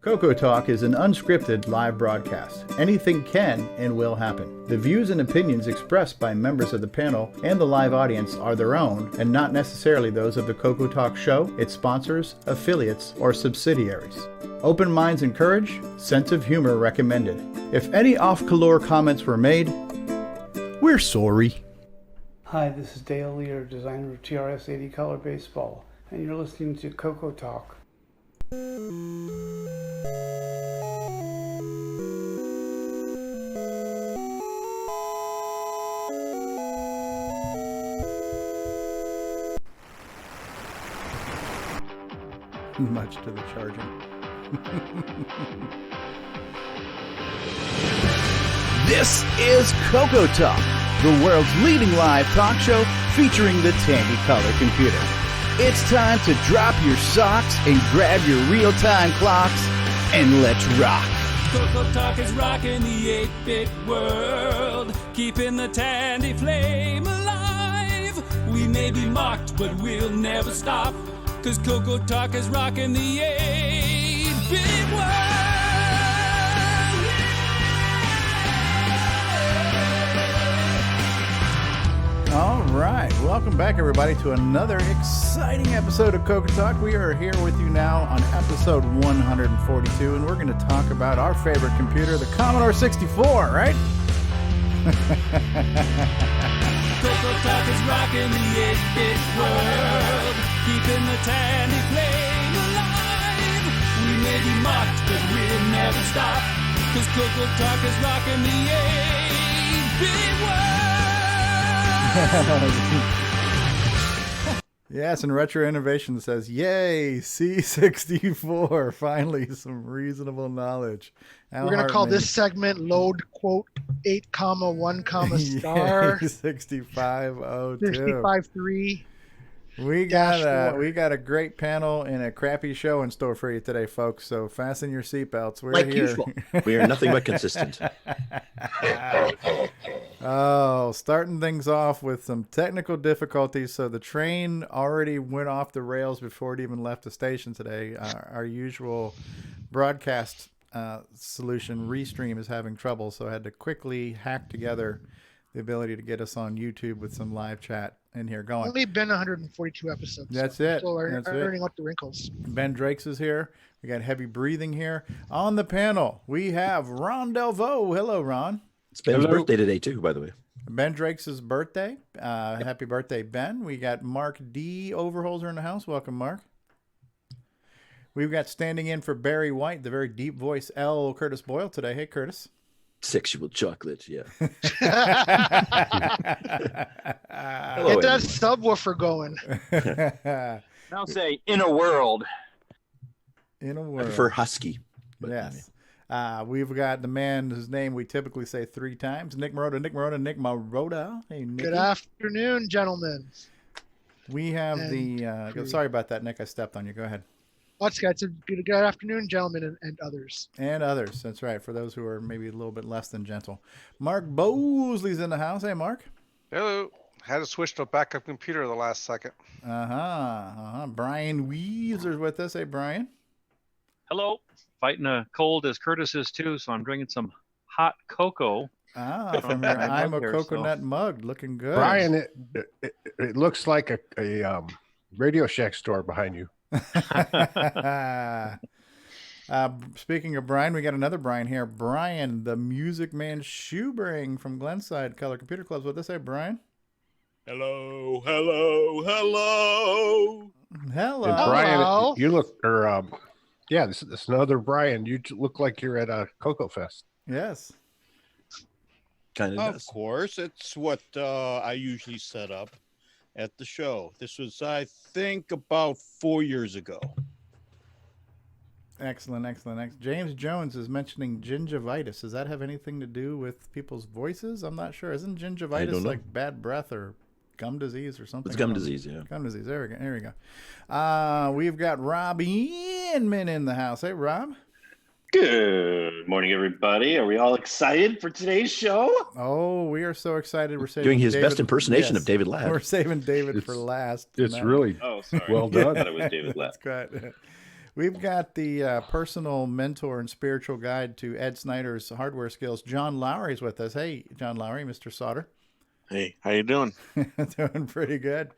CoCoTALK is an unscripted live broadcast. Anything can and will happen. The views and opinions expressed by members of the panel and the live audience are their own and not necessarily those of the CoCoTALK show, its sponsors, affiliates, or subsidiaries. Open minds encouraged, sense of humor recommended. If any off-color comments were made, we're sorry. Hi, this is Dale Lear, designer of TRS 80 Color Baseball, and you're listening to CoCoTALK. Much to the charging. This is CoCoTALK, the world's leading live talk show featuring the Tandy Color computer. It's time to drop your socks and grab your real-time clocks, and let's rock. CoCoTALK is rocking the 8-bit world, keeping the Tandy flame alive. We may be mocked, but we'll never stop, 'cause CoCoTALK is rocking the 8-bit world. All right, welcome back everybody to another exciting episode of CoCoTALK. We are here with you now on episode 142, and we're going to talk about our favorite computer, the Commodore 64, right? CoCoTALK is rocking the 8-bit world, keeping the Tandy flame alive. We may be mocked, but we'll never stop, 'cause CoCoTALK is rocking the 8-bit world. Yes, and Retro Innovation says, yay, C64, finally some reasonable knowledge. We're going to call this segment load quote 8, 1, star 6502. 65.3. We got a great panel and a crappy show in store for you today, folks. So fasten your seatbelts. We're like here. Usual. We are nothing but consistent. Oh, starting things off with some technical difficulties. So the train already went off the rails before it even left the station today. Our usual broadcast solution, Restream, is having trouble. So I had to quickly hack together the ability to get us on YouTube with some live chat in here going. Only been 142 episodes. That's it. Still That's learning out the wrinkles. Ben Drakes is here. We got heavy breathing here. On the panel, we have Ron Delvaux. Hello, Ron. It's Ben's birthday today, too, by the way. Ben Drakes' birthday. Happy birthday, Ben. We got Mark D. Overholzer in the house. Welcome, Mark. We've got standing in for Barry White, the very deep voice L. Curtis Boyle today. Hey, Curtis. Sexual chocolate, yeah. Get that subwoofer going. Now say, in a world. In a I world. prefer husky. Yes. We've got the man whose name we typically say 3 times, Nick Marotta. Hey, Nick. Good afternoon, gentlemen. We have sorry about that, Nick. I stepped on you. Go ahead. Let's get to good afternoon, gentlemen, and others. And others. That's right. For those who are maybe a little bit less than gentle. Mark Bosley's in the house. Hey, Mark. Hello. Had to switch to a backup computer the last second. Brian Weaves is with us. Hey, Brian. Hello. Fighting a cold as Curtis is too, so I'm drinking some hot cocoa. From your I'm a coconut mug. Looking good. Brian, it looks like a Radio Shack store behind you. Speaking of Brian, we got another Brian here. Brian, the Music Man Shoebring from Glenside Color Computer Clubs with us. Hey, Brian. Hello. Brian, you look, this is another Brian. You look like you're at a Cocoa Fest. Yes. Kind of does. Of course, it's what I usually set up at the show. This was, I think, about 4 years ago. Excellent. James Jones is mentioning gingivitis. Does that have anything to do with people's voices? I'm not sure. Isn't gingivitis like bad breath or gum disease or something? It's gum disease, yeah. Gum disease. There we go. We've got Rob Inman in the house. Hey, Rob. Good morning, everybody. Are we all excited for today's show? Oh, we are so excited. We're saving doing his David, best impersonation of David Ladd. We're saving David for last. It's really well done. well done. I thought it was David Ladd. That's great. We've got the personal mentor and spiritual guide to Ed Snyder's hardware skills. John Lowry's with us. Hey, John Lowry, Mr. Sauter. Hey, how you doing? Doing pretty good.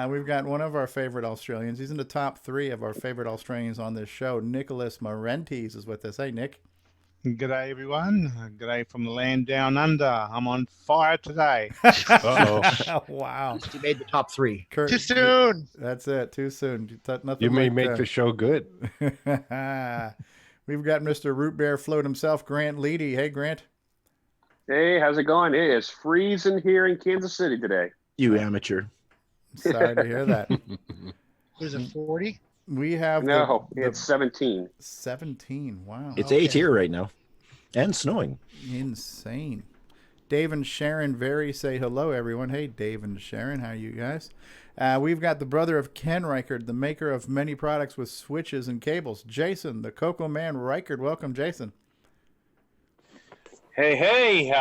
We've got one of our favorite Australians. He's in the top 3 of our favorite Australians on this show. Nicholas Marentes is with us. Hey, Nick. G'day, everyone. G'day from the land down under. I'm on fire today. Wow. You made the top 3. Kurt, Too soon. That's it. Too soon. Nothing You may like make that. the show good. We've got Mr. Root Bear Float himself, Grant Leedy. Hey, Grant. Hey, how's it going? It is freezing here in Kansas City today. You amateur. Sorry to hear that. Was it 40? We have it's 17. 17. Wow. It's 8 here right now, and snowing. Insane. Dave and Sharon Very say hello, everyone. Hey, Dave and Sharon, how are you guys? We've got the brother of Ken Reichard, the maker of many products with switches and cables. Jason, the Coco Man Reichard. Welcome, Jason. Hey,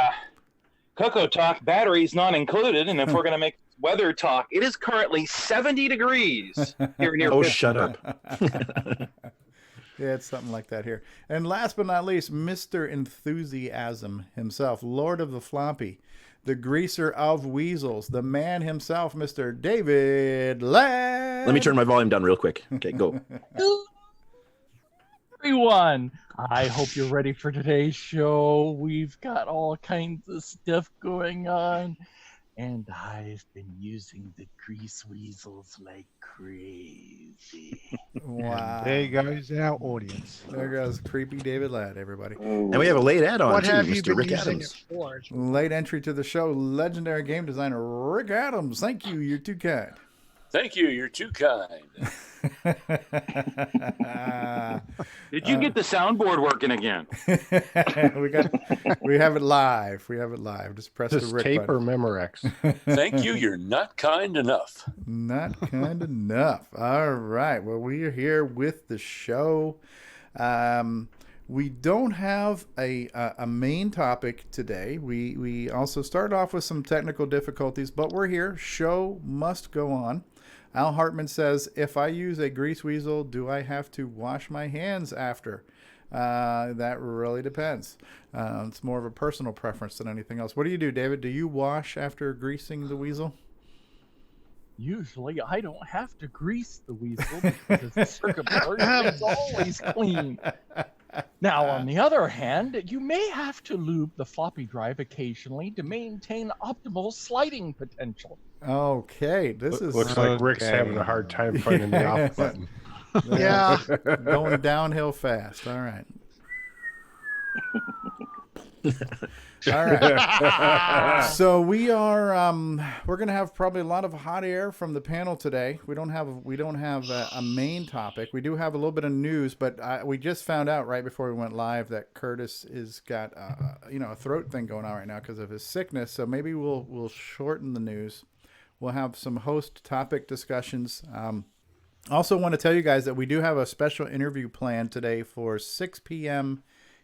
CoCoTALK batteries not included, and if we're going to make weather talk, it is currently 70 degrees here near Oh, Pittsburgh. shut up. Yeah, it's something like that here. And last but not least, Mr. Enthusiasm himself, Lord of the Floppy, the greaser of weasels, the man himself, Mr. David Ladd. Let me turn my volume down real quick. Okay, go. Everyone, I hope you're ready for today's show. We've got all kinds of stuff going on, and I've been using the grease weasels like crazy. Wow. There goes our audience. There goes creepy David Ladd, everybody. And we have a late add-on, What too, have you Mr. been Rick using Adams. it for? Late entry to the show, legendary game designer Rick Adams. Thank you. You're too kind. Thank you. You're too kind. Did you get the soundboard working again? we have it live. We have it live. Just press Just the Rick tape or button. Memorex. Thank you. You're not kind enough. Not kind enough. All right. Well, we are here with the show. We don't have a main topic today. We also started off with some technical difficulties, but we're here. Show must go on. Al Hartman says, if I use a grease weasel, do I have to wash my hands after? That really depends. It's more of a personal preference than anything else. What do you do, David? Do you wash after greasing the weasel? Usually, I don't have to grease the weasel because the circuit board is always clean. Now, on the other hand, you may have to lube the floppy drive occasionally to maintain optimal sliding potential. Okay, this is Looks like Rick's having a hard time finding the off button. Yeah. Going downhill fast. All right. All right. So we are we're going to have probably a lot of hot air from the panel today. We don't have a main topic. We do have a little bit of news, but we just found out right before we went live that Curtis is got a throat thing going on right now because of his sickness. So maybe we'll shorten the news. We'll have some host topic discussions. Also want to tell you guys that we do have a special interview planned today for 6 p.m.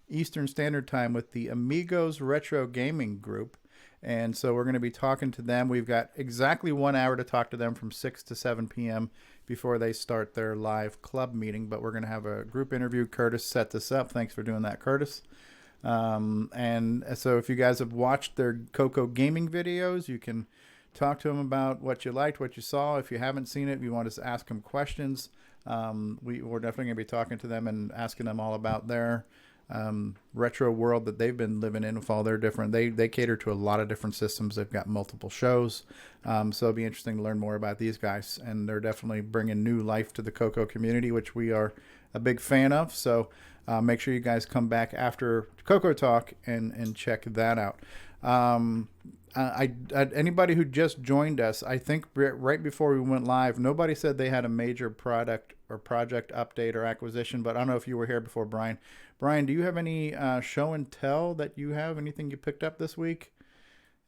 Eastern Standard Time with the Amigos Retro Gaming Group. And so we're going to be talking to them. We've got exactly 1 hour to talk to them from 6 to 7 p.m. before they start their live club meeting. But we're going to have a group interview. Curtis set this up. Thanks for doing that, Curtis. And so if you guys have watched their Coco gaming videos, you can talk to them about what you liked, what you saw. If you haven't seen it, you want us to ask them questions. We're definitely going to be talking to them and asking them all about their retro world that they've been living in with all their different, they cater to a lot of different systems. They've got multiple shows. So it'll be interesting to learn more about these guys, and they're definitely bringing new life to the Coco community, which we are a big fan of. So make sure you guys come back after CoCoTALK and check that out. Anybody who just joined us, I think right before we went live, nobody said they had a major product or project update or acquisition, but I don't know if you were here before, Brian. Brian, do you have any show and tell that you have? Anything you picked up this week?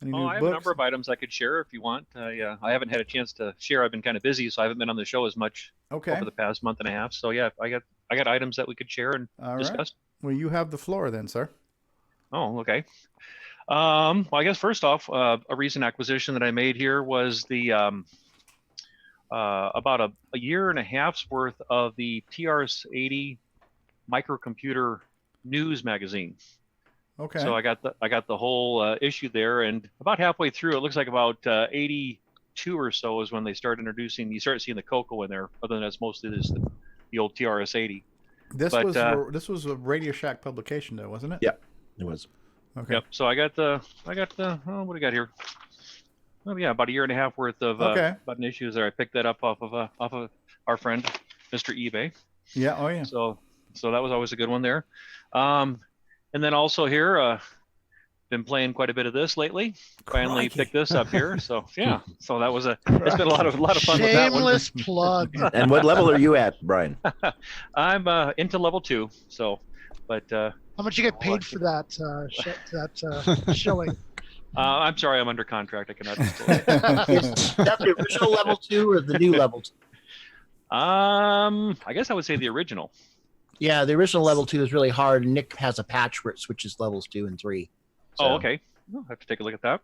Any new I have books? a number of items I could share if you want. I haven't had a chance to share. I've been kind of busy, so I haven't been on the show as much over the past month and a half. So yeah, I got items that we could share and discuss. Right. Well, you have the floor then, sir. Oh, okay. Well, I guess first off, a recent acquisition that I made here was the about a year and a half's worth of the TRS-80 microcomputer news magazine. Okay. So I got the whole issue there, and about halfway through, it looks like about 82 or so is when they start introducing. You start seeing the Coco in there. Other than that's mostly the old TRS-80. This was a Radio Shack publication, though, wasn't it? Yeah, it was. Okay. Yep. So I got the what do we got here? Oh yeah, about a year and a half worth of button issues there. I picked that up off of our friend, Mr. eBay. Yeah. Oh yeah. So that was always a good one there. And then also here, been playing quite a bit of this lately. Finally picked this up here. So yeah. So that was it's been a lot of fun with that one. Shameless plug. And what level are you at, Brian? I'm into level 2. So, but how much you get paid for that showing? I'm sorry, I'm under contract. I cannot disclose. Is that the original level 2 or the new level 2? I guess I would say the original. Yeah, the original level 2 is really hard. Nick has a patch where it switches levels 2 and 3. So. Oh, okay. I'll have to take a look at that.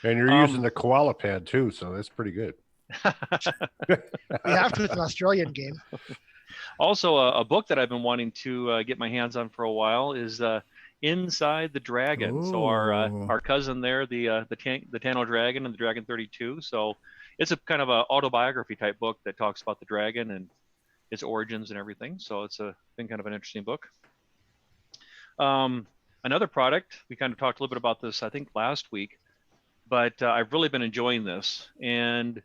And you're using the koala pad too, so that's pretty good. We have to with an Australian game. Also, a book that I've been wanting to get my hands on for a while is Inside the Dragon. Ooh. So our cousin there, the Tano Dragon and the Dragon 32. So it's a kind of a autobiography type book that talks about the dragon and its origins and everything. So it's been kind of an interesting book. Another product, we kind of talked a little bit about this, I think, last week, but I've really been enjoying this, and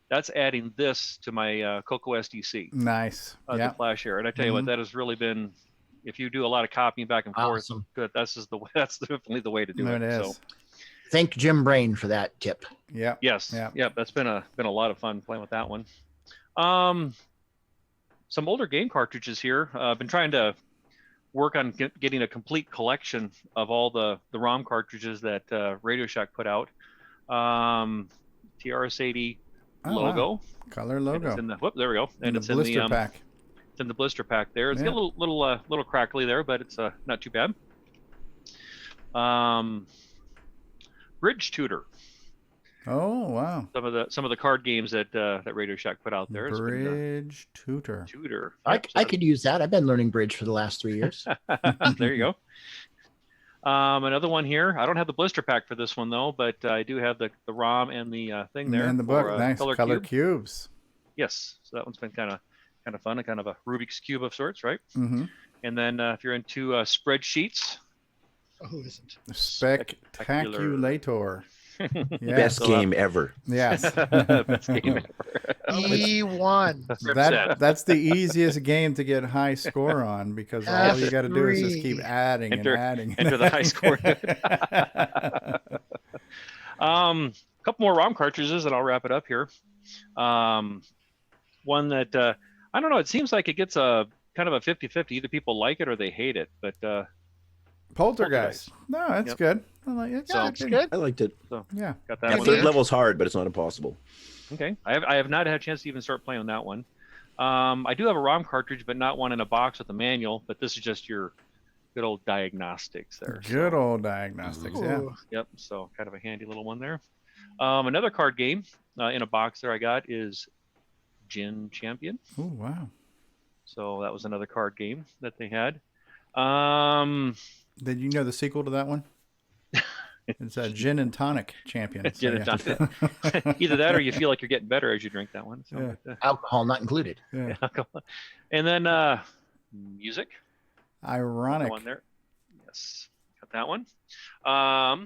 that's adding this to my Coco SDC. Nice. The Flash Air. And I tell you what, that has really been, if you do a lot of copying back and forth, good. That's definitely the way to do it. It is. So, thank Jim Brain for that tip. Yeah. Yes. Yeah. Yep. That's been a lot of fun playing with that one. Some older game cartridges here. I've been trying to work on getting a complete collection of all the ROM cartridges that Radio Shack put out. TRS-80 logo. Wow. Color logo. It's in the, there we go. And it's in blister pack. It's in the blister pack there. It's got a little crackly there, but it's not too bad. Bridge Tutor. Oh wow! Some of the card games that Radio Shack put out there. Bridge Tutor. I could use that. I've been learning bridge for the last 3 years. There you go. Another one here. I don't have the blister pack for this one though, but I do have the ROM and the thing there. And the book. Nice color cubes. Yes. So that one's been kind of fun, kind of a Rubik's Cube of sorts, right? Mm-hmm. And then if you're into spreadsheets. Oh, who isn't? Spectaculator. Best game ever. Yes. Best game ever. E1. That's the easiest game to get high score on because all you got to do is just keep adding and adding. Enter the high score. A couple more ROM cartridges and I'll wrap it up here. One that I don't know. It seems like it gets a kind of a 50-50. Either people like it or they hate it. But Poltergeist. No, that's good. I like it. So, it's good. I liked it. So yeah, got that one. Third level's hard, but it's not impossible. Okay, I have not had a chance to even start playing on that one. I do have a ROM cartridge, but not one in a box with a manual. But this is just your good old diagnostics there. Good old diagnostics. Yeah. Yep. So kind of a handy little one there. Another card game in a box there I got is Gin Champion. Oh wow. So that was another card game that they had. Did you know the sequel to that one? It's a Gin and Tonic Champion. Gin and Tonic. Either that or you feel like you're getting better as you drink that one. So, alcohol not included. Yeah. And then music. Ironic. One there. Yes. Got that one. I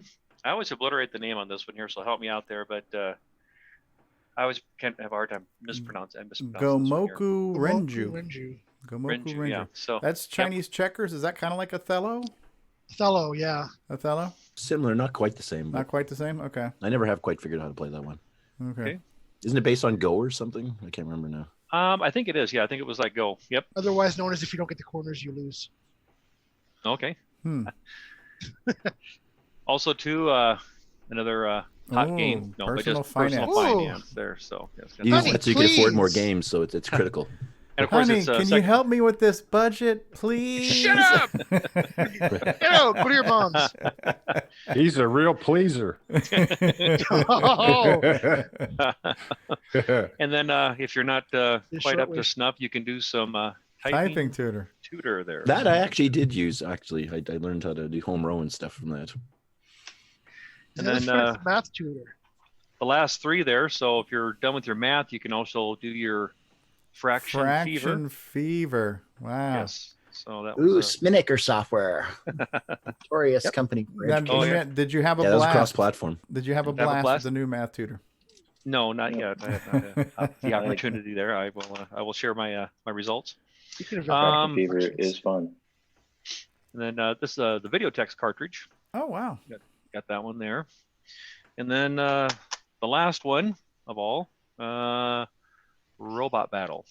always obliterate the name on this one here, so help me out there. But I always can't have a hard time mispronouncing. Gomoku Renju. Renju. Yeah. So that's Chinese checkers. Is that kind of like Othello? Othello, yeah. Othello? Similar, not quite the same. Not quite the same? Okay. I never have quite figured out how to play that one. Okay. Isn't it based on Go or something? I can't remember now. I think it is. Yeah, I think it was like Go. Yep. Otherwise known as if you don't get the corners, you lose. Okay. Also, too, another hot game. No, personal but just personal finance. There. So, you can afford more games, so it's critical. And of course, Honey, it's can you help me with this budget, please? Shut up! Ew, go to your mom's. He's a real pleaser. Oh. And then if you're not quite up to snuff, you can do some Typing tutor there. That I actually did use. Actually, I learned how to do home row and stuff from that. And then math tutor. The last 3 there. So if you're done with your math, you can also do your fraction fever. Wow. Yes. So that was Sminnicker software. Notorious company. For education. Did you have a that was blast? cross-platform. Did you have a blast with the new math tutor? No, not yet. I have not had the opportunity there. I will share my my results. Fever is fun. And then this the video text cartridge. Oh wow. Got that one there. And then the last one of all, Robot Battle.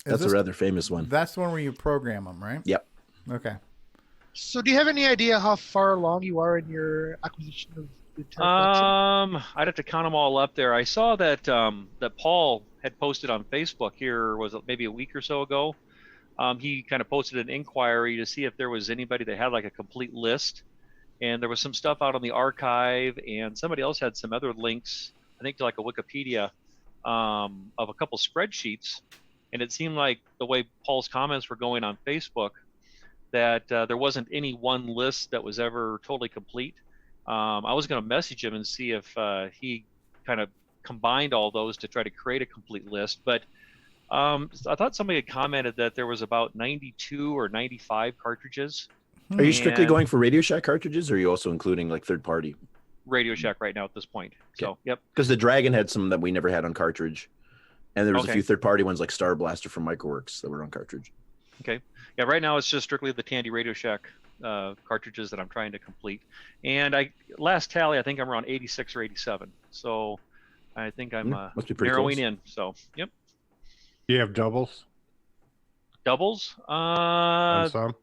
That's a rather famous one. That's the one where you program them, right? Yep. Okay. So do you have any idea how far along you are in your acquisition of the I'd have to count them all up there. I saw that that Paul had posted on Facebook here, was it maybe a week or so ago? He kind of posted an inquiry to see if there was anybody that had like a complete list. And there was some stuff out on the archive, and somebody else had some other links, I think to like a Wikipedia of a couple spreadsheets. And it seemed like the way Paul's comments were going on Facebook, that there wasn't any one list that was ever totally complete. I was going to message him and see if he kind of combined all those to try to create a complete list. But I thought somebody had commented that there was about 92 or 95 cartridges. Are you strictly going for Radio Shack cartridges, or are you also including like third party? Radio Shack right now at this point. So, yep. Because the Dragon had some that we never had on cartridge, and there was a Okay. few third party ones like Star Blaster from Microworks that were on cartridge. Okay. Yeah, right now it's just strictly the Tandy Radio Shack cartridges that I'm trying to complete. And last tally, I think I'm around 86 or 87. So I think I'm must be pretty narrowing close. in. So, yep. You have doubles Doubles? on some?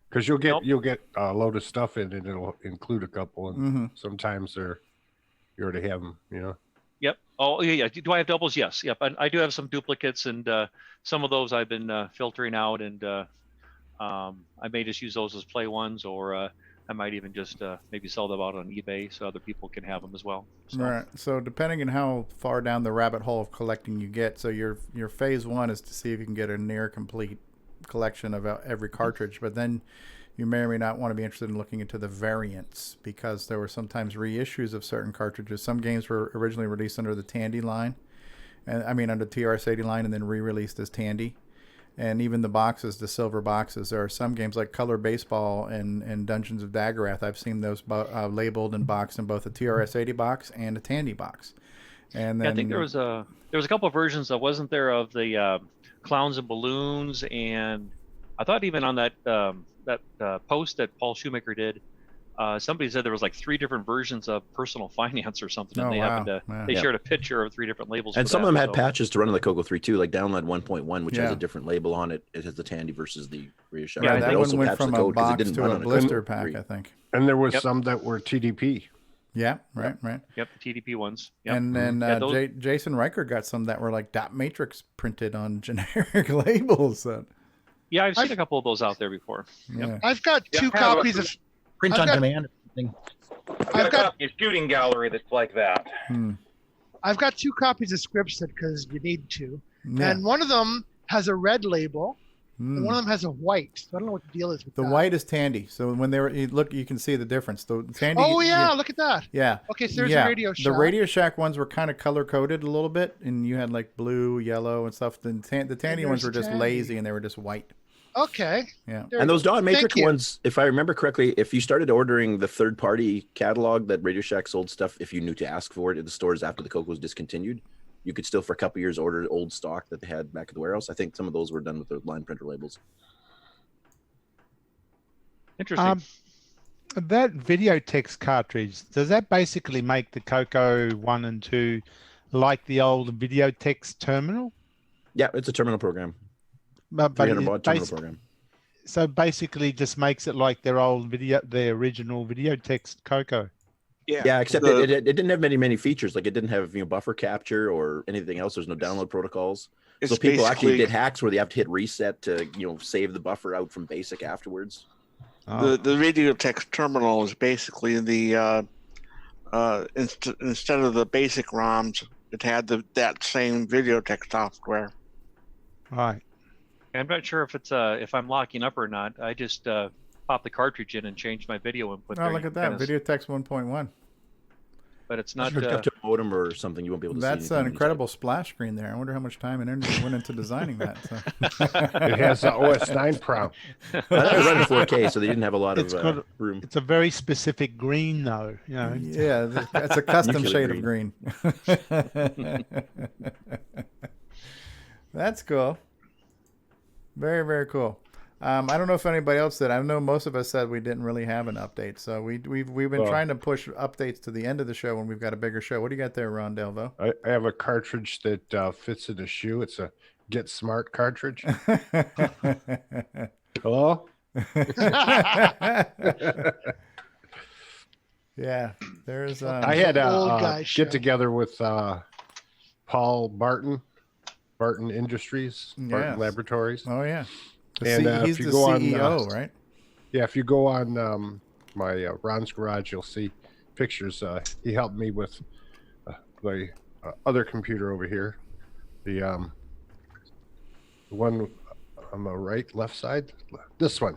Because you'll get a load of stuff in, and it'll include a couple, and sometimes you already have them, you know. Yep. Oh, yeah. Do I have doubles? Yes. Yep. I do have some duplicates, and some of those I've been filtering out, and I may just use those as play ones, or I might even just maybe sell them out on eBay so other people can have them as well. So. Right. So depending on how far down the rabbit hole of collecting you get, so your phase 1 is to see if you can get a near complete collection of every cartridge, but then you may or may not want to be interested in looking into the variants, because there were sometimes reissues of certain cartridges. Some games were originally released under the Tandy line, and I mean under TRS-80 line, and then re-released as Tandy. And even the boxes, the silver boxes, there are some games like Color Baseball and Dungeons of Daggerath. I've seen those labeled and boxed in both a TRS-80 box and a Tandy box. And then Yeah, I think there was a couple of versions that wasn't there of the Clowns and Balloons, and I thought even on that post that Paul Shoemaker did, somebody said there was like 3 different versions of Personal Finance or something, and Oh, they wow. happened to Yeah. they Yeah. shared a picture of 3 different labels. And for some of that, them had so- patches to run on the Coco 3 too, like Download 1.1, which has Yeah. a different label on it. It has the Tandy versus the Radio Shack. Yeah, They that one also went patched the from a code 'cause it box didn't to run a on blister Coco pack, 3. I think. And there was Yep. some that were TDP. Yeah, right. Yep, the TDP ones. Yep. And then Yeah, those- Jason Riker got some that were like dot matrix printed on generic labels. yeah, I've seen a couple of those out there before. Yeah. I've got 2 copies of Print I've on got- demand or something. I've got a shooting gallery that's like that. I've got 2 copies of Scriptset because you need to, Yeah. and one of them has a red label, and Mm. one of them has a white. So I don't know what the deal is with The that. white is Tandy. So when they were look, you can see the difference. The Tandy. Oh yeah, look at that. Yeah. Okay, so there's yeah. a Radio Shack. The Radio Shack ones were kind of color coded a little bit, and you had like blue, yellow, and stuff. The Tandy ones were there's just Tandy. lazy, and they were just white. Okay. Yeah. There And we those go. Dawn Thank Matrix you. ones, if I remember correctly, if you started ordering the third-party catalog that Radio Shack sold stuff, if you knew to ask for it at the stores after the Coco was discontinued, you could still for a couple years order old stock that they had back at the warehouse. I think some of those were done with the line printer labels. Interesting. That video text cartridge, does that basically make the Coco 1 and 2 like the old video text terminal? Yeah, it's a terminal program. But 300 it baud terminal basi- program. So basically just makes it like their original video text Coco. Yeah, except it didn't have many features. Like it didn't have buffer capture or anything else. There's no download protocols. So people actually did hacks where they have to hit reset to, save the buffer out from basic afterwards. The video text terminal is basically the instead of the basic ROMs, it had that same video text software. Right. I'm not sure if it's if I'm locking up or not. I just pop the cartridge in and change my video input. Oh, look at that. Video text 1.1. But it's not hooked up to a modem or something. You won't be able to see. That's an incredible splash screen there. I wonder how much time and energy went into designing that. So. It has the OS 9 Pro. That was running 4K, so they didn't have a lot of room. It's a very specific green, though. Yeah, that's a custom shade of green. That's cool. Very, very cool. I don't know if anybody else did. I know most of us said we didn't really have an update, so we've been trying to push updates to the end of the show when we've got a bigger show. What do you got there, Ron Delvo? I have a cartridge that fits in a shoe. It's a Get Smart cartridge. Hello? Yeah, there's. I had a get together with Paul Barton Industries, Barton Laboratories. Oh yeah. He's the CEO, right? Yeah, if you go on my Ron's Garage, you'll see pictures. He helped me with the other computer over here, the one on the left side. This one.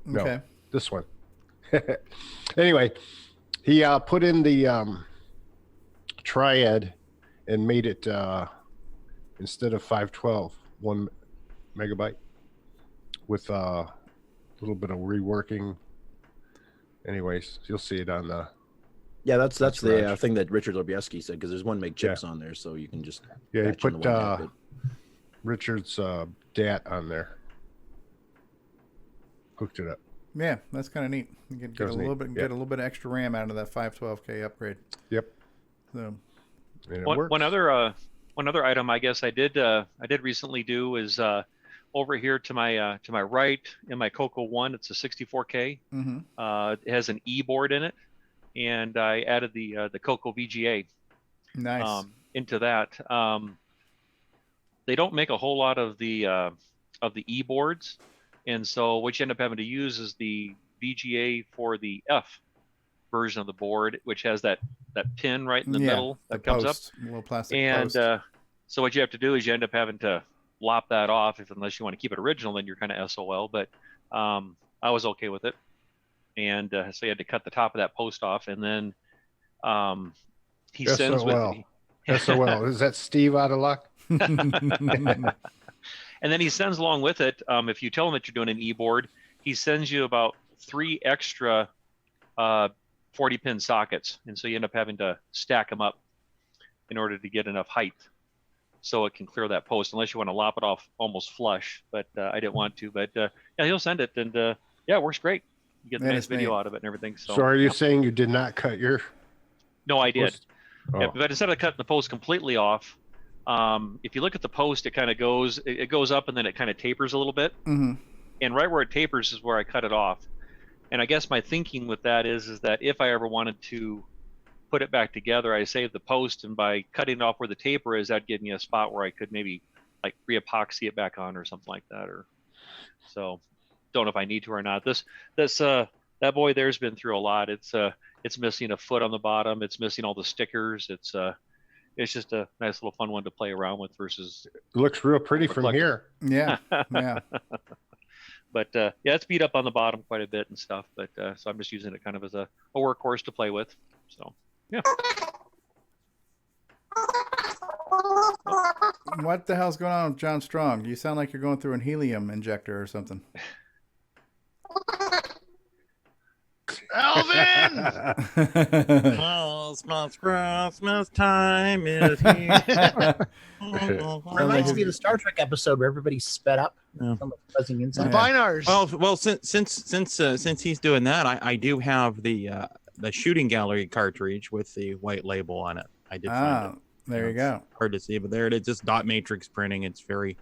No, okay. This one. Anyway, he put in the Triad and made it instead of 512, 1 megabyte. With a little bit of reworking. Anyways, you'll see it on the. Yeah, that's the thing that Richard Lobieski said, because there's 1 meg chips on there, so you can just. Yeah, he put Richard's DAT on there. Hooked it up. Yeah, that's kind of neat. You get a little bit, get a little bit of extra RAM out of that 512K upgrade. Yep. So. One other item I guess I did recently do is. Over here to my right in my Coco 1, it's a 64K. Mm-hmm. It has an E board in it, and I added the Coco VGA. Nice. Into that. They don't make a whole lot of the E boards, and so what you end up having to use is the VGA for the F version of the board, which has that pin right in the middle that comes post, up. A little plastic and post. So what you have to do is you end up having to lop that off unless you want to keep it original, then you're kind of SOL. But I was okay with it, and so you had to cut the top of that post off, and then he sends with SOL. Is that Steve out of luck? And then he sends along with it. If you tell him that you're doing an e-board, he sends you about 3 extra 40-pin sockets, and so you end up having to stack them up in order to get enough height. So it can clear that post, unless you want to lop it off almost flush. But I didn't want to. But yeah, he'll send it, and yeah, it works great. You get the nice video out of it and everything. So are you saying you did not cut your? No, I did. Oh. Yeah, but instead of cutting the post completely off, if you look at the post, it kind of goes up and then it kind of tapers a little bit. Mm-hmm. And right where it tapers is where I cut it off. And I guess my thinking with that is that if I ever wanted to put it back together, I save the post, and by cutting it off where the taper is, that'd give me a spot where I could maybe like re-epoxy it back on or something like that. Or so don't know if I need to or not. That boy there's been through a lot. It's missing a foot on the bottom. It's missing all the stickers. It's just a nice little fun one to play around with versus. It looks real pretty from here. Yeah. Yeah. But yeah, it's beat up on the bottom quite a bit and stuff. But so I'm just using it kind of as a workhorse to play with. So yeah. What the hell's going on with John Strong? You sound like you're going through an helium injector or something. Alvin! Christmas time is here. Reminds me of the Star Trek episode where everybody's sped up. Buzzing inside. Binars. Well, since he's doing that, I do have the shooting gallery cartridge with the white label on it. I did find it. There you go. Hard to see, but there it is. Just dot matrix printing. It's very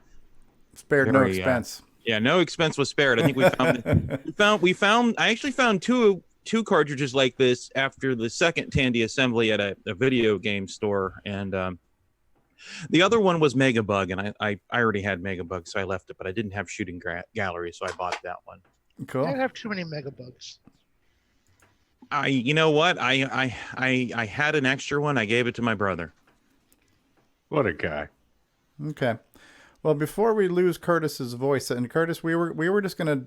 spared, no expense. Yeah, no expense was spared. I think we found. I actually found two cartridges like this after the second Tandy assembly at a video game store, and The other one was Megabug, and I already had Megabug, so I left it, but I didn't have shooting gallery, so I bought that one. I don't have too many megabugs. You know what? I had an extra one. I gave it to my brother. What a guy. Okay. Well, before we lose Curtis's voice, and Curtis, we were just gonna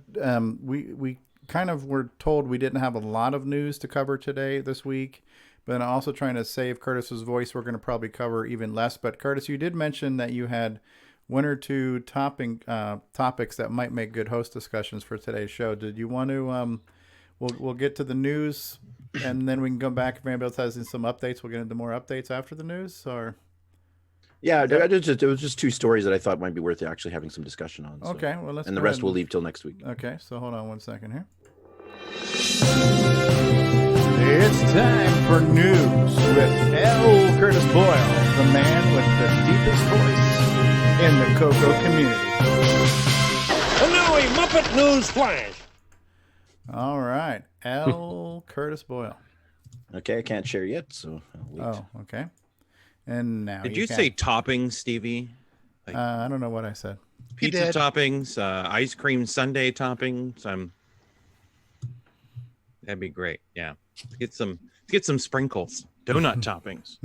we kind of were told we didn't have a lot of news to cover this week, but also trying to save Curtis's voice, we're going to probably cover even less. But Curtis, you did mention that you had one or two topics that might make good host discussions for today's show. Did you want to? We'll get to the news, and then we can come back if anybody else has some updates. We'll get into more updates after the news, or. Yeah, it was just two stories that I thought might be worth actually having some discussion on. So. Okay, well, let's. And the rest we'll leave till next week. Okay, so hold on one second here. It's time for news with L. Curtis Boyle, the man with the deepest voice in the CoCo community. And now a Muppet News Flash. All right, L. Curtis Boyle. Okay, I can't share yet, so I'll wait. Oh, okay. And now Did you say toppings, Stevie? I don't know what I said. Pizza toppings, ice cream sundae toppings. That'd be great. Yeah, get some sprinkles, donut toppings.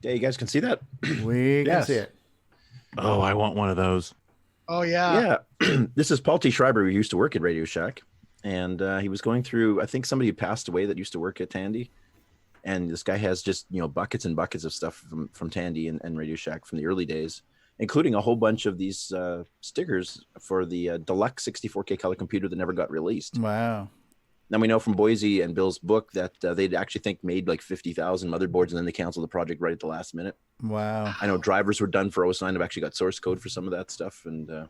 Yeah, you guys can see that. We can see it. Oh, I want one of those. Oh yeah. Yeah, this is Paul T. Schreiber, who used to work at Radio Shack, and he was going through. I think somebody passed away that used to work at Tandy. And this guy has just, buckets and buckets of stuff from Tandy and Radio Shack from the early days, including a whole bunch of these stickers for the deluxe 64K color computer that never got released. Wow. Now we know from Boise and Bill's book that they'd actually made like 50,000 motherboards, and then they canceled the project right at the last minute. Wow. I know drivers were done for OS9. I've actually got source code for some of that stuff. And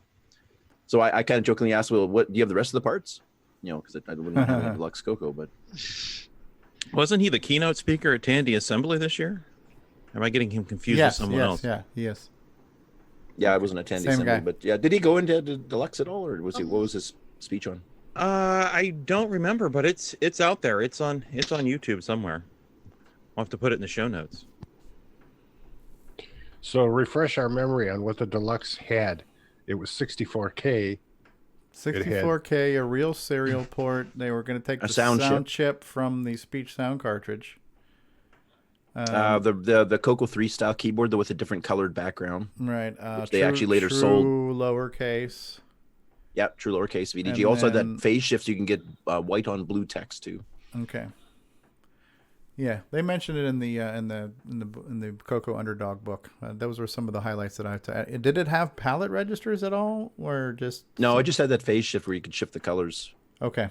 so I kind of jokingly asked, well, what do you have the rest of the parts? Because I wouldn't have any deluxe CoCo, but... Wasn't he the keynote speaker at Tandy Assembly this year? Am I getting him confused with someone else? Yeah, he is. Yeah, I wasn't at Tandy Same Assembly, guy. but yeah, did he go into deluxe at all, or what was his speech on? I don't remember, but it's out there. It's on YouTube somewhere. I'll have to put it in the show notes. So refresh our memory on what the deluxe had. It was 64K. 64K, a real serial port. They were going to take the sound chip from the speech sound cartridge. The CoCo 3 style keyboard, though, with a different colored background. Right. Which they actually later sold. True lowercase. Yeah, true lowercase VDG. Also had that phase shift, so you can get white on blue text too. Okay. Yeah, they mentioned it in the CoCo Underdog book. Those were some of the highlights that I had to add. Did it have palette registers at all, or just? No, it just had that phase shift where you could shift the colors. Okay.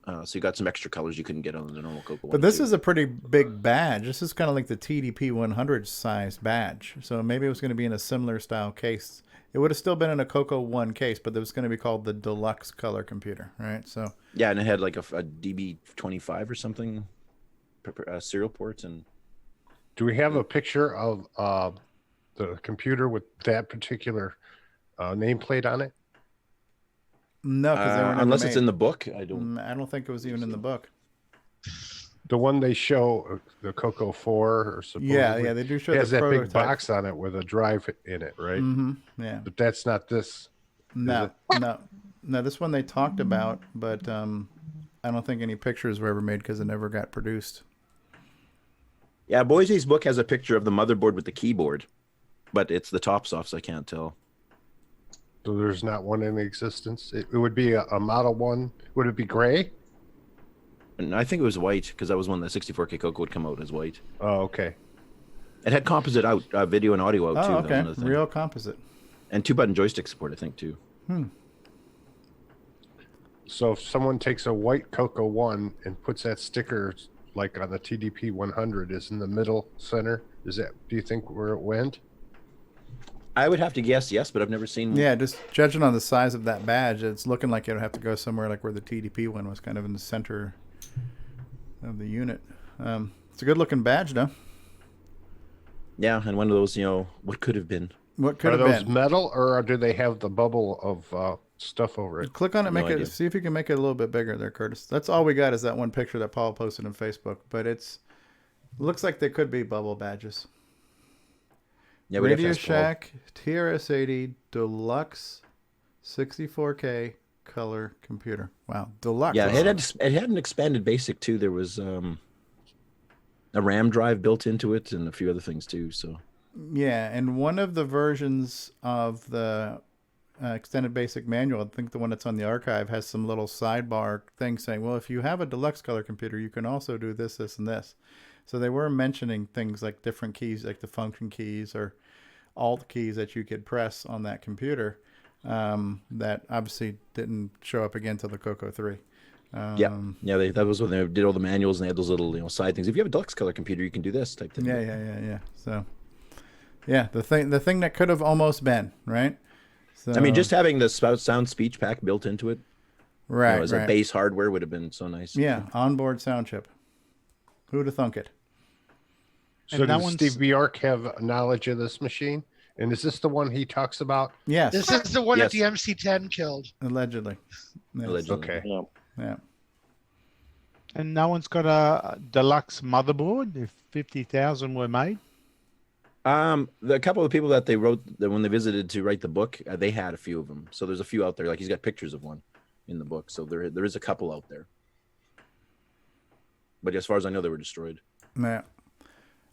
So you got some extra colors you couldn't get on the normal CoCo. But this is a pretty big badge. This is kind of like the TDP 100 size badge. So maybe it was going to be in a similar style case. It would have still been in a CoCo 1 case, but it was going to be called the deluxe color computer, right? So. Yeah, and it had like a DB25 or something. Serial ports. And do we have a picture of the computer with that particular nameplate on it? No, because they were unless it's in the book. I don't think it was even in the book. The one they show, the CoCo 4 or supposedly, yeah, they do show has the that prototype. big box on it with a drive in it, right? Mm-hmm. Yeah, but that's not this. No. This one they talked about, but I don't think any pictures were ever made because it never got produced. Yeah, Boise's book has a picture of the motherboard with the keyboard, but it's the top soft, so I can't tell. So there's not one in existence? It would be a Model 1. Would it be gray? And I think it was white, because that was when the 64K CoCo would come out as white. Oh, okay. It had composite out, video and audio out, too. Oh, okay. Real composite. And 2-button joystick support, I think, too. So if someone takes a white CoCo 1 and puts that sticker like on the TDP 100 is in the middle center, do you think where it went? I would have to guess yes, but I've never seen one. Yeah, just judging on the size of that badge, it's looking like it would have to go somewhere like where the TDP one was, kind of in the center of the unit. It's a good looking badge, though. Yeah, and one of those, what could have been. What could have been? Are those metal, or do they have the bubble of stuff over it? Click on it, see if you can make it a little bit bigger there, Curtis. That's all we got is that one picture that Paul posted on Facebook, but looks like they could be bubble badges. Yeah, we got Radio fast Shack TRS-80 Deluxe 64K color computer. Wow, deluxe. Yeah, it had an expanded basic too. There was a RAM drive built into it and a few other things too. So yeah, and one of the versions of the extended basic manual, I think the one that's on the archive, has some little sidebar thing saying, well, if you have a deluxe color computer, you can also do this, this, and this. So they were mentioning things like different keys, like the function keys or alt keys that you could press on that computer that obviously didn't show up again until the Coco 3. That was when they did all the manuals and they had those little side things. If you have a deluxe color computer, you can do this type thing. Yeah. So, yeah, the thing that could have almost been, right? So, I mean, just having the sound speech pack built into it, right, as a base hardware would have been so nice. Yeah, onboard sound chip. Who'd have thunk it? So does Steve Bjork have knowledge of this machine? And is this the one he talks about? Yes. This is the one that the MC-10 killed. Allegedly. Yes. Allegedly. Okay. Yeah. And no one's got a deluxe motherboard if 50,000 were made? The couple of people that they wrote that when they visited to write the book, they had a few of them. So there's a few out there. Like he's got pictures of one in the book. So there is a couple out there. But as far as I know, they were destroyed. Yeah.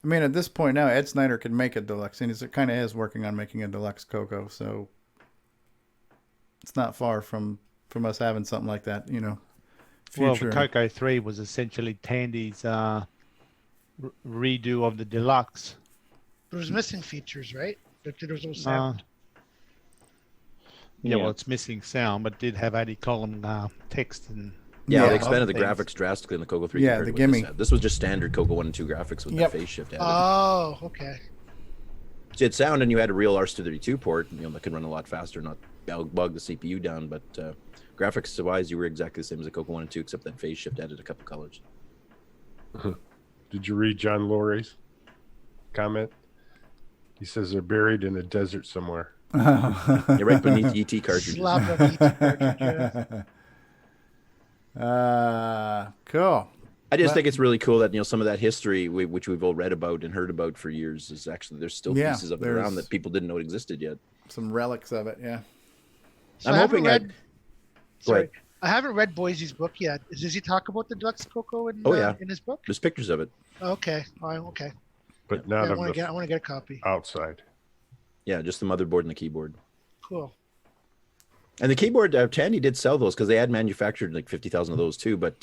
I mean, at this point now, Ed Snyder could make a deluxe, and he kind of is working on making a deluxe Coco. So it's not far from us having something like that, future. Well, the Coco 3 was essentially Tandy's redo of the deluxe. But it was missing features, right? There was no sound. Well, it's missing sound, but did have 80-column text and. Yeah, they expanded the graphics drastically in the Coco 3. Yeah, the gimme. This was just standard Coco 1 and 2 graphics with the phase shift added. Oh, okay. So it sound, and you had a real RS-232 port, that could run a lot faster, not bug the CPU down. But graphics-wise, you were exactly the same as the Coco 1 and 2, except that phase shift added a couple colors. Did you read John Lorry's comment? He says they're buried in a desert somewhere. You're right beneath ET cartridges. Slap of ET cartridges. Cool. I just think it's really cool that some of that history which we've all read about and heard about for years is actually there's still pieces of it around that people didn't know existed yet. Some relics of it, yeah. So I'm hoping I haven't read Boise's book yet. Does he talk about the Deluxe Coco in his book? There's pictures of it. Okay. Okay. But not I want to get a copy. Outside. Yeah, just the motherboard and the keyboard. Cool. And the keyboard, Tandy did sell those because they had manufactured like 50,000 of those too, but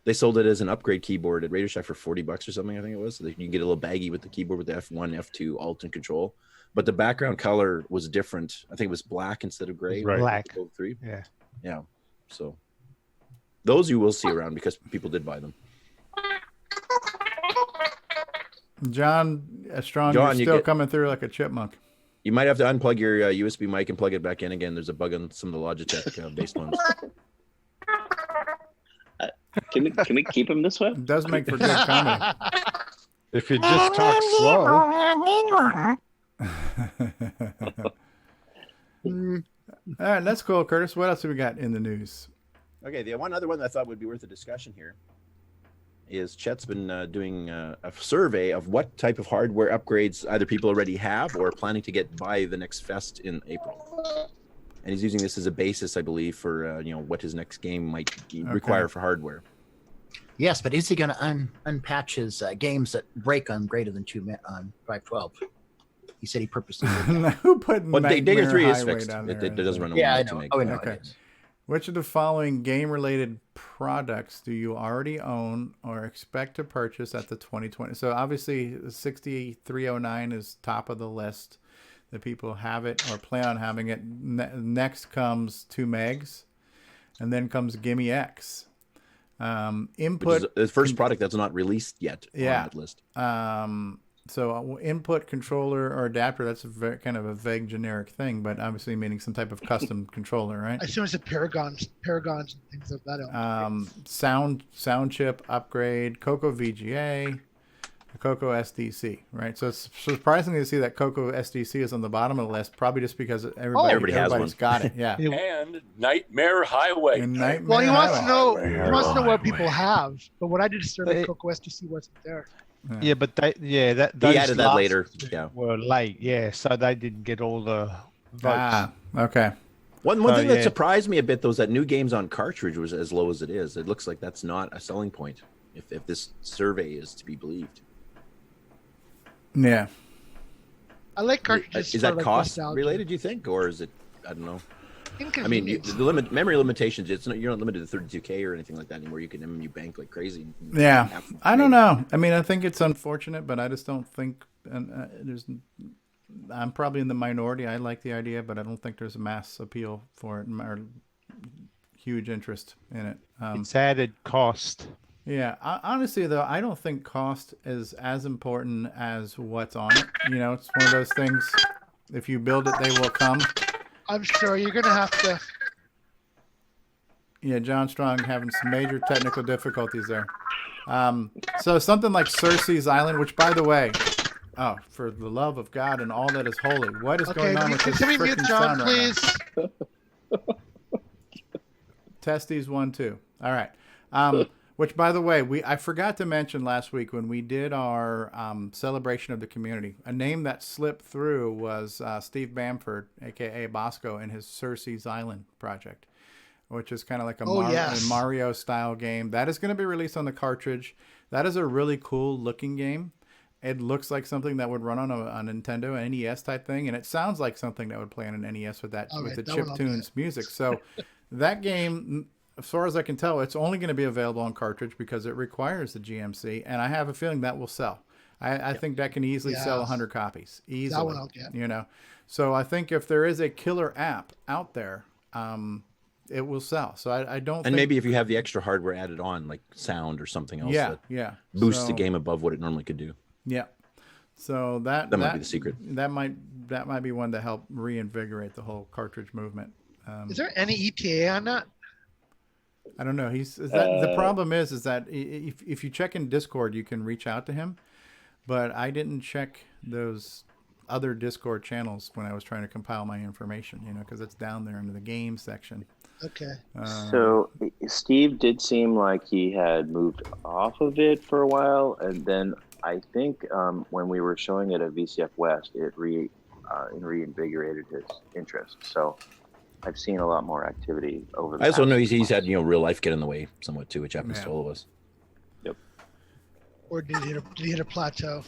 they sold it as an upgrade keyboard at Radio Shack for $40 or something, I think it was. So you can get a little baggie with the keyboard with the F1, F2, Alt, and Control. But the background color was different. I think it was black instead of gray. Right. Black. Coco 3. Yeah. Yeah. So those you will see around because people did buy them. John, you're still coming through like a chipmunk. You might have to unplug your USB mic and plug it back in again. There's a bug on some of the Logitech based ones. Can we keep him this way? It does make for good comedy. If you just talk slow. All right, that's cool, Curtis. What else have we got in the news? Okay, the one other one that I thought would be worth a discussion here is Chet's been doing a survey of what type of hardware upgrades either people already have or are planning to get by the next fest in April. And he's using this as a basis, I believe, for what his next game might require for hardware. Yes, but is he going to unpatch his games that break on greater than 2 on 512? He said he purposely did that. Who put Digger 3 is Highway fixed. down It there? doesn't run Yeah, I to know. make. Oh, I know. Okay. It is. Which of the following game-related products do you already own or expect to purchase at the 2020? So obviously, 6309 is top of the list. The people have it or plan on having it. Next comes 2 megs, and then comes Gimme X. Input. Which is the first product that's not released yet on that list. So input controller or adapter, that's a kind of a vague generic thing, but obviously meaning some type of custom controller, right? I assume it's a Paragons and things like that. Sound chip upgrade, Coco VGA, Coco SDC, right? So it's surprising to see that Coco SDC is on the bottom of the list, probably just because everybody's got it. Yeah. And Nightmare Highway. Well, he wants to know what people have, but when I did a survey, Coco SDC wasn't there. Yeah, but they that He those added that last later. two Yeah. were late. Yeah, so they didn't get all the votes. Ah, okay. One So, thing that yeah. surprised me a bit though is that new games on cartridge was as low as it is. It looks like that's not a selling point if this survey is to be believed. Yeah. I like cartridges. Is for, that like, cost nostalgia. related? Do you think, or is it? I don't know. I mean, Inconvenience. the memory limitations. You're not limited to 32K or anything like that anymore. You can you bank like crazy. Yeah, I don't know. I mean, I think it's unfortunate, but I just don't think I'm probably in the minority. I like the idea, but I don't think there's a mass appeal for it or huge interest in it. It's added cost. Yeah, honestly though, I don't think cost is as important as what's on it. You know, it's one of those things. If you build it, they will come. I'm sorry, you're gonna have to. Yeah, John Strong having some major technical difficulties there. So something like Cersei's Island, which, by the way, oh, for the love of God and all that is holy, what is going on with this can we mute freaking John, sound please? right now? Testes 1, 2. All right. Which, by the way, I forgot to mention last week when we did our celebration of the community. A name that slipped through was Steve Bamford, a.k.a. Bosco, and his Cersei's Island project, which is kind of like a Mario-style game. That is going to be released on the cartridge. That is a really cool looking game. It looks like something that would run on a Nintendo NES type thing, and it sounds like something that would play on an NES with the chiptunes music. So that game, as far as I can tell, it's only going to be available on cartridge because it requires the GMC, and I have a feeling that will sell. I think that can easily sell 100 copies. Easily. That one I'll get. You know? So I think if there is a killer app out there, it will sell. So I don't think... And maybe if you have the extra hardware added on, like sound or something else that boosts the game above what it normally could do. Yeah. So that might be the secret. That might be one to help reinvigorate the whole cartridge movement. Is there any ETA on that? I don't know. The problem is that if you check in Discord, you can reach out to him, but I didn't check those other Discord channels when I was trying to compile my information, because it's down there in the game section. Okay. So Steve did seem like he had moved off of it for a while, and then I think when we were showing it at VCF West, it reinvigorated his interest. So I've seen a lot more activity over the I also past know he's months. had real life get in the way somewhat too, which happens to all of us. Yep. Or did he hit a plateau?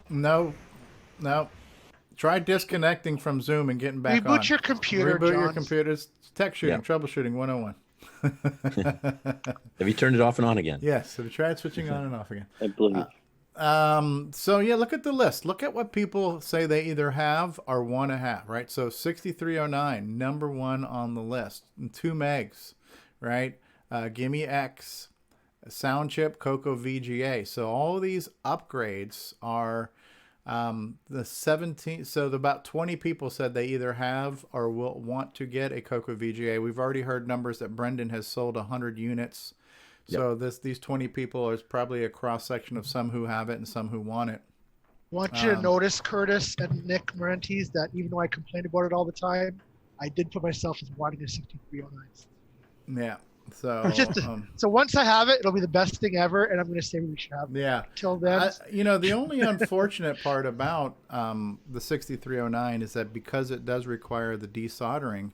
No. Try disconnecting from Zoom and getting back on. Reboot your computer, Reboot your John. computer. It's tech shooting, troubleshooting 101. Have you turned it off and on again? Yes. So try tried switching on and off again. I believe. So yeah, look at the list. Look at what people say they either have or want to have, right? So 6309, number one on the list. And 2 megs, right? Gimme X, sound chip, Coco VGA. So all these upgrades are the 17. So about 20 people said they either have or will want to get a Coco VGA. We've already heard numbers that Brendan has sold 100 units. So these 20 people is probably a cross section of some who have it and some who want it. Want you to notice, Curtis and Nick Marentes, that even though I complain about it all the time, I did put myself as wanting a 6309. Yeah. So so once I have it, it'll be the best thing ever, and I'm going to say we should have it. Yeah. Till then, the only unfortunate part about the 6309 is that because it does require the desoldering,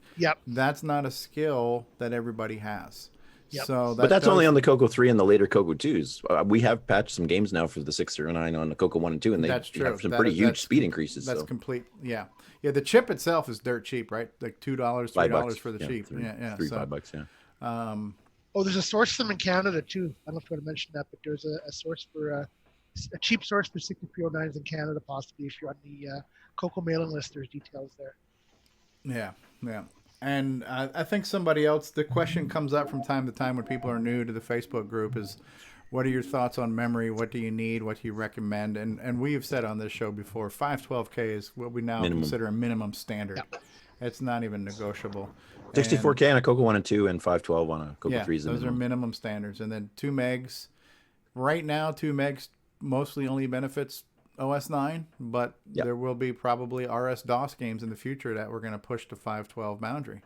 that's not a skill that everybody has. Yep. So But that's only on the Coco 3 and the later Coco 2s. We have patched some games now for the 609 on the Coco 1 and 2, and they that's true. have some pretty huge speed increases. That's so. complete. Yeah. Yeah. The chip itself is dirt cheap, right? Like $2, $3 for the cheap. Yeah. $5, yeah. There's a source for them in Canada too. I don't know if I want to mention that, but there's a source for a cheap source for 6309s in Canada, possibly if you're on the Coco mailing list. There's details there. Yeah. And I think somebody else, the question comes up from time to time when people are new to the Facebook group is, what are your thoughts on memory? What do you need? What do you recommend? And we have said on this show before, 512K is what we now consider a minimum standard. It's not even negotiable. 64K on a Coco 1 and 2 and 512 on a Coco 3 is the those minimum. are minimum standards. And then 2 megs. Right now, 2 megs mostly only benefits OS 9, but there will be probably RS-DOS games in the future that we're going to push to 512 boundary.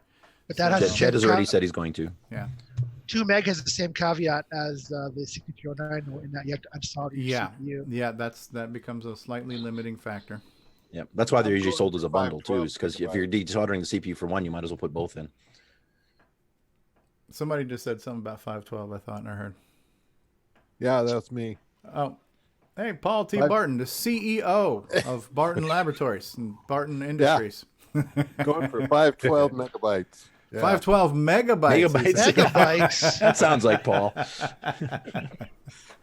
But that has Chet has already said he's going to. Yeah. 2 meg has the same caveat as the 6309 in that you have to unsolder your Yeah, CPU. yeah, that becomes a slightly limiting factor. Yeah, that's why they're I'm usually going sold for as a bundle too. 512 Is because if you're desoldering the CPU for one, you might as well put both in. Somebody just said something about 512. I thought and I heard. Yeah, that's me. Oh, hey, Paul T. Barton, the CEO of Barton Laboratories and Barton Industries. Going for 512 megabytes. Yeah. 512 megabytes. Megabytes. That sounds like Paul. Half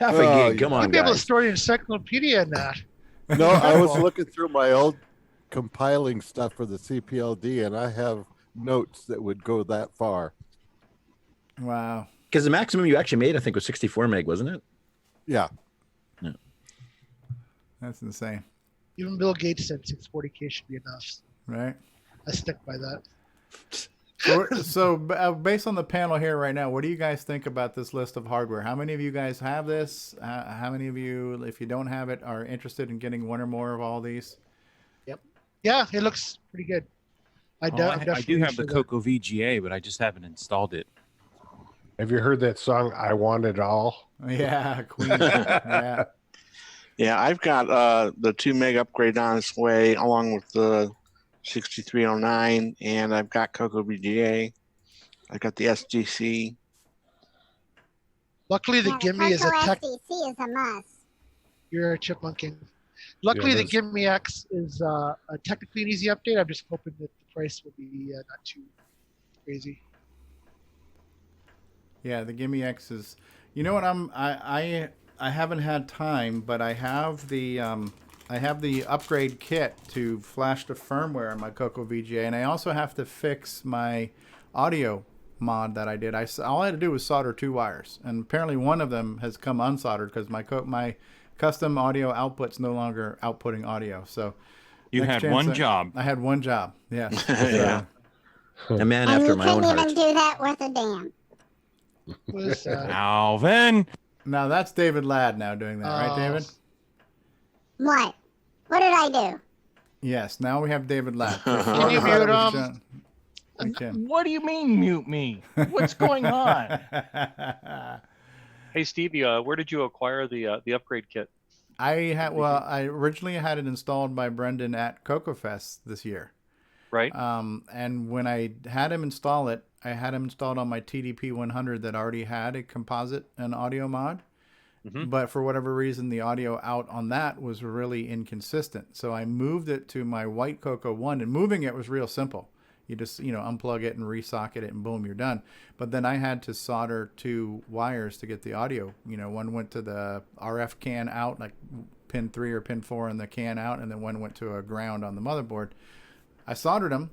a gig. Come on, You'd be able to guys. store your encyclopedia in that. No, I was looking through my old compiling stuff for the CPLD, and I have notes that would go that far. Wow. Because the maximum you actually made, I think, was 64 meg, wasn't it? Yeah. Yeah. That's insane. Even Bill Gates said 640K should be enough. Right. I stick by that. So based on the panel here right now, what do you guys think about this list of hardware? How many of you guys have this? How many of you, if you don't have it, are interested in getting one or more of all these? Yep. Yeah, it looks pretty good. I do have the Coco VGA, but I just haven't installed it. Have you heard that song, I Want It All? Yeah, Queen. Yeah. Yeah, I've got the 2 meg upgrade on its way, along with the 6309, and I've got Coco VGA. I've got the SGC. Luckily, the Gimme is a tech. SDC is a must. You're a chipmunking. Luckily, Yeah, the Gimme X is a technically an easy update. I'm just hoping that the price will be not too crazy. Yeah, the Gimme X is. You know what? I haven't had time, but I have the upgrade kit to flash the firmware on my Coco VGA, and I also have to fix my audio mod that I did. All I had to do was solder 2 wires, and apparently one of them has come unsoldered because my custom audio output's no longer outputting audio. So You had one job. I had one job. Yes. Yeah. A man And after you my own couldn't heart. even do that worth a damn. Alvin. Now that's David Ladd now doing that, right, David? What? What did I do? Yes. Now we have David Ladd. Can you mute him? We can. What do you mean mute me? What's going on? Hey, Stevie, where did you acquire the upgrade kit? I originally had it installed by Brendan at CocoFest this year. Right. And when I had him install it, I had him installed on my TDP 100 that already had a composite and audio mod. Mm-hmm. But for whatever reason, the audio out on that was really inconsistent. So I moved it to my white Coco 1, and moving it was real simple. You just, unplug it and resocket it, and boom, you're done. But then I had to solder 2 wires to get the audio. One went to the RF can out, like pin 3 or pin 4 in the can out, and then one went to a ground on the motherboard. I soldered them.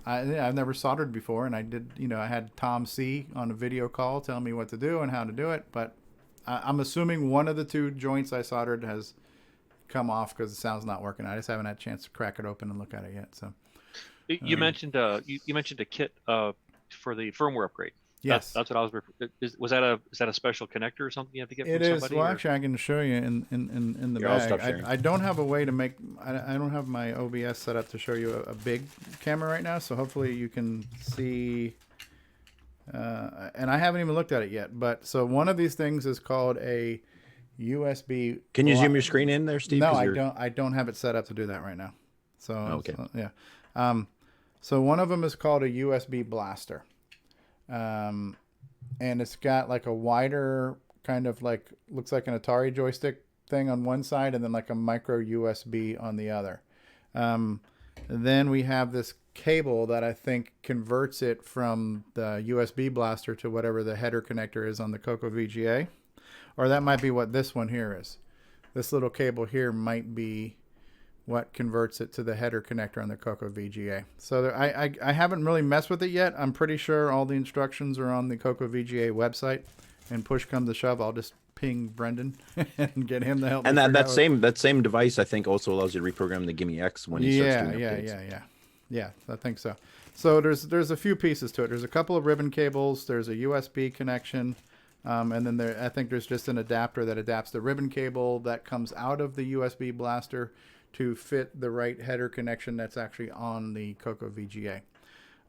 I've never soldered before, and I did. I had Tom C on a video call telling me what to do and how to do it. But I'm assuming one of the 2 joints I soldered has come off because the sound's not working. I just haven't had a chance to crack it open and look at it yet. So you mentioned you mentioned a kit for the firmware upgrade. Yes, that's what I was. Was that a special connector or something you have to get? It from is. somebody, Well, or? actually, I can show you in the Here, I'll bag. stop sharing. I don't have a way to make. I don't have my OBS set up to show you a big camera right now. So hopefully you can see. And I haven't even looked at it yet. But so one of these things is called a USB. Can you zoom your screen in there, Steve? No, 'Cause I you're- don't. I don't have it set up to do that right now. So, Okay. yeah. So one of them is called a USB blaster. And it's got like a wider kind of like, looks like an Atari joystick thing on one side and then like a micro USB on the other. Then we have this cable that I think converts it from the USB blaster to whatever the header connector is on the Coco VGA. Or that might be what this one here is. This little cable here might be what converts it to the header connector on the Coco VGA. So there, I haven't really messed with it yet. I'm pretty sure all the instructions are on the Coco VGA website. And push come to shove, I'll just ping Brendan and get him to help. And me that figure out that same device, I think, also allows you to reprogram the Gimme X when he starts doing updates. Yeah, I think so. So there's a few pieces to it. There's a couple of ribbon cables. There's a USB connection. And then I think there's just an adapter that adapts the ribbon cable that comes out of the USB blaster to fit the right header connection that's actually on the Coco VGA.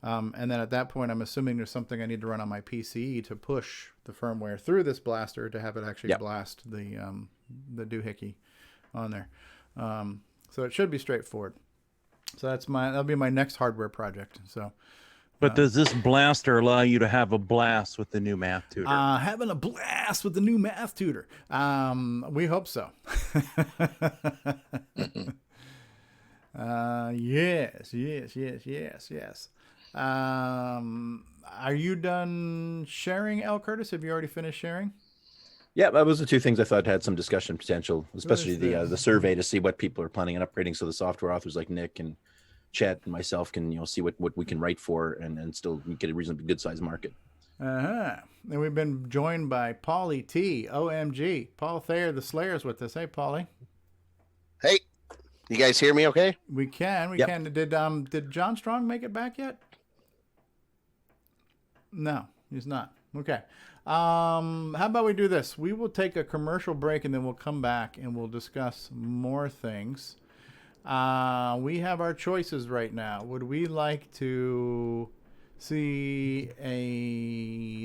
And then at that point, I'm assuming there's something I need to run on my PC to push the firmware through this blaster to have it actually blast the doohickey on there. So it should be straightforward. So that'll be my next hardware project. So. But does this blaster allow you to have a blast with the new math tutor? Having a blast with the new math tutor. We hope so. Yes. Are you done sharing, L. Curtis? Have you already finished sharing? Yeah, that was the two things I thought had some discussion potential, especially the survey to see what people are planning on upgrading, so the software authors like Nick and Chet and myself can see what we can write for and still get a reasonably good sized market. And we've been joined by Paulie T. OMG, Paul Thayer, the Slayer's with us. Hey, Paulie. Hey, you guys hear me? Okay. We can. We can. Did John Strong make it back yet? No, he's not. Okay. How about we do this? We will take a commercial break and then we'll come back and we'll discuss more things. We have our choices right now. Would we like to see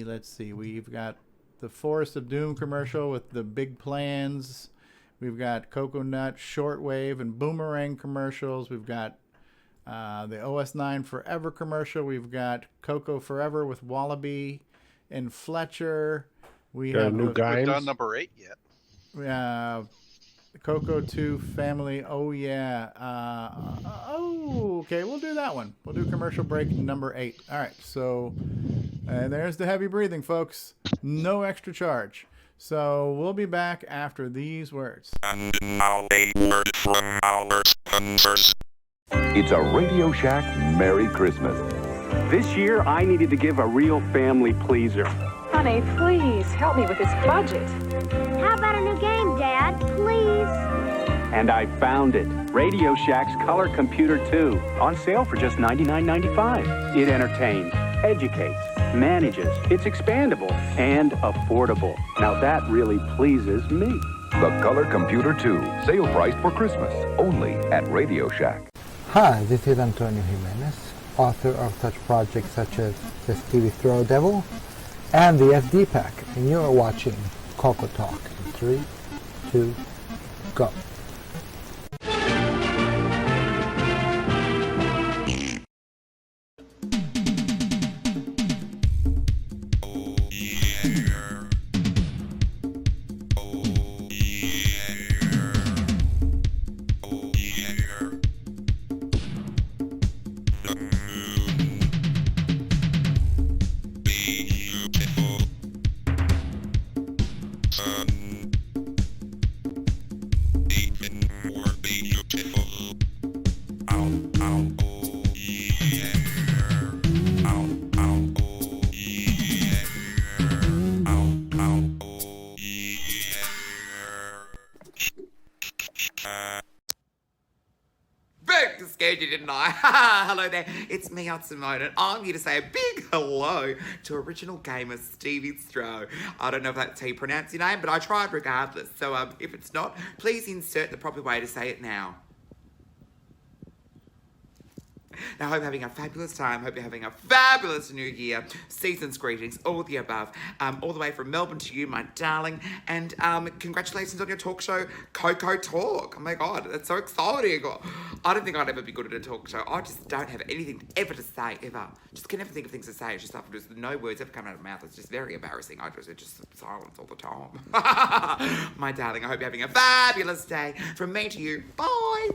let's see, we've got the Forest of Doom commercial with the big plans. We've got Coconut, Shortwave, and Boomerang commercials. We've got the OS9 Forever commercial. We've got Coco Forever with Wallaby and Fletcher. We have We've done number 8 yet. Coco 2 Family. Oh, yeah. Okay. We'll do that one. We'll do commercial break number 8. All right. So, and there's the heavy breathing, folks. No extra charge. So we'll be back after these words. And now a word from our sponsors. It's a Radio Shack Merry Christmas. This year, I needed to give a real family pleaser. Honey, please help me with this budget. How about a new game, Dad? Please. And I found it. Radio Shack's Color Computer 2. On sale for just $99.95. It entertains, educates, manages. It's expandable and affordable. Now that really pleases me. The Color Computer 2. Sale priced for Christmas. Only at Radio Shack. Hi, this is Antonio Jimenez, author of such projects such as the Stevie Throw Devil and the SD Pack, and you are watching CoCoTALK in 3, 2, go. Didn't I? Hello there, it's me, Simone, and I'm here to say a big hello to original gamer Stevie Throw. I don't know if that's how you pronounce your name, but I tried regardless. So if it's not, please insert the proper way to say it now. Now, I hope you're having a fabulous time. Hope you're having a fabulous new year. Season's greetings, all the above. All the way from Melbourne to you, my darling. And congratulations on your talk show, CoCoTALK. Oh my God, that's so exciting. I don't think I'd ever be good at a talk show. I just don't have anything ever to say, ever. Just can never think of things to say. It's just no words ever come out of my mouth. It's just very embarrassing. It's just silence all the time. My darling, I hope you're having a fabulous day. From me to you, bye.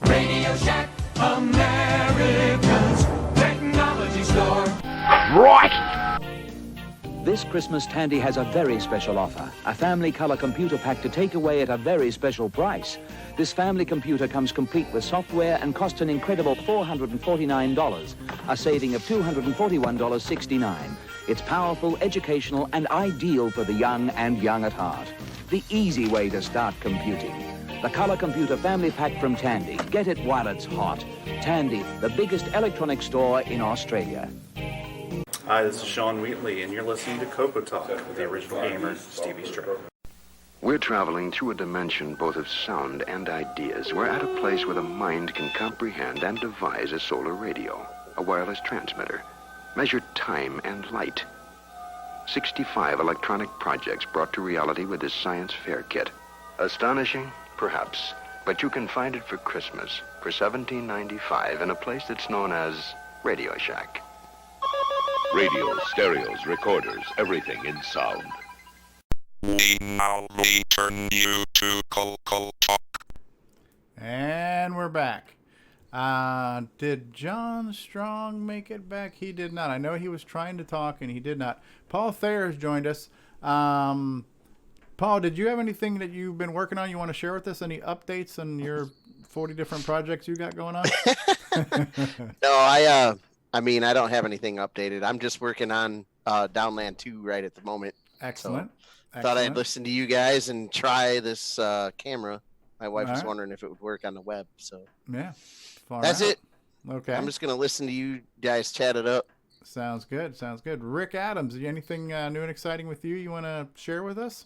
Radio Shack, America's technology store. Right! This Christmas, Tandy has a very special offer. A family color computer pack to take away at a very special price. This family computer comes complete with software and costs an incredible $449, a saving of $241.69. It's powerful, educational, and ideal for the young and young at heart. The easy way to start computing. The Color Computer Family Pack from Tandy. Get it while it's hot. Tandy, the biggest electronic store in Australia. Hi, this is Sean Wheatley, and you're listening to CoCoTALK with the original gamer, Stevie Throw. We're traveling through a dimension both of sound and ideas. We're at a place where the mind can comprehend and devise a solar radio. a wireless transmitter, measured time and light. 65 electronic projects brought to reality with this science fair kit. Astonishing? Perhaps. But you can find it for Christmas for $17.95 in a place that's known as Radio Shack. Radios, stereos, recorders, everything in sound. We now return you to CoCoTALK. And we're back. Did John Strong make it back? He did not. I know he was trying to talk and he did not. Paul Thayer has joined us. Paul, did you have anything that you've been working on you want to share with us? Any updates on your 40 different projects you got going on? No, I mean, I don't have anything updated. I'm just working on Downland 2 right at the moment. Excellent. So thought I'd listen to you guys and try this camera. My wife was wondering if it would work on the web. So yeah, that's it. Okay. I'm just going to listen to you guys chat it up. Sounds good. Sounds good. Rick Adams, anything new and exciting with you want to share with us?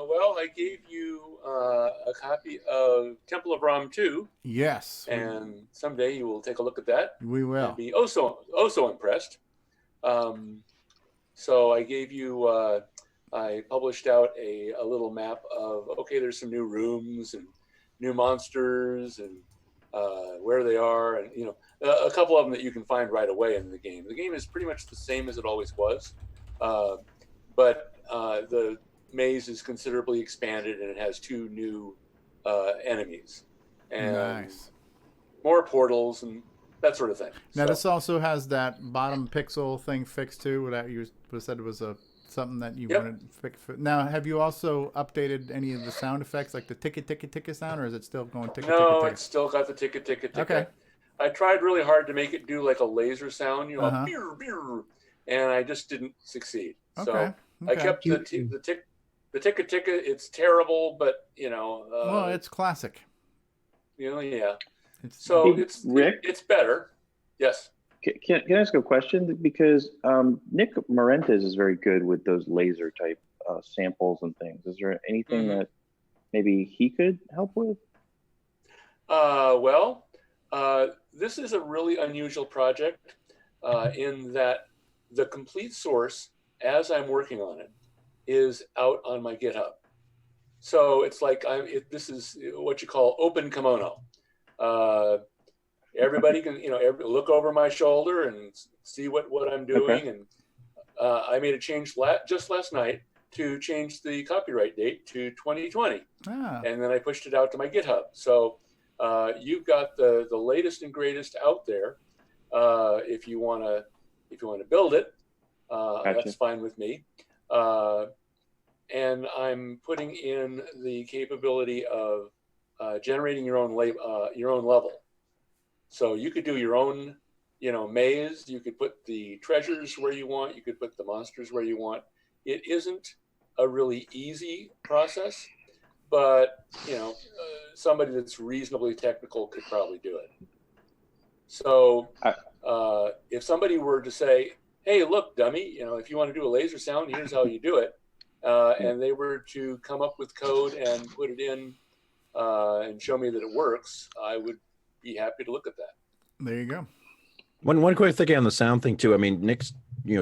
Well, I gave you a copy of Temple of Ram 2. Yes. And someday you will take a look at that. We will. And be oh so impressed. So I gave you, I published out a little map of, okay, there's some new rooms and new monsters and where they are. And, you know, a couple of them that you can find right away in the game. The game is pretty much the same as it always was. But the maze is considerably expanded and it has 2 new enemies and more portals and that sort of thing. Now this also has that bottom pixel thing fixed too. That you said was something that you wanted to fix. Now, have you also updated any of the sound effects, like the ticket sound, or is it still going ticket? No, it's still got the ticket. Okay. I tried really hard to make it do like a laser sound, you know, beer, beer, and I just didn't succeed. So I kept the ticket. It's terrible, but you know. Well, it's classic. You know, yeah. Hey, it's Rick? It's better. Yes. Can I ask a question? Because Nick Marentes is very good with those laser type samples and things. Is there anything that maybe he could help with? Well, this is a really unusual project in that the complete source, as I'm working on it, is out on my GitHub. So it's like this is what you call open kimono. Everybody can, you know, look over my shoulder and see what I'm doing. And I made a change just last night to change the copyright date to 2020. And then I pushed it out to my GitHub. So you've got the latest and greatest out there. If you want to build it, that's fine with me. And I'm putting in the capability of generating your own level. So you could do your own, you know, maze. You could put the treasures where you want. You could put the monsters where you want. It isn't a really easy process, but you know, somebody that's reasonably technical could probably do it. So if somebody were to say, "Hey, look, dummy, you know, if you want to do a laser sound, here's how you do it," and they were to come up with code and put it in and show me that it works, I would be happy to look at that. There you go. One quick thing on the sound thing too. I mean, Nick's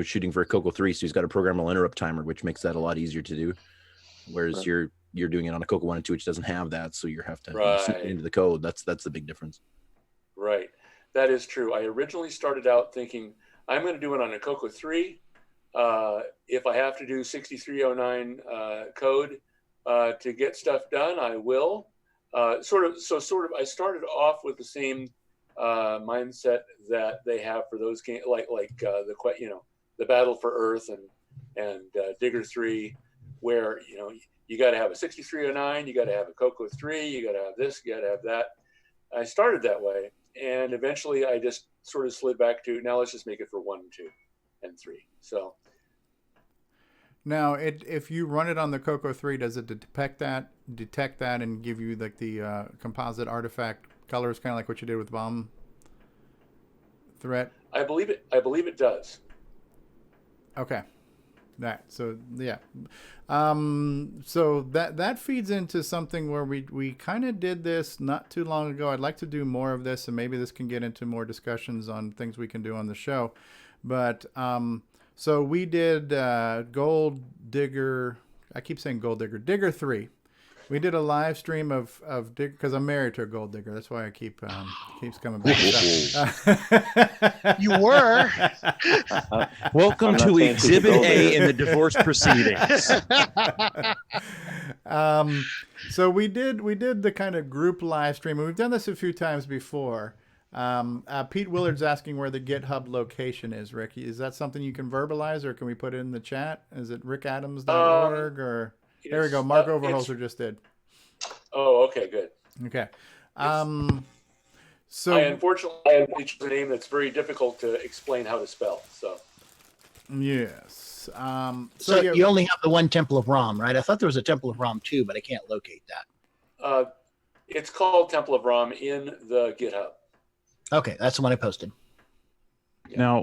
shooting for a Coco 3, so he's got a programmable interrupt timer, which makes that a lot easier to do. Whereas you're doing it on a Coco 1 and 2, which doesn't have that, so you have to shoot it into the code. That's the big difference. Right, that is true. I originally started out thinking I'm going to do it on a Coco 3. If I have to do 6309 code to get stuff done, I will. I started off with the same mindset that they have for those games, like the Battle for Earth and Digger 3, where you got to have a 6309, you got to have a Coco 3, you got to have this, you got to have that. I started that way, and eventually I just sort of slid back to now let's just make it for 1, 2, and 3. So. Now, if you run it on the Coco 3, does it detect that and give you like the composite artifact colors, kind of like what you did with Bomb Threat? I believe it does. Okay. That so yeah. So that feeds into something where we kind of did this not too long ago. I'd like to do more of this, and maybe this can get into more discussions on things we can do on the show. But so we did Gold Digger. I keep saying Gold Digger. Digger 3. We did a live stream of Digger because I'm married to a gold digger. That's why I keeps coming back. You were. Welcome to Exhibit A in the divorce proceedings. So we did the kind of group live stream. We've done this a few times before. Pete Willard's asking where the GitHub location is, Ricky. Is that something you can verbalize, or can we put it in the chat? Is it rickadams.org or... There we go. Mark Overholzer just did. Oh, okay, good. Okay. So unfortunately, it's a name that's very difficult to explain how to spell. So. Yes. So you only have the one Temple of Ram, right? I thought there was a Temple of Ram too, but I can't locate that. It's called Temple of Ram in the GitHub. Okay, that's the one I posted. Yeah.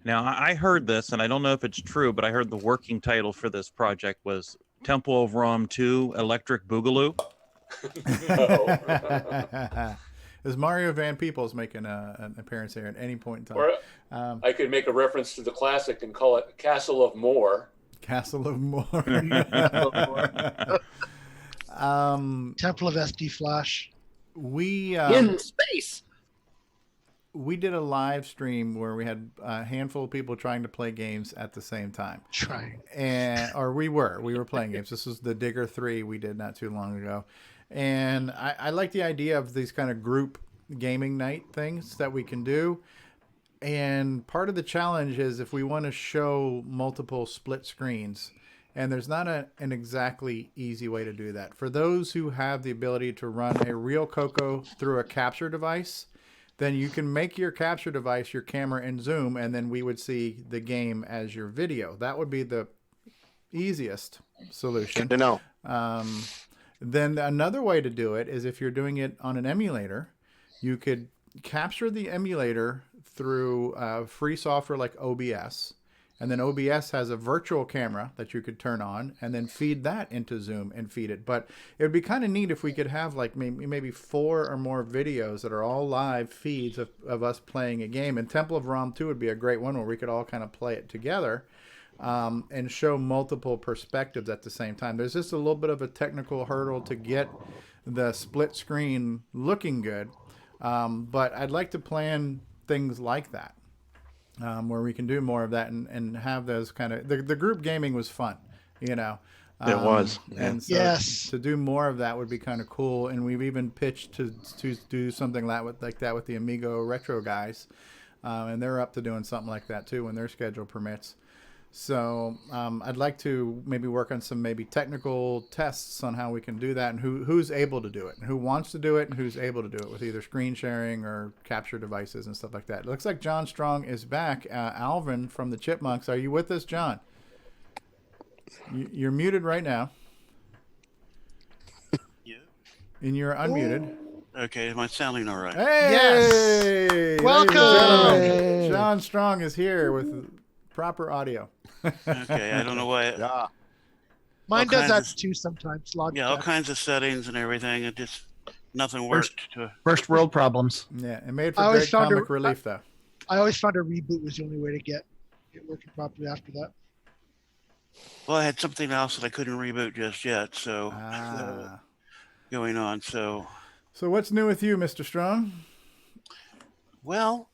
Now I heard this, and I don't know if it's true, but I heard the working title for this project was Temple of Ram 2 Electric Boogaloo. Is Mario Van Peebles making an appearance here at any point in time? Or I could make a reference to the classic and call it Castle of Moor. Castle of Moor. Temple of SD Flash. We in space. We did a live stream where we had a handful of people trying to play games at the same time. We were playing games. This was the Digger 3 we did not too long ago. And I like the idea of these kind of group gaming night things that we can do. And part of the challenge is if we want to show multiple split screens, and there's not an exactly easy way to do that. For those who have the ability to run a real Coco through a capture device, then you can make your capture device your camera in Zoom, and then we would see the game as your video. That would be the easiest solution. Good to know. Then another way to do it is if you're doing it on an emulator, you could capture the emulator through free software like OBS. And then OBS has a virtual camera that you could turn on and then feed that into Zoom and feed it. But it would be kind of neat if we could have like maybe 4 or more videos that are all live feeds of us playing a game. And Temple of Ram 2 would be a great one where we could all kind of play it together and show multiple perspectives at the same time. There's just a little bit of a technical hurdle to get the split screen looking good. But I'd like to plan things like that. Where we can do more of that and have those kind of the group gaming was fun, you know. It was, yeah. And so to do more of that would be kind of cool. And we've even pitched to do something like that with the Amigo Retro guys, and they're up to doing something like that too when their schedule permits. So I'd like to maybe work on some technical tests on how we can do that and who's able to do it and who wants to do it and who's able to do it with either screen sharing or capture devices and stuff like that. It looks like John Strong is back. Alvin from the Chipmunks. Are you with us, John? You're muted right now. Yeah. And you're unmuted. Okay, am I sounding all right? Hey! Yes. Welcome! John Strong is here with proper audio. Okay, I don't know why. Mine does that too sometimes. Yeah, all kinds of settings and everything. It just nothing worked. First world problems. Yeah, it made for great comic relief though. I always found a reboot was the only way to get it working properly after that. Well, I had something else that I couldn't reboot just yet, so going on. So what's new with you, Mr. Strong? Well,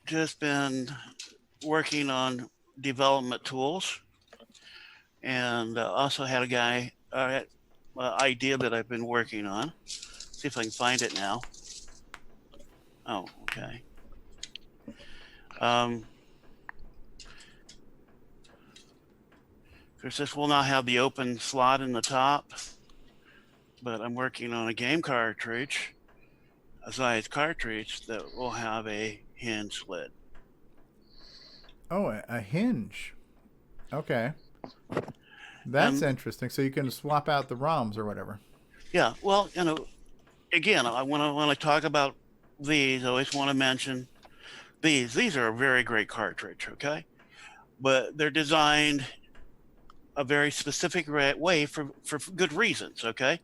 just been working on development tools, and also had a guy idea that I've been working on. See if I can find it now. Oh, okay. Of course, this will not have the open slot in the top, but I'm working on a game cartridge, a size cartridge that will have a hinge lid. Oh, a hinge. Okay. That's interesting. So you can swap out the ROMs or whatever. Yeah. Well, again, when I talk about these, I always want to mention these. These are a very great cartridge, okay? but they're designed a very specific way for good reasons, okay?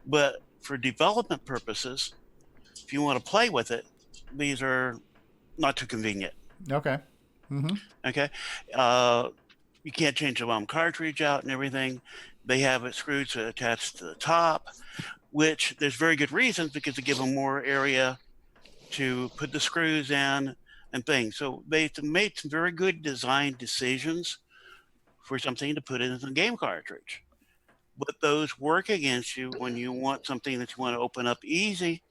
But for development purposes, if you want to play with it, these are not too convenient. Okay. Mm-hmm. Okay. You can't change the ROM cartridge out and everything. They have it screwed to attach to the top, which there's very good reasons because they give them more area to put the screws in and things. So they made some very good design decisions for something to put in a game cartridge. But those work against you when you want something that you want to open up easy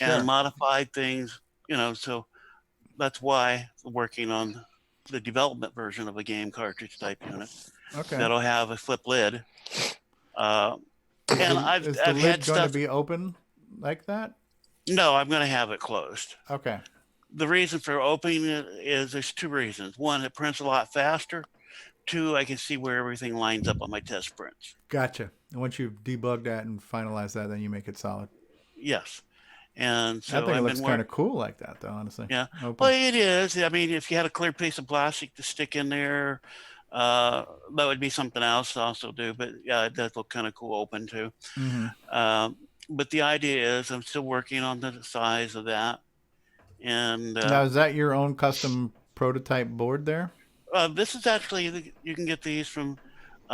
and modify things, you know. So that's why working on the development version of a game cartridge type unit that'll have a flip lid. And I've lid had going stuff to be open like that? No, I'm going to have it closed. Okay. The reason for opening it is there's two reasons. One, it prints a lot faster. Two, I can see where everything lines up on my test prints. Gotcha. And once you've debugged that and finalized that, then you make it solid. Yes. And so I think it looks kind of cool like that, though, honestly. Yeah. Open. Well, it is. I mean, if you had a clear piece of plastic to stick in there, that would be something else to also do. But yeah, it does look kind of cool open too. Mm-hmm. But the idea is I'm still working on the size of that. And now, is that your own custom prototype board there? This is actually, you can get these from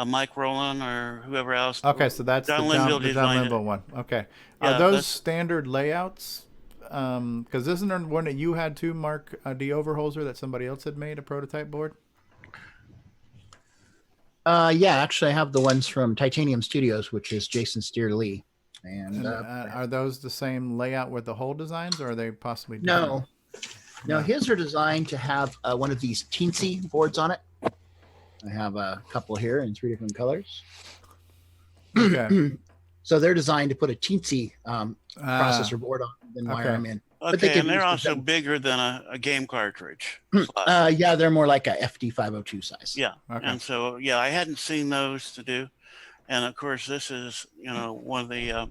Mike Rowland or whoever else. Okay, so that's the John Linville one. Okay. Yeah, are those standard layouts? Because isn't there one that you had too, Mark D. Overholzer, that somebody else had made a prototype board? Yeah, actually, I have the ones from Titanium Studios, which is Jason Steer Lee. And are those the same layout with the whole designs, or are they possibly different? No, his are designed to have one of these teensy boards on it. I have a couple here in 3 different colors. Okay. So they're designed to put a teensy processor board on and wire them in. Okay, and they're also bigger than a game cartridge. Yeah, they're more like a FD502 size. Yeah, and so, yeah, I hadn't seen those to do. And of course, this is, you know, one of the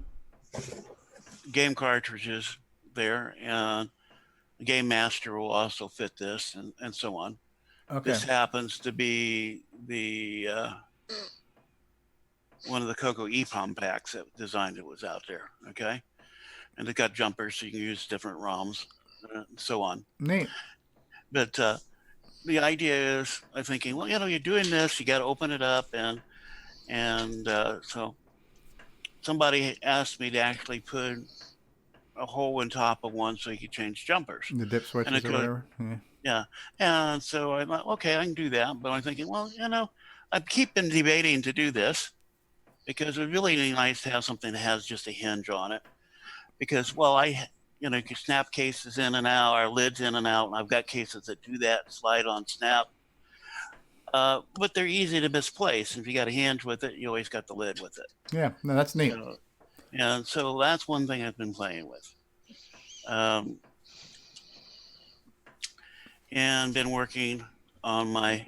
game cartridges there, and the Game Master will also fit this, and so on. Okay. This happens to be the one of the Coco EPROM packs that designed it was out there. Okay, and it got jumpers so you can use different ROMs, and so on. Neat. But the idea is, I'm thinking, well, you know, you're doing this, you got to open it up, and so somebody asked me to actually put a hole in top of one so you could change jumpers. The dip switches or whatever. Yeah. And so I'm like, okay, I can do that. But I'm thinking, well, you know, I keep been debating to do this because it would really be nice to have something that has just a hinge on it. Because, well, you know, you can snap cases in and out, or lids in and out, and I've got cases that do that, slide on snap. But they're easy to misplace. If you got a hinge with it, you always got the lid with it. Yeah, no, that's neat. And so that's one thing I've been playing with. And been working on my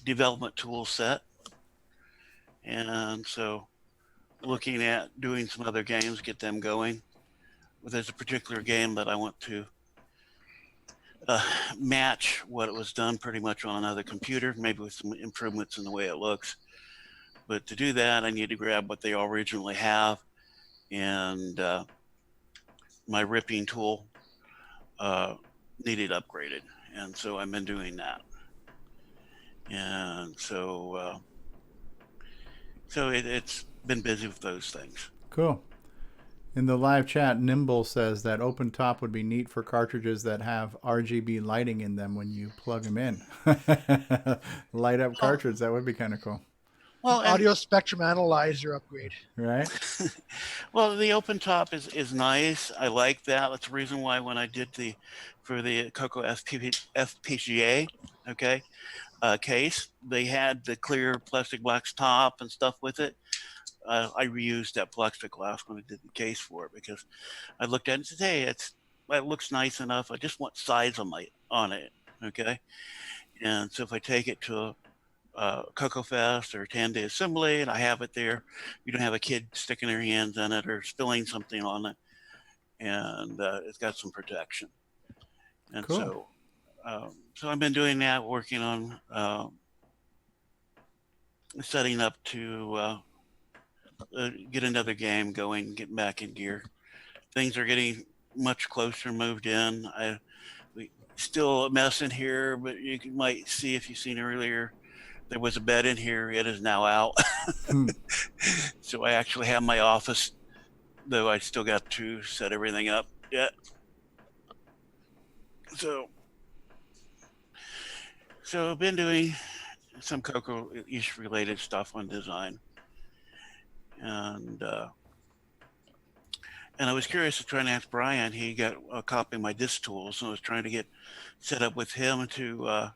development tool set. And so looking at doing some other games, get them going. There's a particular game that I want to match what it was done pretty much on another computer, maybe with some improvements in the way it looks. But to do that, I need to grab what they originally have, and my ripping tool needed upgraded, and so I've been doing that. And so it's been busy with those things. Cool. In the live chat, Nimble says that open top would be neat for cartridges that have RGB lighting in them when you plug them in. Light up cartridge, that would be kind of cool. Well, audio spectrum analyzer upgrade. Right. Well, the open top is nice. I like that. That's the reason why when I did for the Coco FPGA, okay, case, they had the clear plexiglass top and stuff with it. I reused that plexiglass when I did the case for it because I looked at it and said, hey, it looks nice enough. I just want size on it, okay? And so if I take it to Coco Fest or 10-day assembly and I have it there, you don't have a kid sticking their hands in it or spilling something on it, and it's got some protection. And cool. So So I've been doing that, working on setting up to get another game going, get back in gear. Things are getting much closer, moved in. We still a mess in here, but you might see, if you've seen earlier, there was a bed in here. It is now out. So I actually have my office, though I still got to set everything up yet. So I've been doing some Coco East related stuff on design. And I was curious to try and ask Brian. He got a copy of my disc tools, and I was trying to get set up with him to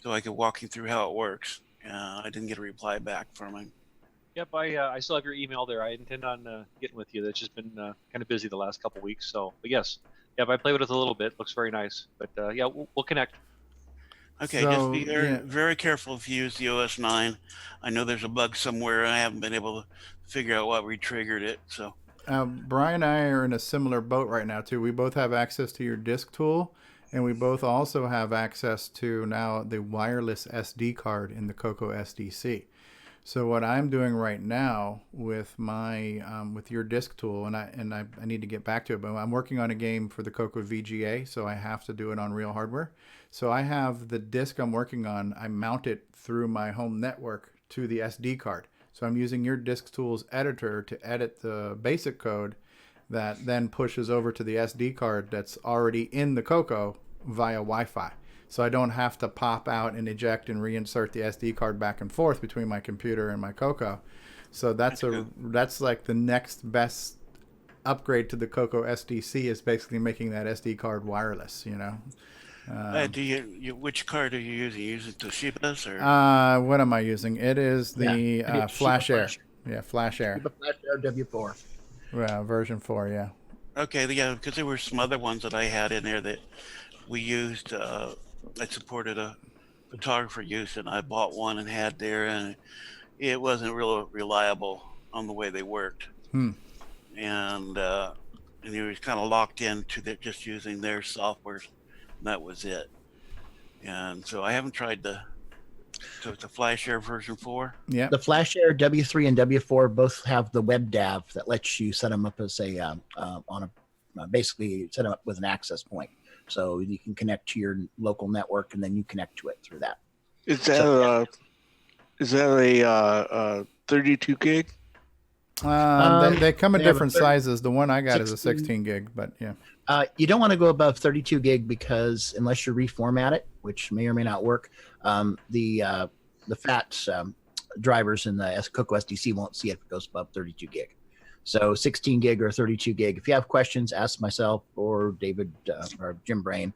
so I could walk him through how it works. I didn't get a reply back from him. Yep, I still have your email there. I intend on getting with you. That's just been kind of busy the last couple weeks. So, but yes, yeah, I played with it a little bit. Looks very nice. But yeah, we'll connect. Okay, so, just be very careful if you use the OS 9. I know there's a bug somewhere. I haven't been able to figure out what re-triggered it. So, Brian and I are in a similar boat right now too. We both have access to your disk tool, and we both also have access to now the wireless SD card in the Coco SDC. So what I'm doing right now with my with your disk tool, and I need to get back to it, but I'm working on a game for the Coco VGA, so I have to do it on real hardware. So I have the disk I'm working on, I mount it through my home network to the SD card. So I'm using your disk tools editor to edit the basic code that then pushes over to the SD card that's already in the Coco via Wi-Fi. So I don't have to pop out and eject and reinsert the SD card back and forth between my computer and my Coco. So that's like the next best upgrade to the Coco SDC, is basically making that SD card wireless, you know. Which card are you using? You using Toshiba's or? What am I using? It is the Flash Air. Yeah, Flash Air. Flash Air W4. Yeah, version 4. Yeah. Okay, yeah, because there were some other ones that I had in there that we used. I supported a photographer use, and I bought one and had there, and it wasn't real reliable on the way they worked. And he was kind of locked into just using their software. That was it. And so I haven't tried so it's a Flash Air version 4. Yeah. The Flash Air W3 and W4 both have the WebDAV that lets you set them up as basically set them up with an access point. So you can connect to your local network, and then you connect to it through that. Is that a 32 gig? They come in different sizes. The one I got is a 16 gig, but yeah. You don't want to go above 32 gig because unless you reformat it, which may or may not work, the FAT drivers in the Coco SDC won't see it if it goes above 32 gig. So 16 gig or 32 gig. If you have questions, ask myself or David or Jim Brain.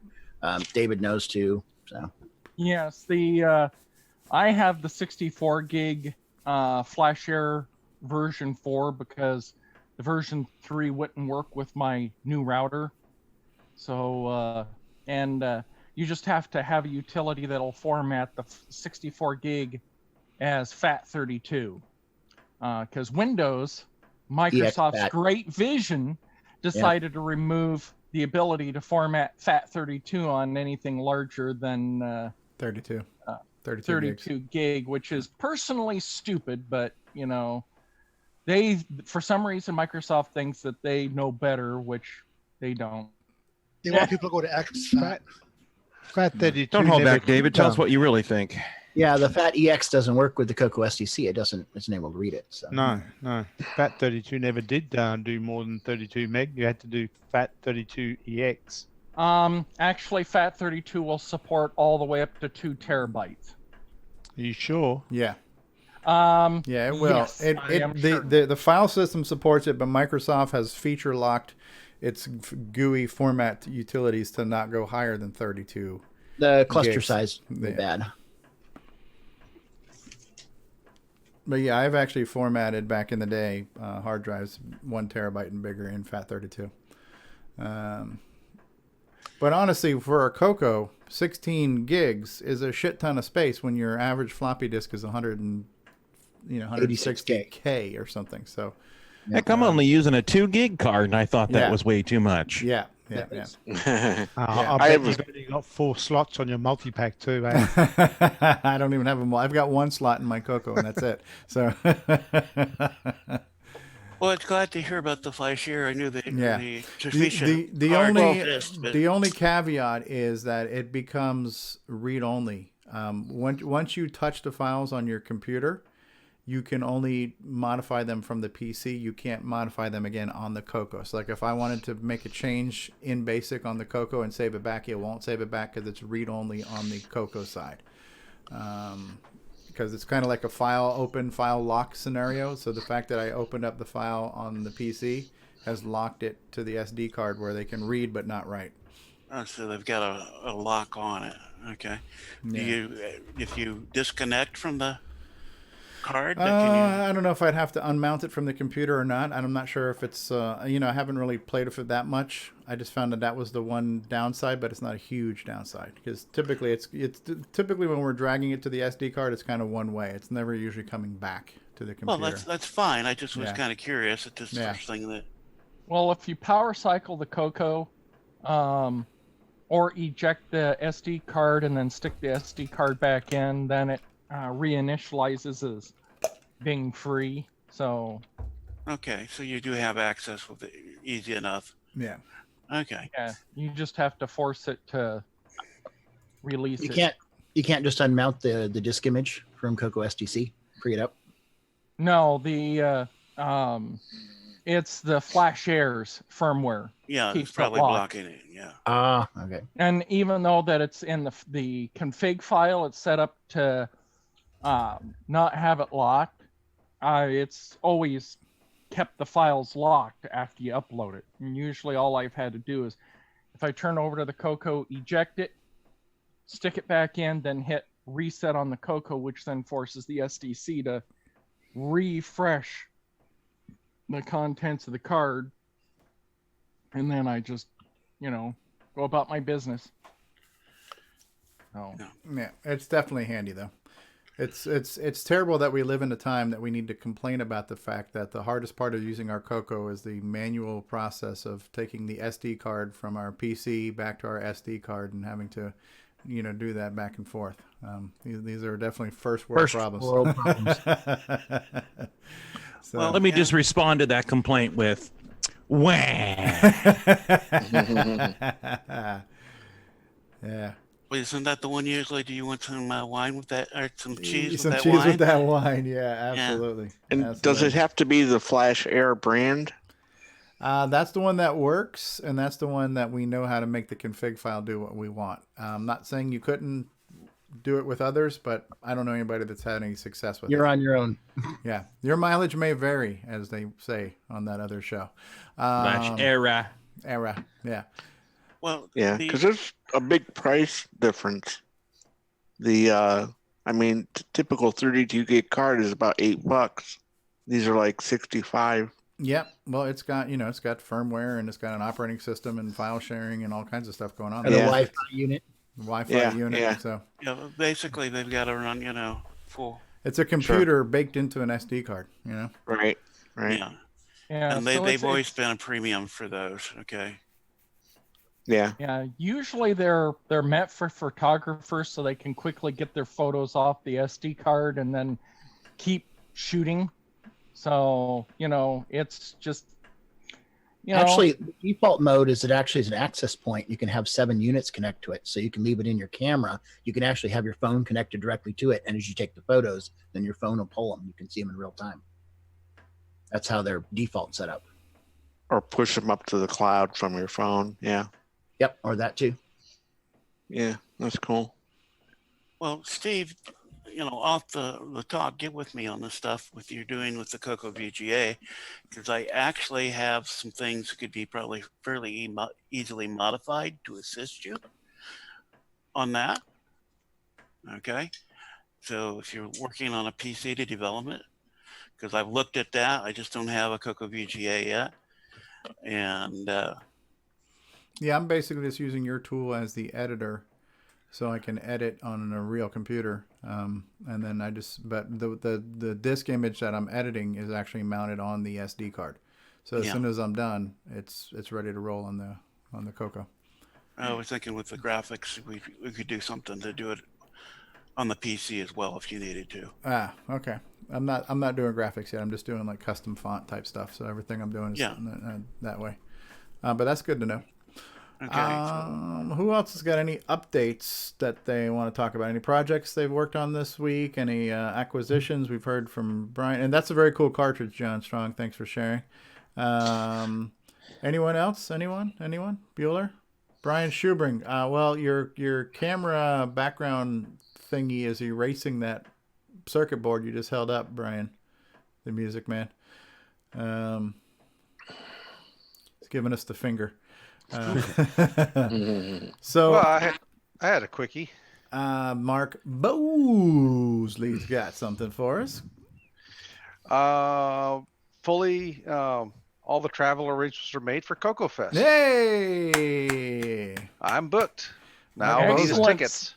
David knows too. So yes, I have the 64 gig Flash Air version 4 because the version 3 wouldn't work with my new router. So you just have to have a utility that'll format the 64 gig as FAT32 because Windows, Microsoft's Great Vision, decided to remove the ability to format FAT32 on anything larger than 32 gig, which is personally stupid, but you know, for some reason Microsoft thinks that they know better, which they don't. They want people to go to exFAT. FAT32. Don't hold back, David. Tell us what you really think. Yeah, the FAT-EX doesn't work with the Coco SDC. It isn't able to read it. So. No. FAT32 never did do more than 32 meg. You had to do FAT32EX. Actually, FAT32 will support all the way up to 2 terabytes. Are you sure? Yeah. Yeah, it will. Yes, the file system supports it, but Microsoft has feature locked its GUI format utilities to not go higher than 32. The cluster size is bad. But yeah, I've actually formatted back in the day hard drives 1 terabyte and bigger in FAT32. But honestly, for a Coco, 16 gigs is a shit ton of space when your average floppy disk is 160K or something. So heck, I'm only using a 2 gig card, and I thought that was way too much. Yeah. Yeah, yeah. I bet you've only got 4 slots on your multi-pack too, eh? I don't even have them. I've got 1 slot in my Coco, and that's it. So. Well, it's glad to hear about the flash here. I knew that the the only caveat is that it becomes read only. Once you touch the files on your computer, you can only modify them from the PC. You can't modify them again on the Coco. So like if I wanted to make a change in BASIC on the Coco and save it back, it won't save it back because it's read only on the Coco side. Because it's kind of like a file lock scenario. So the fact that I opened up the file on the PC has locked it to the SD card where they can read but not write. Oh, so they've got a lock on it. Okay. Yeah. If you disconnect from the card, I don't know if I'd have to unmount it from the computer or not. I'm not sure if it's, I haven't really played with it that much. I just found that was the one downside, but it's not a huge downside because typically it's typically when we're dragging it to the SD card, it's kind of one way. It's never usually coming back to the computer. Well, that's fine. I just was kind of curious at this first thing that. Well, if you power cycle the Coco, or eject the SD card and then stick the SD card back in, then it reinitializes as being free. So. Okay, so you do have access with it easy enough. Yeah. Okay. Yeah, you just have to force it to release it. You can't just unmount the disk image from Coco SDC, free it up. No, it's the Flash Airs firmware. Yeah, it's probably blocking it. Yeah. Okay. And even though that it's in the config file, it's set up to not have it locked. It's always kept the files locked after you upload it. And usually all I've had to do is if I turn over to the Coco, eject it, stick it back in, then hit reset on the Coco, which then forces the SDC to refresh the contents of the card. And then I just, go about my business. Oh. Yeah, it's definitely handy though. It's terrible that we live in a time that we need to complain about the fact that the hardest part of using our Coco is the manual process of taking the SD card from our PC back to our SD card and having to, do that back and forth. These are definitely first world problems. So, well, let me just respond to that complaint with, wah. Yeah. Wait, isn't that the one usually? Do you want some wine with that, or some cheese with with that cheese wine? with that wine, yeah, absolutely. And absolutely. does it have to be the Flash Air brand? That's the one that works, and that's the one that we know how to make the config file do what we want. I'm not saying you couldn't do it with others, but I don't know anybody that's had any success with it. You're on your own. Yeah. Your mileage may vary, as they say on that other show. Flash era. Yeah. Well, yeah, because there's a big price difference. The typical 32 gig card is about $8. These are like 65. Yep. Well, it's got it's got firmware and it's got an operating system and file sharing and all kinds of stuff going on. And a Wi-Fi unit. Unit. Yeah. So basically they've got to run full. It's a computer baked into an SD card. Right. Yeah. And they've always been a premium for those. Okay. Yeah. Yeah. Usually they're meant for photographers so they can quickly get their photos off the SD card and then keep shooting. So, it's just, Actually, the default mode is it actually is an access point. You can have 7 units connect to it. So you can leave it in your camera. You can actually have your phone connected directly to it. And as you take the photos, then your phone will pull them. You can see them in real time. That's how they're default set up. Or push them up to the cloud from your phone. Yeah. Yep. Or that too. Yeah, that's cool. Well, Steve, off the talk, get with me on the stuff with you're doing with the Coco VGA, because I actually have some things that could be probably fairly easily modified to assist you on that. Okay. So if you're working on a PC to development, because I've looked at that, I just don't have a Coco VGA yet. And yeah, I'm basically just using your tool as the editor so I can edit on a real computer. And then but the disk image that I'm editing is actually mounted on the SD card. So as soon as I'm done, it's ready to roll on on the Coco. I was thinking with the graphics, we could do something to do it on the PC as well if you needed to. Ah, okay. I'm not doing graphics yet. I'm just doing like custom font type stuff. So everything I'm doing is that way. But that's good to know. Okay. Who else has got any updates that they want to talk about? Any projects they've worked on this week? Any acquisitions? We've heard from Brian, and that's a very cool cartridge, John Strong. Thanks for sharing. Anyone else? Anyone? Bueller? Brian Schubring. Well, your camera background thingy is erasing that circuit board you just held up, Brian, the music man. He's giving us the finger. So well, I had a quickie. Mark Bosley's got something for us. Fully, all the travel arrangements are made for Coco Fest. Hey, I'm booked. Now I need his tickets.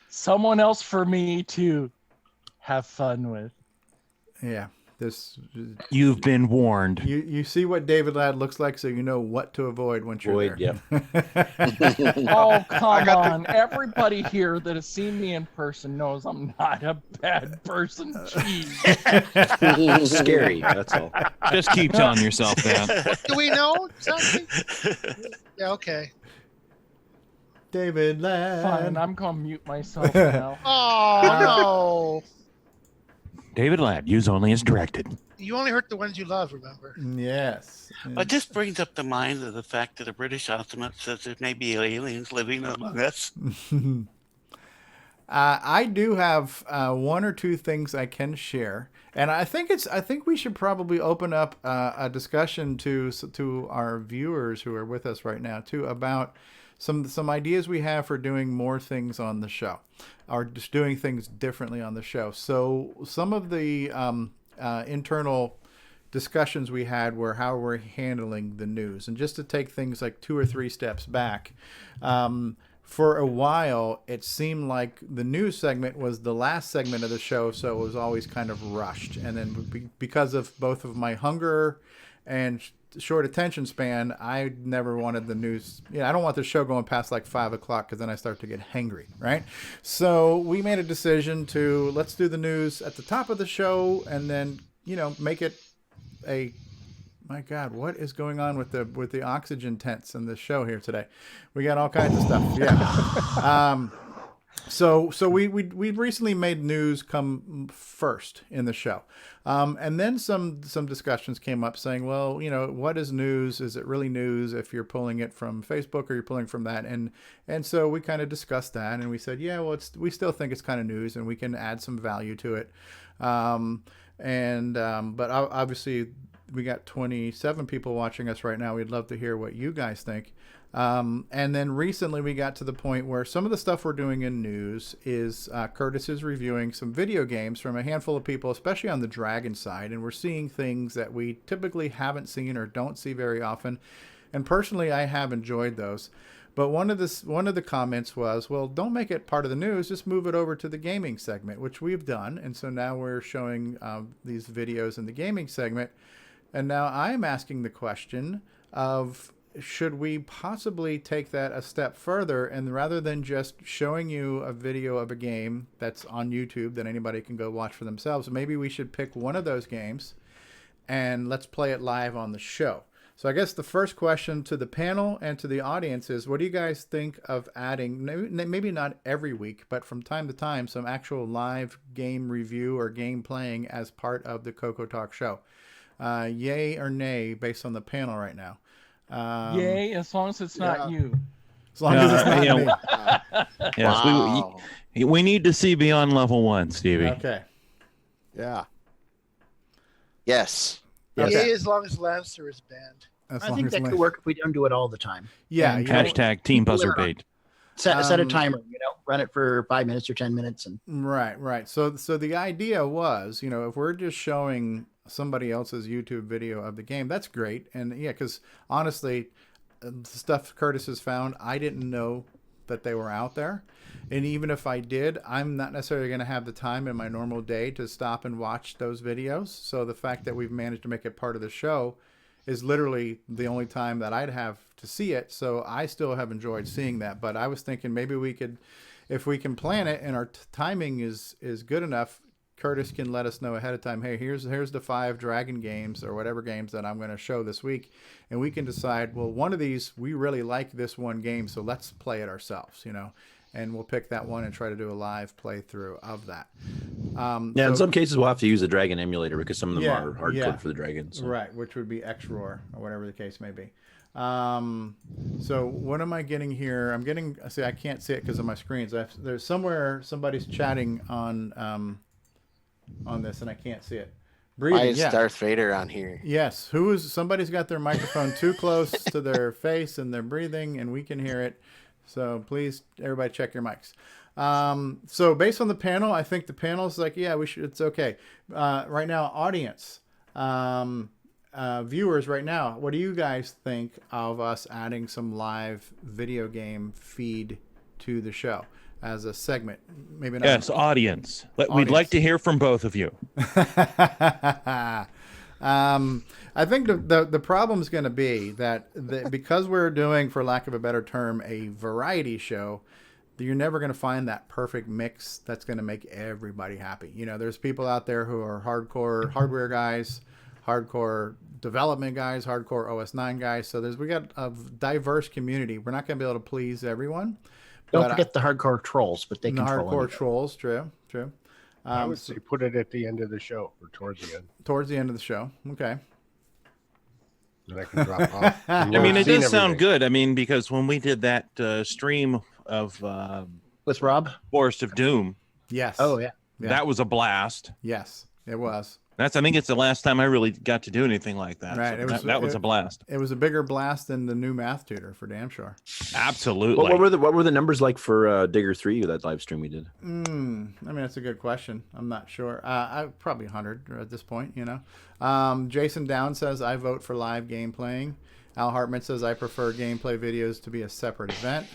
Someone else for me to have fun with. Yeah. You've been warned. You see what David Ladd looks like, so you know what to avoid once you're there. Oh, come on. Everybody here that has seen me in person knows I'm not a bad person. Jeez. Scary, that's all. Just keep telling yourself that. Do we know something? Yeah, okay. David Ladd. Fine, I'm going to mute myself now. Oh, no. David Ladd, use only as directed. You only hurt the ones you love, remember? Yes. It just brings up the mind of the fact that a British estimate says there may be aliens living among us. I do have one or two things I can share, and I think we should probably open up a discussion to our viewers who are with us right now too about some ideas we have for doing more things on the show, or just doing things differently on the show. So some of the internal discussions we had were how we're handling the news, and just to take things like 2 or 3 steps back. For a while, it seemed like the news segment was the last segment of the show, so it was always kind of rushed. And then because of both of my hunger and short attention span, I never wanted the news. I don't want the show going past like 5 o'clock, because then I start to get hangry, right? So we made a decision to let's do the news at the top of the show, and then make it a. My God, what is going on with the oxygen tents in the show here today? We got all kinds of stuff. Yeah. So we recently made news come first in the show, and then some discussions came up saying, well, what is news? Is it really news if you're pulling it from Facebook or you're pulling from that? And so we kind of discussed that, and we said, yeah, well, we still think it's kind of news, and we can add some value to it. But obviously, we got 27 people watching us right now. We'd love to hear what you guys think. And then recently we got to the point where some of the stuff we're doing in news is Curtis is reviewing some video games from a handful of people, especially on the Dragon side. And we're seeing things that we typically haven't seen or don't see very often. And personally, I have enjoyed those. But one of the comments was, well, don't make it part of the news. Just move it over to the gaming segment, which we've done. And so now we're showing these videos in the gaming segment. And now I'm asking the question of, should we possibly take that a step further, and rather than just showing you a video of a game that's on YouTube that anybody can go watch for themselves, maybe we should pick one of those games and let's play it live on the show. So I guess the first question to the panel and to the audience is, what do you guys think of adding, maybe not every week, but from time to time, some actual live game review or game playing as part of the CoCoTALK show? Yay or nay based on the panel right now? Yay, as long as it's not you. As long as it's not me. Yes, wow. we need to see beyond level 1, Stevie. Okay. Yeah. Yes. Yay, as long as Lancer is banned. I think that could work if we don't do it all the time. Yeah. Hashtag team buzzer bait. Set a timer, run it for 5 minutes or 10 minutes. And Right. So the idea was, if we're just showing somebody else's YouTube video of the game, that's great. And yeah, because honestly, the stuff Curtis has found, I didn't know that they were out there. And even if I did, I'm not necessarily going to have the time in my normal day to stop and watch those videos. So the fact that we've managed to make it part of the show is literally the only time that I'd have to see it. So I still have enjoyed seeing that. But I was thinking maybe we could, if we can plan it and our timing is good enough, Curtis can let us know ahead of time, hey, here's the 5 Dragon games or whatever games that I'm going to show this week. And we can decide, well, one of these, we really like this one game, so let's play it ourselves, you know. And we'll pick that one and try to do a live playthrough of that. In some cases, we'll have to use a Dragon emulator because some of them are hard coded for the Dragons. So. Right, which would be XRoar or whatever the case may be. So what am I getting here? I'm getting, see, I can't see it because of my screens. There's somewhere somebody's chatting on this and I can't see it. Breathing, Why is Darth Vader on here? Yes, somebody's got their microphone too close to their face and they're breathing and we can hear it. So please, everybody, check your mics. So based on the panel, I think the panel's like, yeah, we should. It's okay. Right now, audience, viewers, right now, what do you guys think of us adding some live video game feed to the show as a segment? Maybe not. Yes, audience. We'd like to hear from both of you. I think the problem is going to be that because we're doing, for lack of a better term, a variety show, you're never going to find that perfect mix that's going to make everybody happy. You know, there's people out there who are hardcore hardware guys, hardcore development guys, hardcore OS9 guys. So we got a diverse community. We're not going to be able to please everyone. Don't forget the hardcore trolls, but they control hardcore trolls. True. I would say put it at the end of the show or towards the end. Towards the end of the show. Okay. Then I can drop off. I mean, it does sound good. I mean, because when we did that stream of with Rob Forest of Doom. Yes. Oh yeah. That was a blast. Yes, it was. I think it's the last time I really got to do anything like that. Right. So that was a blast. It was a bigger blast than the new math tutor, for damn sure. Absolutely. What were the numbers like for Digger 3, that live stream we did? I mean, that's a good question. I'm not sure. Probably 100 at this point, you know. Jason Down says, I vote for live game playing. Al Hartman says, I prefer gameplay videos to be a separate event.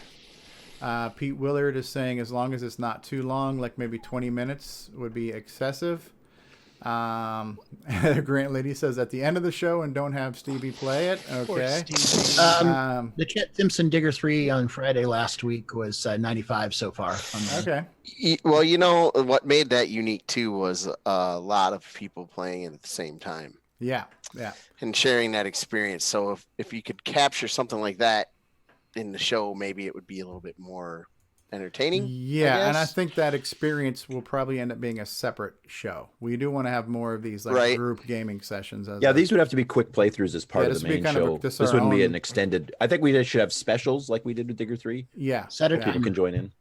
Pete Willard is saying, as long as it's not too long, like maybe 20 minutes would be excessive. Grant Lady says at the end of the show and don't have Stevie play it. Okay. The Chet Simpson Digger 3 on Friday last week was 95 so far. Okay. Well, you know what made that unique too was a lot of people playing it at the same time. Yeah. And sharing that experience. So if you could capture something like that in the show, maybe it would be a little bit more entertaining. Yeah, and I think that experience will probably end up being a separate show. We do want to have more of these group gaming sessions. These would have to be quick playthroughs as part of the main show. This wouldn't be an extended. I think we should have specials like we did with Digger 3. Yeah, people can join in.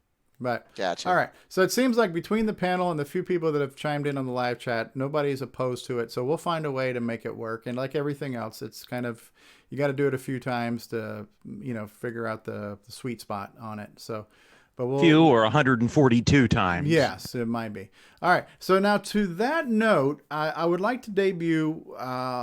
But gotcha. All right, so it seems like between the panel and the few people that have chimed in on the live chat, nobody's opposed to it. So we'll find a way to make it work. And like everything else, it's kind of, you got to do it a few times to figure out the sweet spot on it. So. But few or 142 times. Yes, it might be. All right. So now to that note, I would like to debut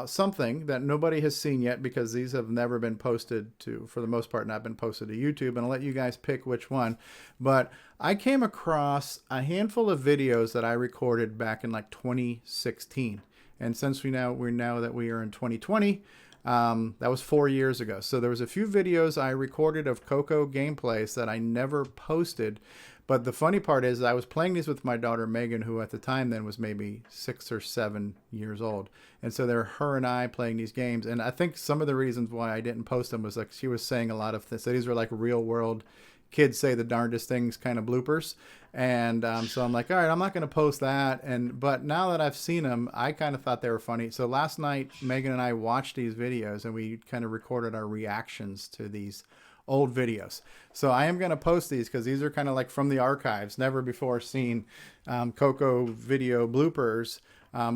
something that nobody has seen yet because these have never been posted to, for the most part, not been posted to YouTube. And I'll let you guys pick which one. But I came across a handful of videos that I recorded back in like 2016. And since we know that we are in 2020, that was 4 years ago. So there was a few videos I recorded of Coco gameplays that I never posted. But the funny part is I was playing these with my daughter Megan, who at the time then was maybe 6 or 7 years old. And so they're her and I playing these games. And I think some of the reasons why I didn't post them was like she was saying a lot of things. So these were like real world kids say the darndest things kind of bloopers. And so I'm like, all right, I'm not going to post that. But now that I've seen them, I kind of thought they were funny. So last night, Megan and I watched these videos and we kind of recorded our reactions to these old videos. So I am going to post these because these are kind of like from the archives, never before seen Coco video bloopers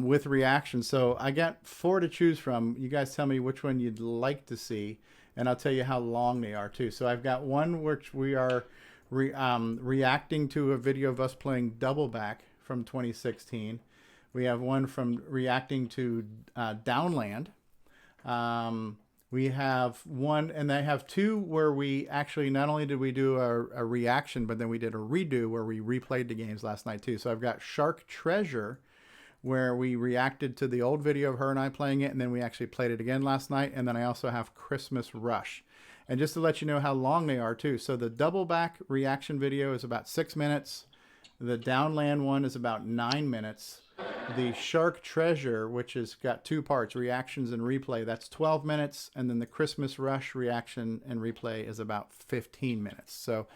with reactions. So I got 4 to choose from. You guys tell me which one you'd like to see. And I'll tell you how long they are too. So I've got one which we are reacting to a video of us playing Double Back from 2016. We have one from reacting to Downland. We have one, and I have 2 where we actually not only did we do a reaction, but then we did a redo where we replayed the games last night too. So I've got Shark Treasure, where we reacted to the old video of her and I playing it, and then we actually played it again last night. And then I also have Christmas Rush. And just to let you know how long they are too. So the double back reaction video is about 6 minutes. The Downland one is about 9 minutes. The Shark Treasure, which has got 2 parts, reactions and replay, that's 12 minutes. And then the Christmas Rush reaction and replay is about 15 minutes. So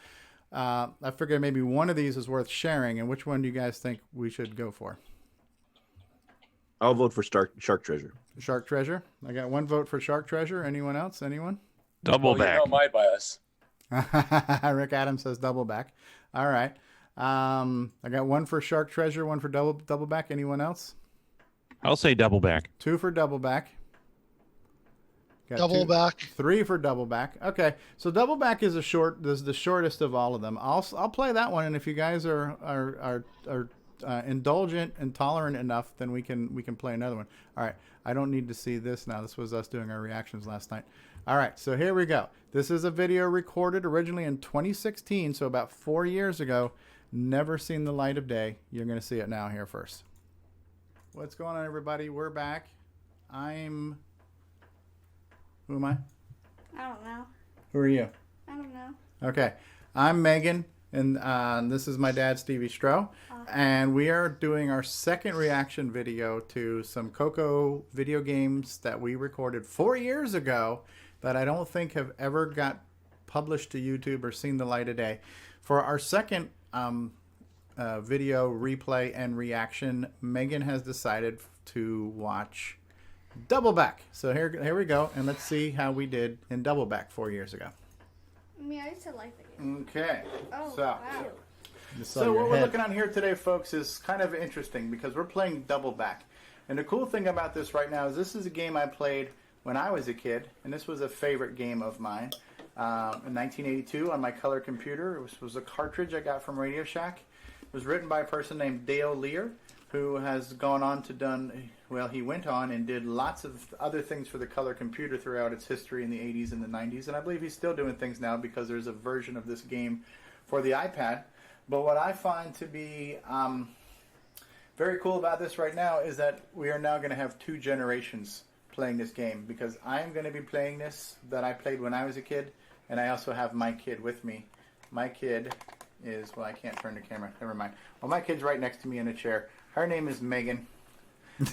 I figured maybe one of these is worth sharing. And which one do you guys think we should go for? I'll vote for Shark Treasure. Shark Treasure. I got 1 vote for Shark Treasure. Anyone else? Anyone? Well, you know my bias. Rick Adams says double back. All right. I got 1 for Shark Treasure, 1 for double back. Anyone else? I'll say double back. 2 for double back. Got Double back. 3 for double back. Okay, so double back is the shortest of all of them. I'll play that one, and if you guys are indulgent and tolerant enough, then we can play another one. All right. I don't need to see this now. This was us doing our reactions last night. All right, so here we go. This is a video recorded originally in 2016, so about 4 years ago. Never seen the light of day. You're going to see it now here first. What's going on, everybody? We're back. Who am I? I don't know. Who are you? I don't know. Okay, I'm Megan, and this is my dad, Stevie Stroh. And we are doing our second reaction video to some Coco video games that we recorded 4 years ago that I don't think have ever got published to YouTube or seen the light of day. For our second video replay and reaction, Megan has decided to watch Double Back. So here we go, and let's see how we did in Double Back 4 years ago. I mean, I used to like the game. Okay. Oh, so, wow. So what we're looking at here today, folks, is kind of interesting because we're playing Double Back. And the cool thing about this right now is this is a game I played when I was a kid, and this was a favorite game of mine. In 1982 on my color computer. It was a cartridge I got from Radio Shack. It was written by a person named Dale Lear, who has gone on to he went on and did lots of other things for the color computer throughout its history in the 80s and the 90s, and I believe he's still doing things now because there's a version of this game for the iPad. But what I find to be very cool about this right now is that we are now going to have 2 generations playing this game, because I'm going to be playing this that I played when I was a kid, and I also have my kid with me. My kid is, well, I can't turn the camera, never mind. Well, my kid's right next to me in a chair. Her name is Megan.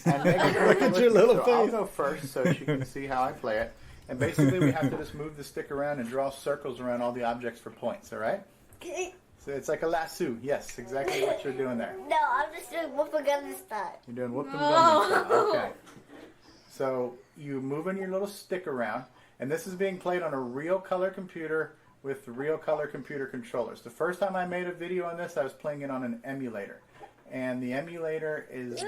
And Megan, look at your little face. I'll go first so she can see how I play it. And basically we have to just move the stick around and draw circles around all the objects for points, all right? So it's like a lasso. Yes, exactly what you're doing there. No, I'm just doing whoop-a-gun style. You're doing whoop-a-gun style. Okay. So you're moving your little stick around, and this is being played on a real color computer with real color computer controllers. The first time I made a video on this, I was playing it on an emulator. And the emulator is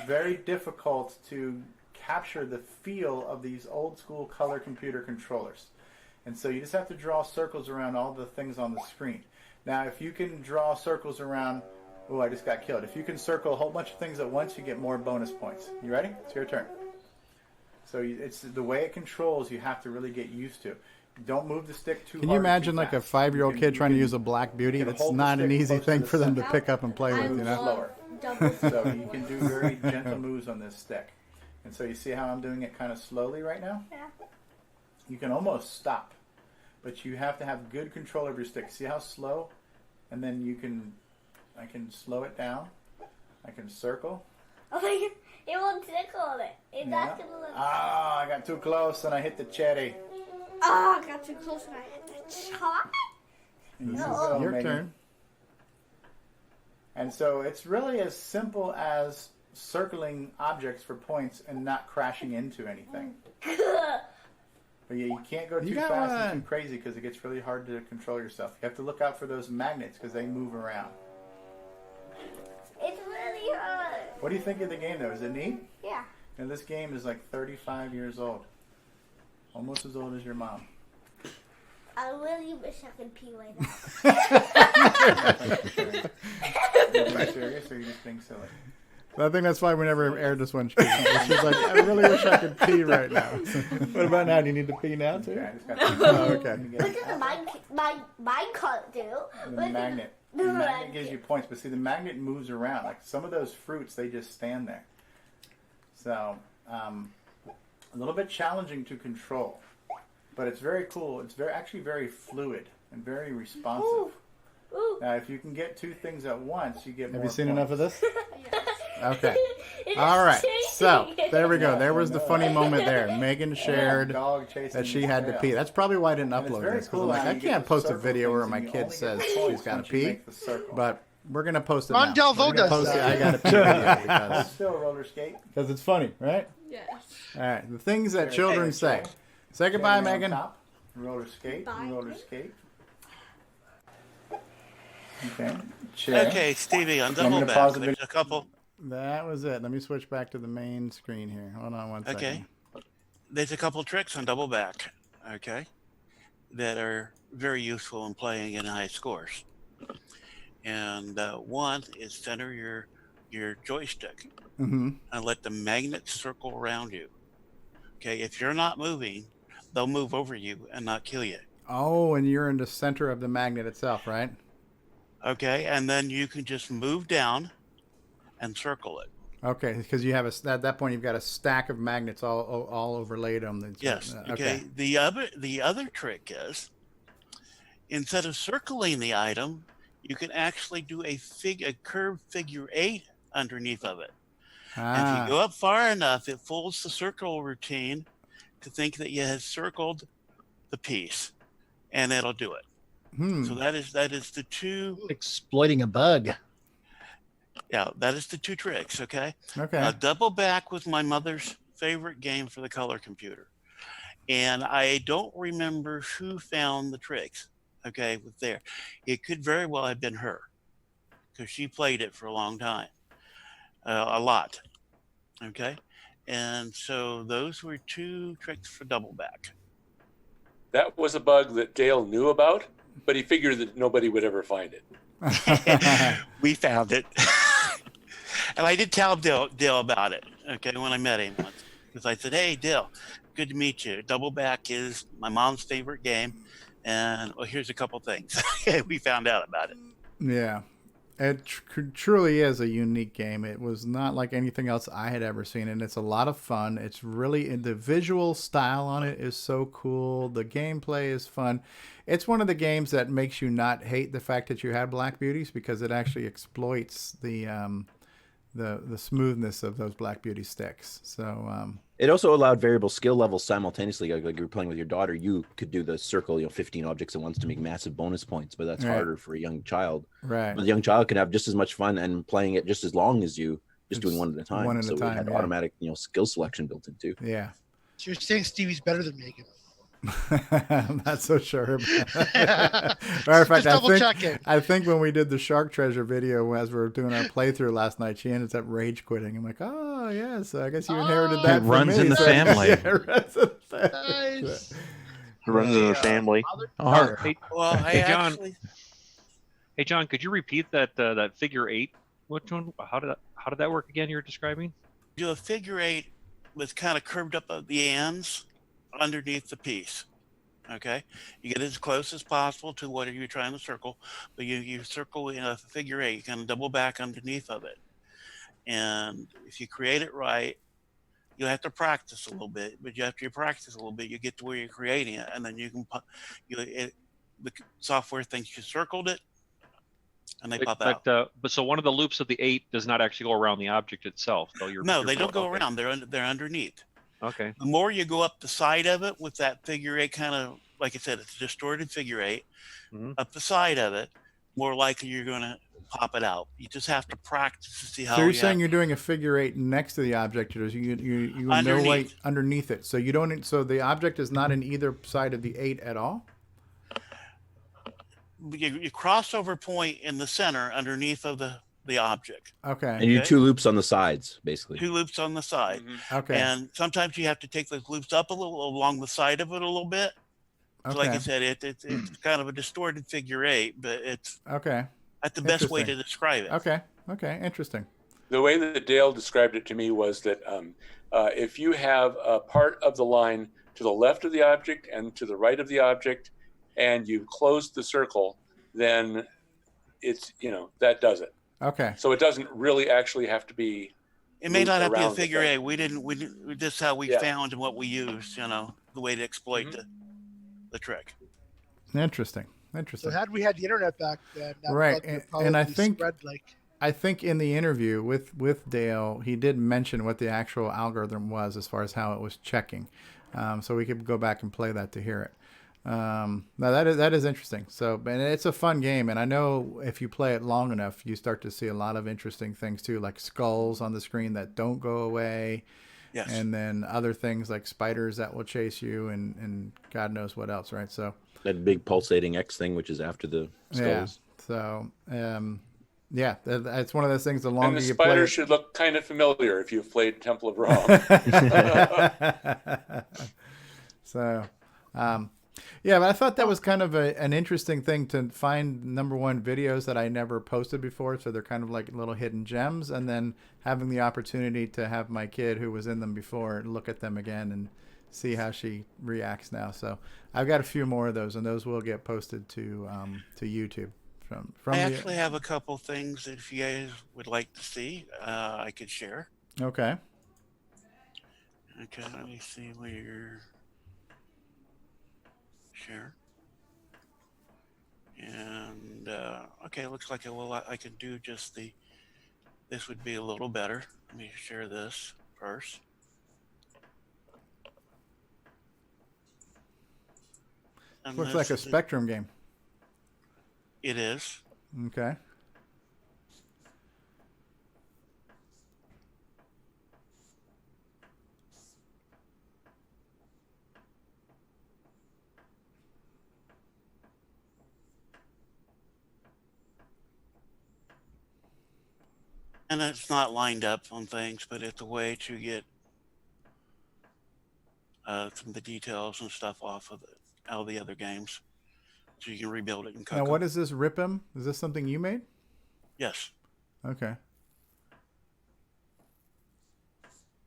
very difficult to capture the feel of these old school color computer controllers. And so you just have to draw circles around all the things on the screen. Now, if you can draw circles around, oh, I just got killed. If you can circle a whole bunch of things at once, you get more bonus points. You ready? It's your turn. So it's the way it controls, you have to really get used to. Don't move the stick too hard. Can you imagine like a 5-year-old kid trying to use a Black Beauty? That's not an easy thing for them to pick up and play with, you know? Slower. So you can do very gentle moves on this stick. And so you see how I'm doing it kind of slowly right now? Yeah. You can almost stop, but you have to have good control of your stick. See how slow? And then I can slow it down. I can circle. Oh my god, it won't tickle on it. It's not gonna look. Ah, I got too close and I hit the cherry. Oh, I got too close and I hit the chocolate. Your turn. And so it's really as simple as circling objects for points and not crashing into anything. But yeah, you can't go too fast and too crazy because it gets really hard to control yourself. You have to look out for those magnets because they move around. It's really hard. What do you think of the game, though? Is it neat? Yeah. And this game is like 35 years old. Almost as old as your mom. I really wish I could pee right now. Are you serious or are you just being silly? I think that's why we never aired this one. She's like, I really wish I could pee right now. What about now? Do you need to pee now too? Okay. Look at the mine cart do. The magnet. The magnet gives you points, but see, the magnet moves around. Like some of those fruits, they just stand there. So, a little bit challenging to control, but it's very cool. It's actually very fluid and very responsive. Ooh. Ooh. Now, if you can get two things at once, you get more. Have you seen points. enough of this? Yes. Okay. It All is right. changing. So there we go. There was the funny moment there. Megan shared Dog chasing That she his had to tail. pee. That's probably why I didn't And it's upload very this. 'Cause cool I'm like, how I you get can't the post a circle video where things my and you kid only says get points she's got to once you pee. make the circle. But we're gonna post it Ron now. Delvaux We're gonna does post that. it. I got to pee video because Still roller skate. it's funny, right? Yes. All right. The things that Very children cool. say. Say goodbye, Cherry on Megan. top, roller skate. Bye. Roller skate. Okay. Chair. Okay, Stevie, on I'm double gonna back. pause the There's video. a couple. That was it. Let me switch back to the main screen here. Hold on one second. Okay. There's a couple tricks on double back. Okay, that are very useful in playing in high scores. And one is center your joystick Mm-hmm. and let the magnets circle around you. Okay, if you're not moving, they'll move over you and not kill you. Oh, and you're in the center of the magnet itself, right? Okay, and then you can just move down and circle it. Okay, because you have at that point you've got a stack of magnets all overlaid on the. Yes. Okay. The other trick is, instead of circling the item, you can actually do a curved figure 8 underneath of it. And if you go up far enough, it folds the circle routine to think that you have circled the piece, and it'll do it. So that is the two. Exploiting a bug. Yeah, that is the two tricks. Okay. Okay. Double back was my mother's favorite game for the color computer, and I don't remember who found the tricks. Okay, with there, it could very well have been her, because she played it for a long time, a lot. Okay, and so those were two tricks for double back. That was a bug that Dale knew about, but he figured that nobody would ever find it. We found it. And I did tell Dale about it, okay, when I met him once. Because I said, hey, Dale, good to meet you. Double back is my mom's favorite game. And, well, here's a couple things. We found out about it. Yeah. It truly is a unique game. It was not like anything else I had ever seen, and it's a lot of fun. It's really, the visual style on it is so cool. The gameplay is fun. It's one of the games that makes you not hate the fact that you had Black Beauties, because it actually exploits the smoothness of those Black Beauty sticks. So it also allowed variable skill levels simultaneously. Like you were playing with your daughter, you could do the circle, 15 objects at once to make massive bonus points, but that's Right. harder for a young child. Right. But the young child can have just as much fun and playing it just as long as you, just doing one at a time. One at a so time, we had yeah. automatic, skill selection built in too. yeah. So you're saying Stevie's better than Megan? I'm not so sure. Matter of fact, double checking. I think when we did the Shark Treasure video as we were doing our playthrough last night, she ended up rage quitting. I'm like, oh yes, I guess you inherited that. It runs in the family. Yeah, it runs in the family. Nice. It runs in the family. Hey, Well, hey, John. actually, Hey, John, could you repeat that that figure 8? Which one? How did that work again? You're describing? do a figure 8 with kind of curved up at the ends underneath the piece. Okay, you get as close as possible to what you're trying to circle, but you circle in a figure 8, you kind of double back underneath of it. And if you create it right, you have to practice a little bit, but after you practice a little bit, you get to where you're creating it, and then you can the software thinks you circled it, and they pop out. But so one of the loops of the 8 does not actually go around the object itself, though. No, they don't go around. They're underneath. Okay. The more you go up the side of it with that figure 8, kind of like I said, it's a distorted figure 8. Up the side of it, more likely you're going to pop it out. You just have to practice to see how. So you're saying you're doing a figure 8 next to the object, or you no way underneath it. So you don't. So the object is not in either side of the 8 at all. You crossover point in the center underneath of the object. Okay. And you do 2 loops on the sides, basically. 2 loops on the side. Okay. And sometimes you have to take those loops up a little along the side of it a little bit. So like I said, it's kind of a distorted figure 8, but it's okay. That's the best way to describe it. Okay. Okay. Interesting. The way that Dale described it to me was that if you have a part of the line to the left of the object and to the right of the object, and you close the circle, then it's that does it. Okay. So it doesn't really actually have to be. It may not have to be a around the figure thing. eight. We didn't. This is how we found and what we used. The way to exploit the trick. Interesting. So had we had the internet back then, that Right, bug would and I probably think spread like. I think in the interview with Dale, he did mention what the actual algorithm was as far as how it was checking. So we could go back and play that to hear it. Now that is interesting. So, and it's a fun game, and I know if you play it long enough, you start to see a lot of interesting things too, like skulls on the screen that don't go away. Yes. And then other things like spiders that will chase you, and God knows what else, right? So that big pulsating X thing, which is after the skulls. Yeah. So, yeah, it's one of those things. The longer And the you play, spiders should look kind of familiar if you've played Temple of Rome. So, yeah, but I thought that was kind of an interesting thing to find. Number one, videos that I never posted before, so they're kind of like little hidden gems, and then having the opportunity to have my kid who was in them before look at them again and see how she reacts now. So I've got a few more of those, and those will get posted to YouTube. I actually have a couple things that if you guys would like to see, I could share. Okay. Okay, let me see where share. And okay, looks like I could do just this would be a little better. Let me share this first. And looks like a Spectrum game. It is. Okay. And it's not lined up on things, but it's a way to get some of the details and stuff off of out of the other games, so you can rebuild it in Coco. Now, what is this Rip 'Em? Is this something you made? Yes. Okay.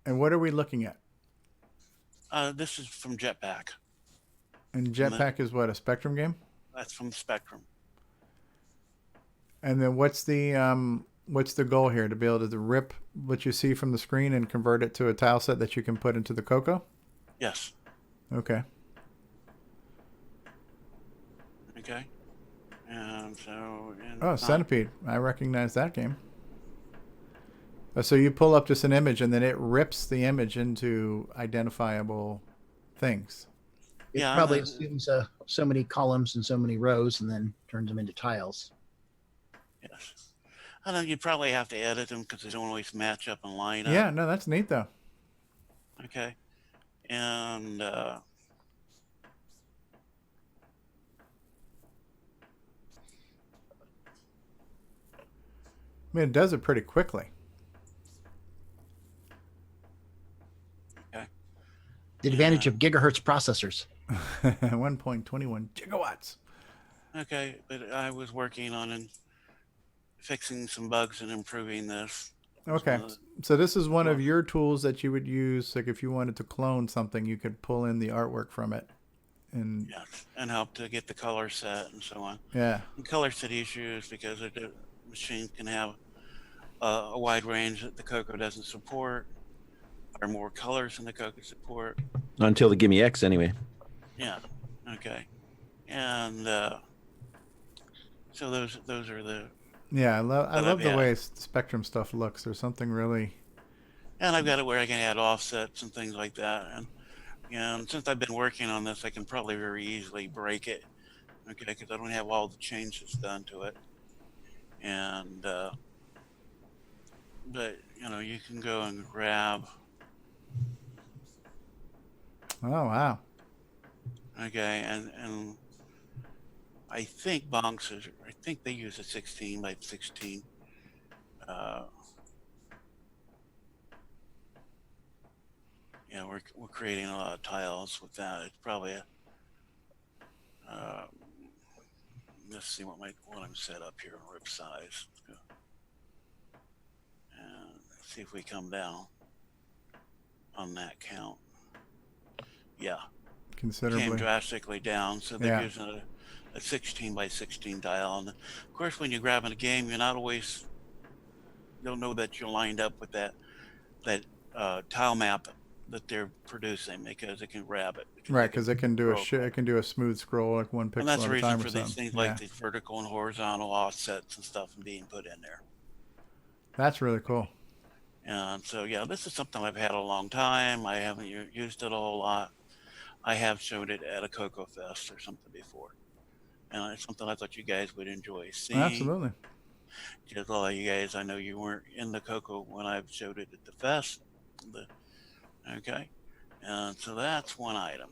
And what are we looking at? This is from Jetpack. And Jetpack is what, a Spectrum game? That's from Spectrum. And then what's the goal here? To be able to rip what you see from the screen and convert it to a tile set that you can put into the Coco? Yes. Okay. Okay. And so. Centipede. I recognize that game. So you pull up just an image and then it rips the image into identifiable things. It probably assumes so many columns and so many rows and then turns them into tiles. Yes. I know you'd probably have to edit them because they don't always match up and line up. Yeah, no, that's neat though. Okay. And I mean, it does it pretty quickly. Okay. The advantage of gigahertz processors. 1.21 gigawatts. Okay, but I was working on fixing some bugs and improving this. Okay, so this is one of your tools that you would use, like if you wanted to clone something, you could pull in the artwork from it, and yes, and help to get the color set and so on. Yeah. And color set issues because the machine can have a wide range that the Coco doesn't support, or more colors than the Coco support. Not until the Gimme X, anyway. Yeah. Okay. And so those are the. Yeah, I love the way Spectrum stuff looks. There's something really. And I've got it where I can add offsets and things like that. And since I've been working on this, I can probably very easily break it. Okay, because I don't have all the changes done to it. And but you can go and grab. Oh wow. Okay, and I think Bonks I think they use a 16 by 16. Yeah, we're creating a lot of tiles with that. It's probably let's see what I'm set up here on rip size. And see if we come down on that count. Yeah. Considerably. Came drastically down, so they're using a 16 by 16 tile. And of course, when you're grabbing a game, you're not always, you'll know that you're lined up with that tile map that they're producing, because it can grab it. Right, because it can do a smooth scroll, like one And pixel that's at the a time reason or for these something. things like these vertical and horizontal offsets and stuff being put in there. That's really cool. And so, yeah, this is something I've had a long time. I haven't used it a whole lot. I have showed it at a Coco Fest or something before. And it's something I thought you guys would enjoy seeing. Absolutely. Just all of you guys, I know you weren't in the Coco when I've showed it at the fest. Okay. And so that's one item.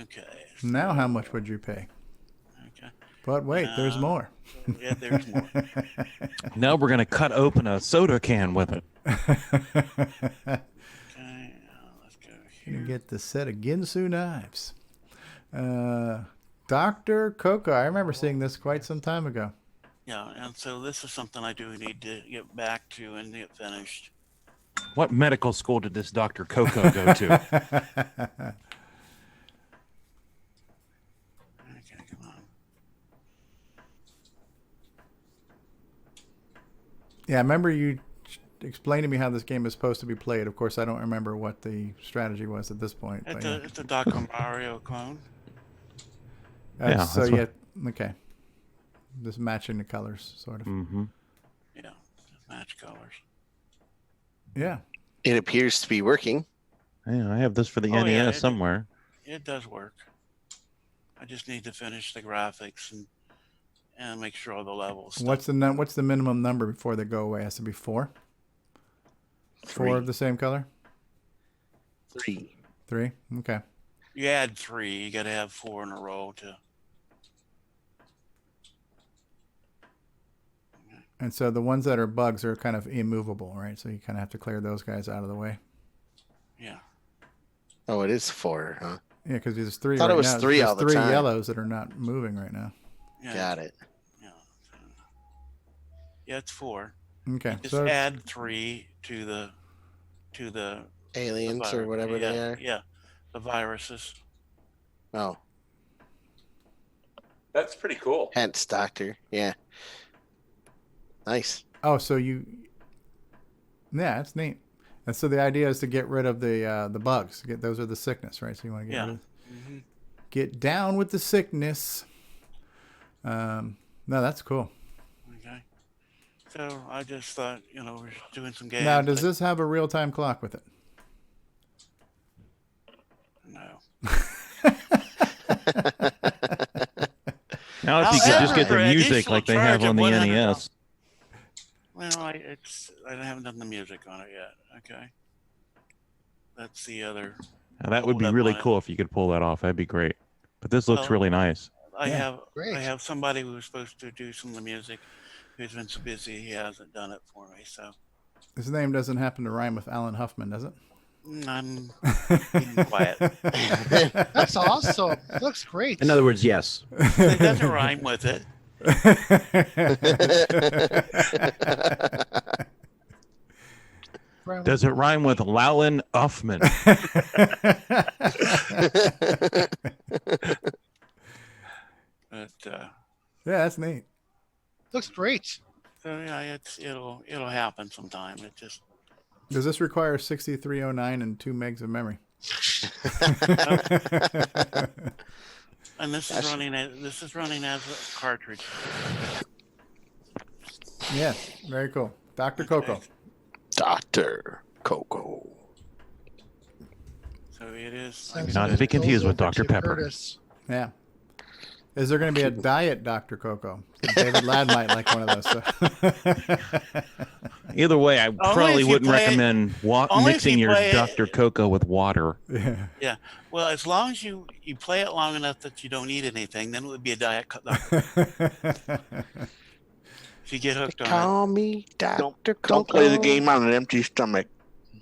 Okay. Now how much would you pay? Okay. But wait, there's more. Yeah, there's more. Now we're going to cut open a soda can with it. Okay, let's go here. You get the set of Ginsu knives. Dr. CoCo, I remember seeing this quite some time ago. Yeah, and so this is something I do need to get back to and get finished. What medical school did this Dr. CoCo go to? Okay, come on. Yeah, I remember you explained to me how this game is supposed to be played. Of course, I don't remember what the strategy was at this point. It's a Dr. Mario clone. Yeah, so that's what- okay. Just matching the colors, sort of. Mm-hmm. Yeah, just match colors. Yeah. It appears to be working. Yeah, I have this for the Oh, NES yeah, somewhere. It does work. I just need to finish the graphics and make sure all the levels. What's the minimum number before they go away? It has to be 4? 4 of the same color? 3. 3? Okay. You add 3, you got to have 4 in a row to. And so the ones that are bugs are kind of immovable, right? So you kind of have to clear those guys out of the way. Yeah. Oh, it is 4, huh? Yeah, because there's 3 Thought right it was now. 3 There's all the 3 time. yellows that are not moving right now. Yeah, Got it. Yeah, it's 4. Okay. You just So add 3 to the Aliens or whatever they are. Yeah, the viruses. Oh, That's pretty cool. hence Doctor. Yeah. Nice. Oh, so yeah, that's neat. And so the idea is to get rid of the bugs. Those are the sickness, right? So you want to get rid of, get down with the sickness. No, that's cool. Okay. So I just thought, we're doing some games. Now, does this have a real-time clock with it? No. Now if you could just get the However, music additional like they have charge on the of NES. Well, I haven't done the music on it yet. Okay. That's the other. Now, that would be really cool if you could pull that off. That'd be great. But this looks Well, really nice. I have somebody who was supposed to do some of the music who's been so busy he hasn't done it for me. So His name doesn't happen to rhyme with Alan Huffman, does it? I'm being quiet. That's awesome. Looks great. In other words, yes. It doesn't rhyme with it. Does it rhyme with Lowlin Uffman? But yeah, that's neat. Looks great. so yeah, it'll happen sometime. It just Does this require 6309 and 2 megs of memory? and this is running as a cartridge. Yeah, very cool. Dr. CoCo. Dr. CoCo. So it is. Not to be confused with Dr. Pepper. Curtis. Yeah. Is there going to be a diet Dr. CoCo? David Ladd might like one of those. So. Either way, I probably if you wouldn't play it- recommend only if mixing you your play it- Dr. CoCo with water. Yeah. Yeah. Well, as long as you play it long enough that you don't eat anything, then it would be a diet Dr. If you get hooked on Call me Dr. CoCo. Don't play the game on an empty stomach.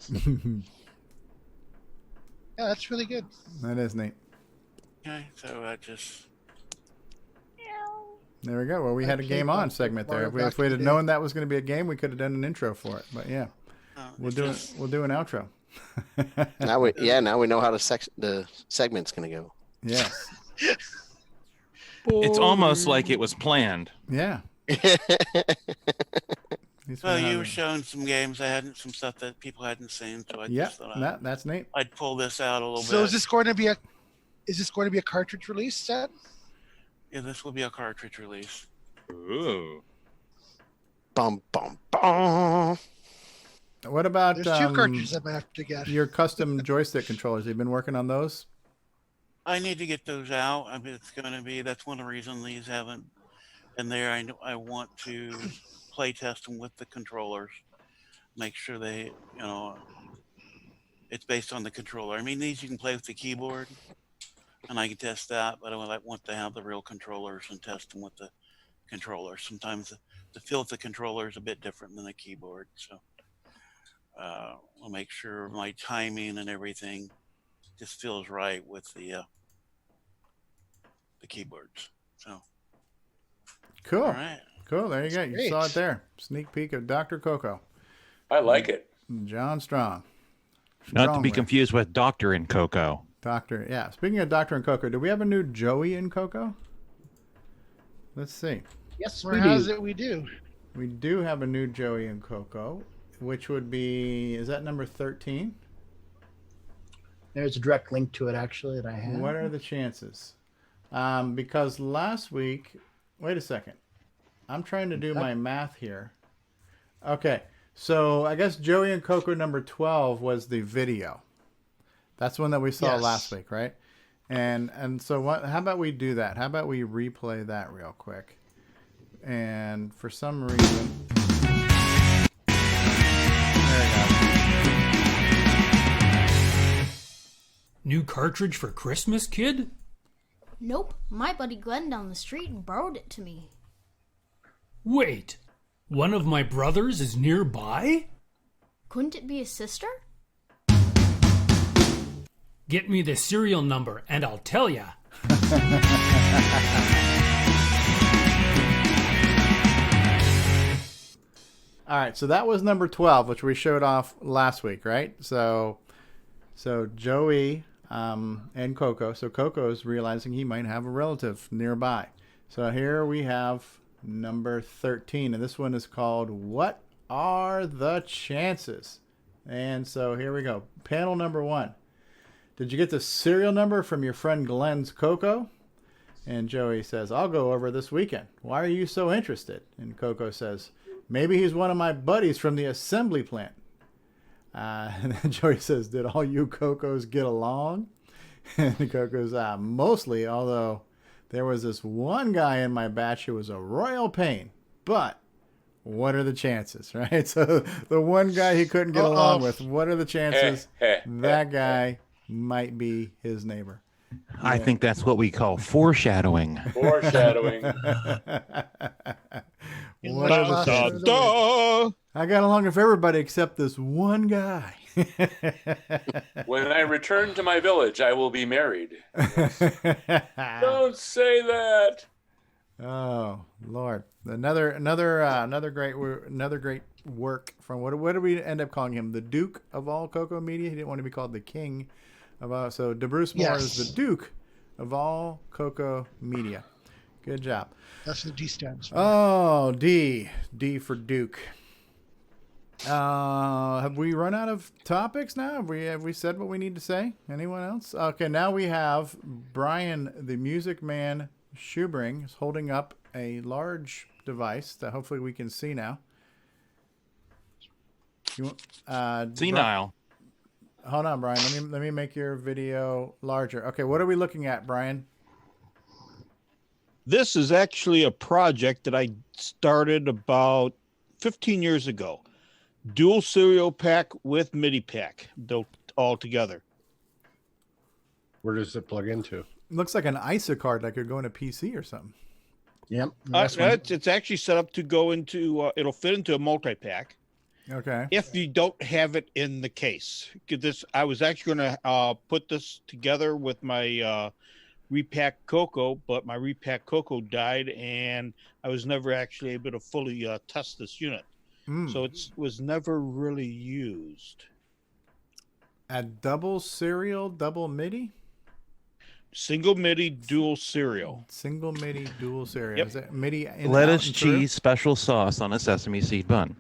Yeah, that's really good. That is neat. it. Okay. So I just. There we go. Well, we had a game on segment there. If we'd have known that was going to be a game, we could have done an intro for it. But yeah, we'll do an outro. Now we know how the segment's gonna go. Yes. It's almost like it was planned. Yeah. Well, you were showing some games some stuff that people hadn't seen, so I Yeah, just thought that's neat. I'd pull this out a little So bit. is this going to be a cartridge release set? Yeah, this will be a cartridge release. Ooh. Bum bum bum. What about There's two cartridges I might have to get. your custom joystick controllers? You've been working on those? I need to get those out. I mean, that's one of the reasons these haven't been there. I want to play test them with the controllers, make sure they, it's based on the controller. I mean, these you can play with the keyboard, and I can test that, but I want to have the real controllers and test them with the controllers. Sometimes the feel of the controller is a bit different than the keyboard, so I'll make sure my timing and everything just feels right with the keyboards. So cool. all right. Cool. There you go. You great. saw it there. Sneak peek of Dr. Coco. I like it. John Strong. Not to be Strongly. confused with Doctor in Coco. Doctor. Yeah. Speaking of Doctor and Coco, do we have a new Joey in Coco? Let's see. Yes, Where we has do. it? We do. We do have a new Joey in Coco, which would be, is that number 13? There's a direct link to it, actually, that I have. What are the chances? Because last week, wait a second. I'm trying to do my math here. Okay, so I guess Joey and Coco number 12 was the video. That's one that we saw Yes. last week, right? And so how about we do that? How about we replay that real quick? And for some reason, there you go. New cartridge for Christmas, kid? Nope, my buddy Glenn down the street borrowed it to me. Wait, one of my brothers is nearby? Couldn't it be his sister? Get me the serial number and I'll tell ya. All right, so that was number 12, which we showed off last week, right? So Joey and Coco. So Coco's realizing he might have a relative nearby. So here we have number 13, and this one is called What Are the Chances? And so here we go. Panel number 1. Did you get the serial number from your friend Glenn's Coco? And Joey says, I'll go over this weekend. Why are you so interested? And Coco says, maybe he's one of my buddies from the assembly plant. And then Joey says, did all you Cocos get along? And Coco's, mostly, although there was this one guy in my batch who was a royal pain. But what are the chances, right? So the one guy he couldn't get along with, what are the chances that guy might be his neighbor? I think that's what we call foreshadowing. Foreshadowing. What are the I got along with everybody except this one guy. When I return to my village, I will be married. Don't say that. Oh Lord! Another great work from what did we end up calling him? The Duke of all Coco Media. He didn't want to be called the King of all. So DeBruce Moore is the Duke of all Coco Media. Good job. That's what D stands for. Oh, D for Duke. Have we run out of topics now? Have we said what we need to say? Anyone else? Okay, now we have Brian, the Music Man Schubring, is holding up a large device that hopefully we can see now. Senile. Hold on, Brian. Let me make your video larger. Okay, what are we looking at, Brian? This is actually a project that I started about 15 years ago. Dual serial pack with MIDI pack built all together. Where does it plug into? Looks like an ISA card that could go in a PC or something. Yep. It's actually set up to go into, it'll fit into a multi-pack. Okay. If you don't have it in the case. I was actually going to put this together with my repack Coco, but my repack Coco died and I was never actually able to fully test this unit. So it was never really used. A double serial, double MIDI? Single MIDI dual cereal. Single MIDI dual cereal. Yep. Is it MIDI in, Lettuce, out, and through? cheese, special sauce on a sesame seed bun.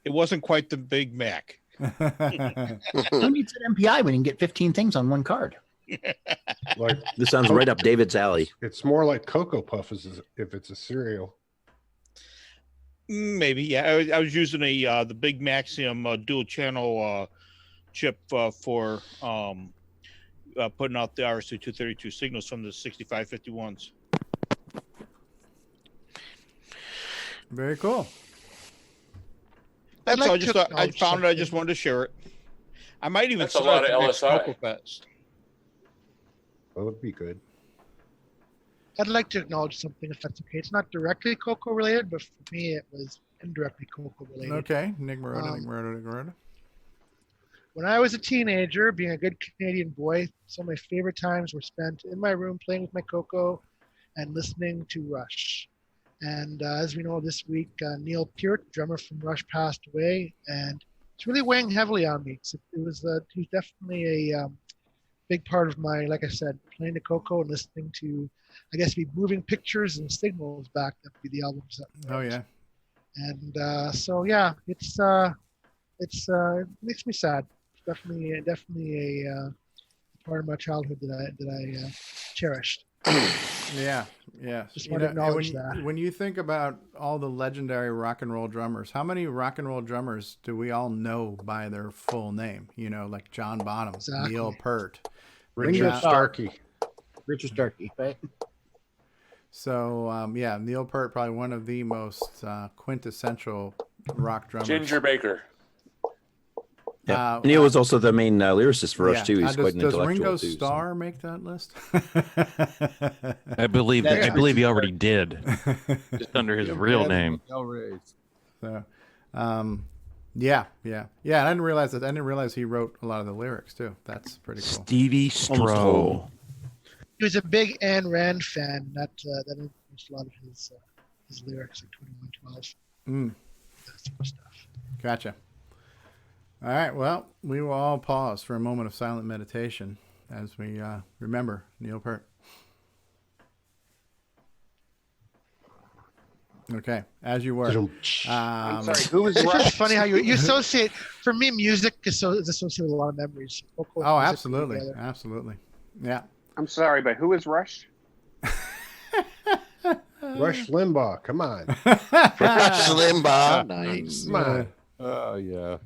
It wasn't quite the Big Mac. Who needs an MPI when you can get 15 things on one card? Like This sounds right up David's alley. it's more like Cocoa Puff if it's a cereal. Maybe, yeah. I was using the Big Maxium dual channel chip for putting out the RSC-232 signals from the 6551s. Very cool. That's like all. to I found it. I acknowledge just wanted to share it. I might even That's a start lot of the next LSI. Cocoa Fest. That would be good. I'd like to acknowledge something, if that's okay. It's not directly Coco related, but for me, it was indirectly Coco related. Okay, Nick Marotta. When I was a teenager, being a good Canadian boy, some of my favorite times were spent in my room playing with my Coco and listening to Rush. And as we know, this week, Neil Peart, drummer from Rush, passed away, and it's really weighing heavily on me. He was definitely a big part of my, like I said, playing the Coco and listening to, I guess, be moving pictures and signals back. That would be the albums. That Oh yeah. And so yeah, it makes me sad. It's definitely a part of my childhood that I cherished. Yeah, yeah. Just want to acknowledge when, that. When you think about all the legendary rock and roll drummers, how many rock and roll drummers do we all know by their full name? You know, like John Bonham, Exactly. Neil Peart, Richard Starkey. Richard Starkey, right? So yeah, Neil Peart, probably one of the most quintessential rock drummers. Ginger Baker. Yeah. Neil was also the main lyricist for us too. He's quite an does intellectual Ringo too. Starr make that list? I believe he already did, just under his real name. So, yeah. And I didn't realize that. I didn't realize he wrote a lot of the lyrics too. That's pretty cool. Stevie Stroh. He was a big Ayn Rand fan. That influenced a lot of his lyrics, like 2112. That sort of stuff. Gotcha. All right. Well, we will all pause for a moment of silent meditation as we remember Neil Peart. Okay, as you were. I'm sorry. Who was? It's just funny how you associate. For me, music is associated with a lot of memories. Oh, absolutely, absolutely. Yeah. I'm sorry, but who is Rush? Rush Limbaugh, come on. Rush Limbaugh, nice. Come on. Oh yeah.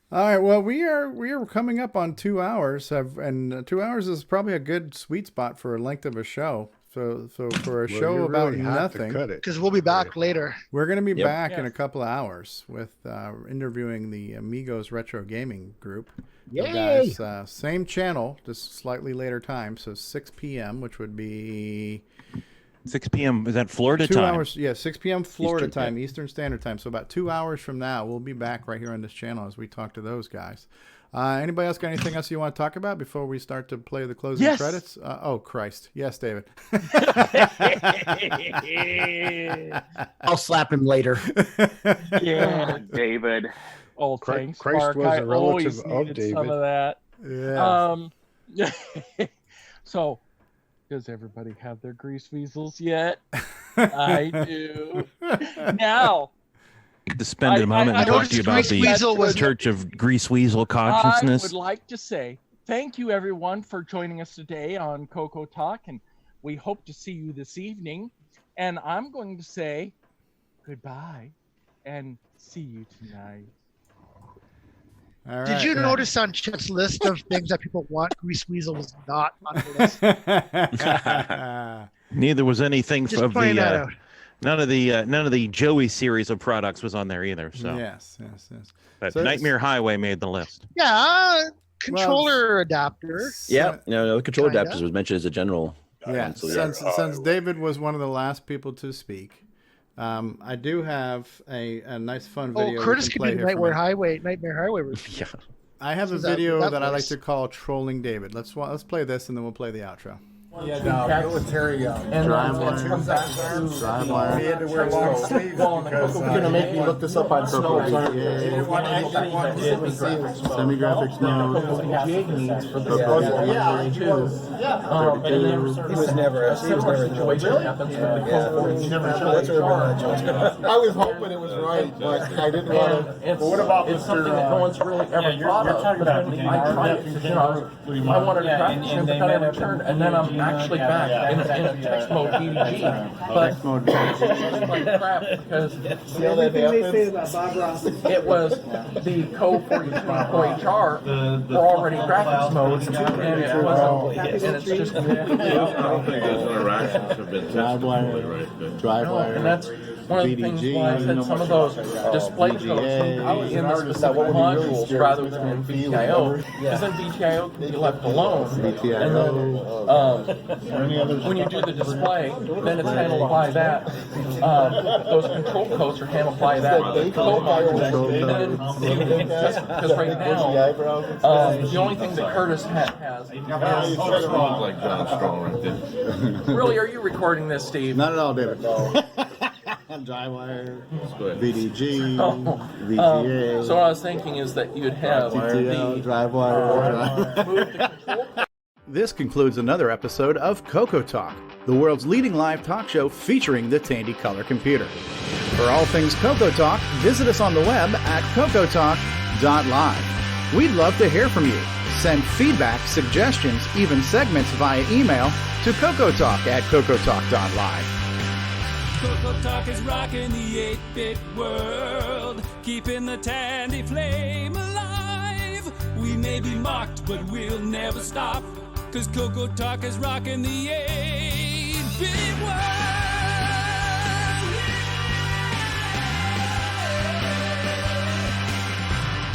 All right. Well, we are coming up on 2 hours, and 2 hours is probably a good sweet spot for a length of a show. So for a show about nothing, because we'll be back later. We're going to be back in a couple of hours with interviewing the Amigos Retro Gaming Group. Yay! Guys, same channel, just slightly later time. So 6 p.m., which would be 6 p.m. Is that Florida 2 time? 2 hours, yeah, 6 p.m. Florida Eastern, time, Eastern Standard Time. So about 2 hours from now, we'll be back right here on this channel as we talk to those guys. Anybody else got anything else you want to talk about before we start to play the closing credits? Oh, Christ. Yes, David. I'll slap him later. Yeah, David. Oh, thanks, Christ Mark. was I a relative always of needed David. some of that. Yeah. So, does everybody have their grease weasels yet? I do. Now, to spend a moment and talk to you about the Church of Grease Weasel Consciousness. I would like to say thank you, everyone, for joining us today on CoCoTALK, and we hope to see you this evening. And I'm going to say goodbye and see you tonight. All Did you notice on Chet's list of things that people want, Grease Weasel was not on the list? Neither was anything Just of pointing that the out. none of the Joey series of products was on there either. So yes. But So Nightmare Highway made the list. Yeah, controller adapter. Yeah, the controller Kinda. adapters was mentioned as a general. Yeah, so yeah. since David was one of the last people to speak, I do have a nice fun video. Oh, Curtis we could play do here Nightmare from Highway. Yeah. I have a This is video that that I like voice. to call "Trolling David." Let's play this and then we'll play the outro. Yeah, no, it was very and then come back to He had to wear long sleeves because you're gonna make me look this up on Snow. Semi-graphics mode. He was never situation happens with the I was hoping it was right, but I didn't want to. It's something that no one's really ever thought of. I tried to, I wanted to practice him, but then I returned, and then I'm actually back in a text mode BDG. But it's like crap because Everything they say about Bob Ross. it was the code for HR were already graphics mode, and it wasn't, and it's just. I don't think those interactions have been Drivewire, And that's one of the things why I said some of those display codes can be in the specific modules rather than in BTIO. Because then BTIO can be left alone. And then when you do the display, then it's handled by that. Those control codes are handled by that code module. And then, because right now, the only thing that Curtis has is... like John Strong right there. Really, are you recording this, Steve? Not at all, David. Drivewire, VDG, VGA. So what I was thinking is that you'd have TTL, Drivewire. This concludes another episode of CoCoTALK, the world's leading live talk show featuring the Tandy Color Computer. For all things CoCoTALK, visit us on the web at CoCoTalk.live. We'd love to hear from you. Send feedback, suggestions, even segments via email to CoCoTalk@CoCoTalk.live. CoCoTALK is rocking the 8-bit world, keeping the Tandy flame alive. We may be mocked, but we'll never stop, 'cause CoCoTALK is rocking the 8-bit world.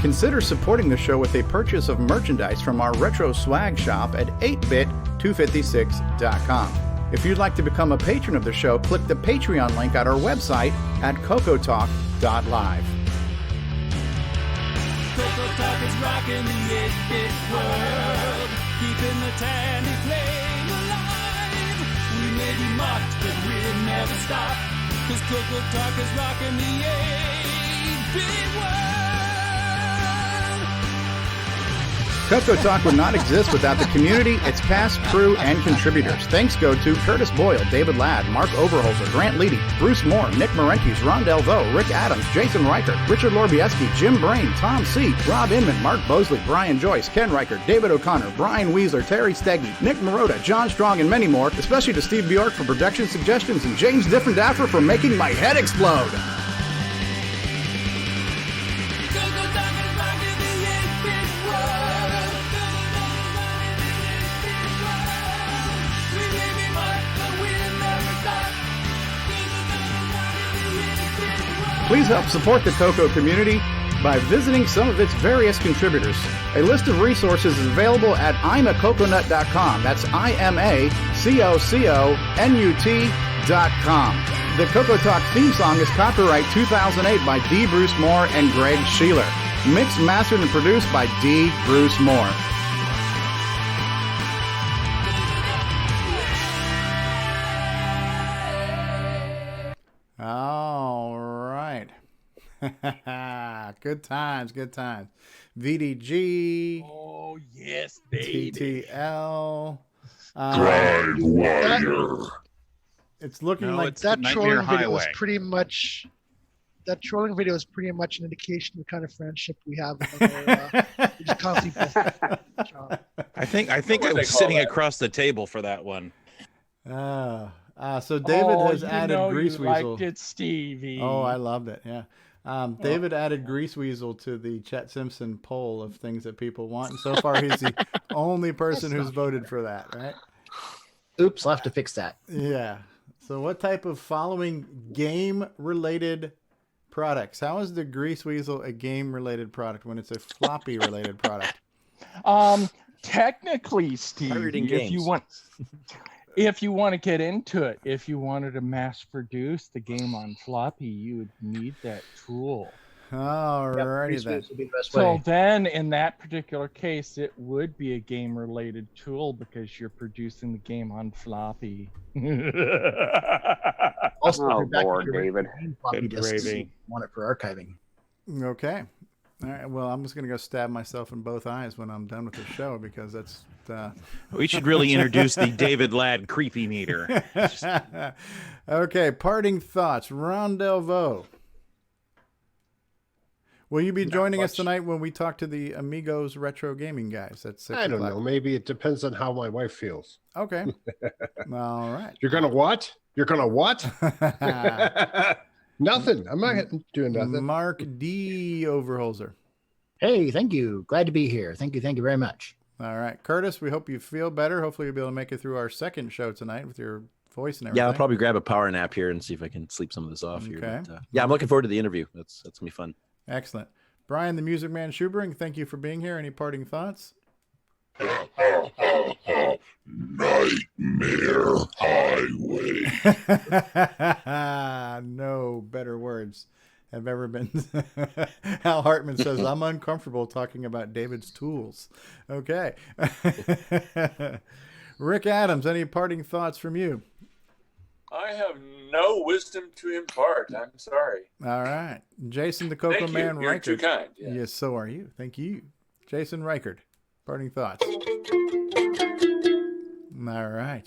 Consider supporting the show with a purchase of merchandise from our retro swag shop at 8bit256.com. If you'd like to become a patron of the show, click the Patreon link at our website at CoCoTalk.live. CoCoTALK is rocking the 8-bit world, keeping the Tandy flame alive. We may be mocked, but we'll never stop, 'cause CoCoTALK is rocking the 8-bit world. CoCoTALK would not exist without the community, its past, crew, and contributors. Thanks go to Curtis Boyle, David Ladd, Mark Overholzer, Grant Leedy, Bruce Moore, Nick Marentes, Ron Delvaux, Rick Adams, Jason Reichert, Richard Lorbieski, Jim Brain, Tom C., Rob Inman, Mark Bosley, Brian Joyce, Ken Reichert, David O'Connor, Brian Weasler, Terry Steggy, Nick Marotta, John Strong, and many more, especially to Steve Bjork for production suggestions and James Different-Daffer for making my head explode. Please help support the CoCo community by visiting some of its various contributors. A list of resources is available at imacoconut.com. That's IMACOCONUT.com. The CoCoTALK theme song is copyright 2008 by D. Bruce Moore and Greg Sheeler. Mixed, mastered, and produced by D. Bruce Moore. All right. Good times, good times. VDG. Oh, yes, baby. TTL. Drivewire. It's looking like that trolling video was pretty much. That trolling video is pretty much an indication of the kind of friendship we have. We just constantly I think I was sitting across the table for that one. So David has added you Grease Weasel. Liked it, Stevie. Oh, I loved it. Yeah. David added Grease Weasel to the Chet Simpson poll of things that people want, and so far he's the only person who's voted for that, right? Oops, I'll have to fix that. Yeah. So what type of following game-related products? How is the Grease Weasel a game-related product when it's a floppy-related product? Technically, Steve, if you want to get into it, if you wanted to mass produce the game on floppy, you would need that tool. Alrighty then. Would be the best So way. then, in that particular case, it would be a game-related tool because you're producing the game on floppy. Also, Oh, if you're Lord, back to David. floppy Good disks, gravy. you want it for archiving. Okay. All right. Well, I'm just gonna go stab myself in both eyes when I'm done with the show because that's. We should really introduce the David Ladd creepy meter. Okay. Parting thoughts. Ron Delvaux. Will you be joining us tonight when we talk to the Amigos Retro Gaming guys at 6 I don't o'clock? know. Maybe it depends on how my wife feels. Okay. All right. You're gonna what? You're gonna what? Nothing. I'm not doing nothing. Mark D. Overholzer. Hey, thank you. Glad to be here. Thank you very much. All right. Curtis, we hope you feel better. Hopefully you'll be able to make it through our second show tonight with your voice and everything. Yeah, I'll probably grab a power nap here and see if I can sleep some of this off here. Okay. But, yeah, I'm looking forward to the interview. That's gonna be fun. Excellent. Brian, the Music Man Schubring, thank you for being here. Any parting thoughts? Nightmare Highway. No better words have ever been. Al Hartman says, I'm uncomfortable talking about David's tools. Okay. Rick Adams, any parting thoughts from you? I have no wisdom to impart. I'm sorry. All right. Jason, the Coco Thank you. Man You're Reichert. too kind. Yeah. Yes, so are you. Thank you. Jason Reichert, parting thoughts. All right.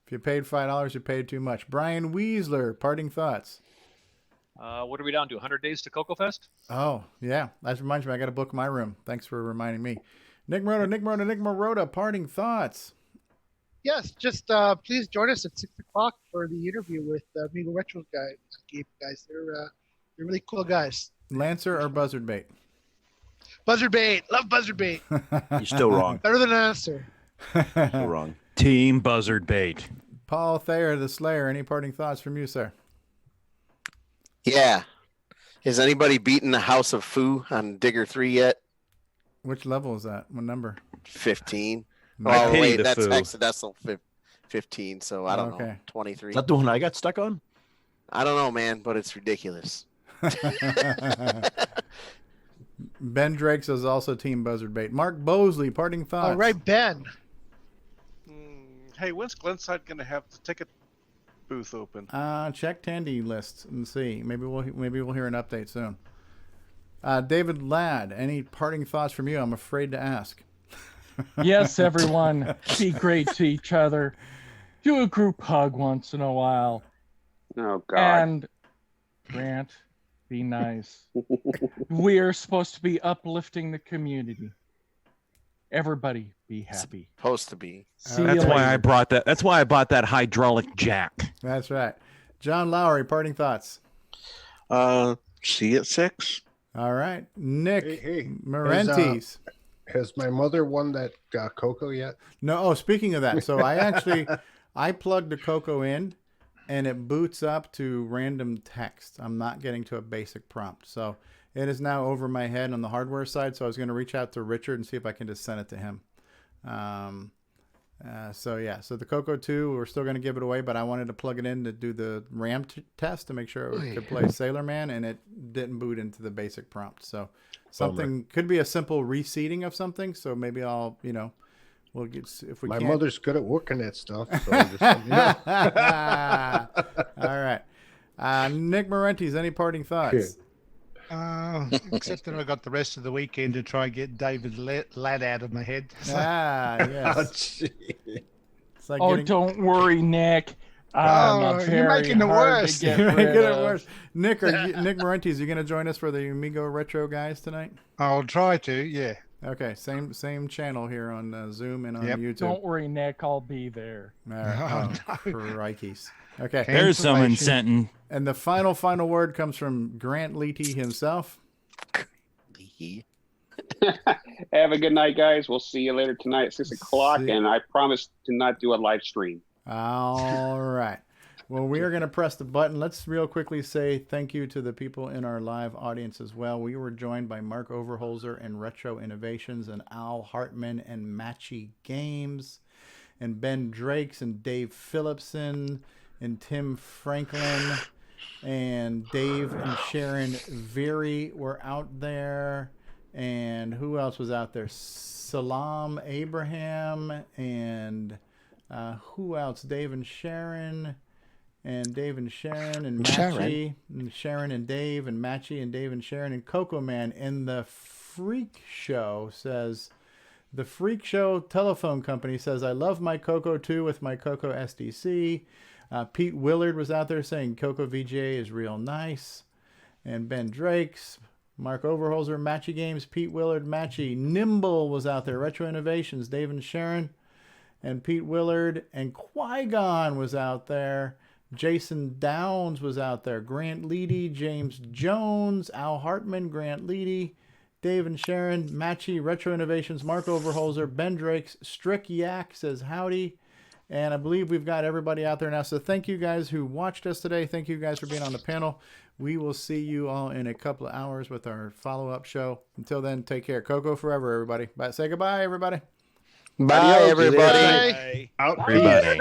If you paid $5, you paid too much. Brian Weasler, parting thoughts. What are we down to? 100 days to Coco Fest? Oh, yeah. That reminds me. I got to book my room. Thanks for reminding me. Nick Marotta, parting thoughts. Yes, just please join us at 6 o'clock for the interview with Amigo Retro guys. They're really cool guys. Lancer or buzzard bait? Buzzard bait. Love buzzard bait. You're still wrong. Better than Lancer. Still wrong. Team buzzard bait. Paul Thayer, the Slayer. Any parting thoughts from you, sir? Yeah. Has anybody beaten the House of Foo on Digger 3 yet? Which level is that? What number? 15. I Oh, pity wait, the that's Foo. hexadecimal 15, so I don't know. Okay. 23. Is that the one I got stuck on? I don't know, man, but it's ridiculous. Ben Drake says also Team Buzzard Bait. Mark Bosley, parting thoughts. All right, Ben. Hey, when's Glenside going to have the ticket booth open? Check Tandy list and see. Maybe we'll hear an update soon. David Ladd, any parting thoughts from you? I'm afraid to ask. Yes, everyone, be great to each other. Do a group hug once in a while. Oh, God. And Grant, be nice. We are supposed to be uplifting the community. Everybody be happy. Supposed to be. See That's you why later. I brought that. That's why I bought that hydraulic jack. That's right. John Lowry, parting thoughts. See you at 6. All right. Nick Hey. Marentes. Has my mother won that Coco yet? No. Oh, speaking of that, so I plugged the Coco in, and it boots up to random text. I'm not getting to a basic prompt, so it is now over my head on the hardware side. So I was going to reach out to Richard and see if I can just send it to him. So the Coco 2, we're still going to give it away, but I wanted to plug it in to do the RAM test to make sure it could play Sailor Man, and it didn't boot into the basic prompt. So something could be a simple reseeding of something. So maybe I'll, we'll get if we. My can't... mother's good at working that stuff. So just let me know. All right, Nick Marentes, any parting thoughts? Except that I got the rest of the weekend to try and get David Ladd out of my head. Yes. It's like don't worry, Nick. You're making it worse. You're making it worse. Nick Marentes, you going to join us for the Amigo Retro guys tonight? I'll try to, yeah. Okay, same channel here on Zoom and on YouTube. Don't worry, Nick. I'll be there. Crikeys. Okay. There's some incentive. And the final word comes from Grant Leety himself. Have a good night, guys. We'll see you later tonight at 6 o'clock, and I promise to not do a live stream. All right. Well, we are going to press the button. Let's real quickly say thank you to the people in our live audience as well. We were joined by Mark Overholzer and Retro Innovations and Al Hartman and Matchy Games and Ben Drakes and Dave Phillipson and Tim Franklin and Dave and Sharon Veery were out there. And who else was out there? Salam Abraham and who else? Dave and Sharon and Dave and Sharon and Matchy and Sharon and Dave and Matchy and Dave and Sharon and Coco Man. And the Freak Show says, the Freak Show telephone company says, I love my Coco 2 with my Coco SDC. Pete Willard was out there saying Coco VGA is real nice. And Ben Drakes, Mark Overholzer, Matchy Games, Pete Willard, Matchy. Nimble was out there. Retro Innovations, Dave and Sharon, and Pete Willard. And Qui-Gon was out there. Jason Downs was out there. Grant Leedy, James Jones, Al Hartman, Grant Leedy, Dave and Sharon, Matchy, Retro Innovations, Mark Overholzer, Ben Drakes, Strick Yak says howdy. And I believe we've got everybody out there now. So thank you guys who watched us today. Thank you guys for being on the panel. We will see you all in a couple of hours with our follow-up show. Until then, take care. Coco forever, everybody. Bye. Say goodbye, everybody. Bye, everybody. Out. Everybody.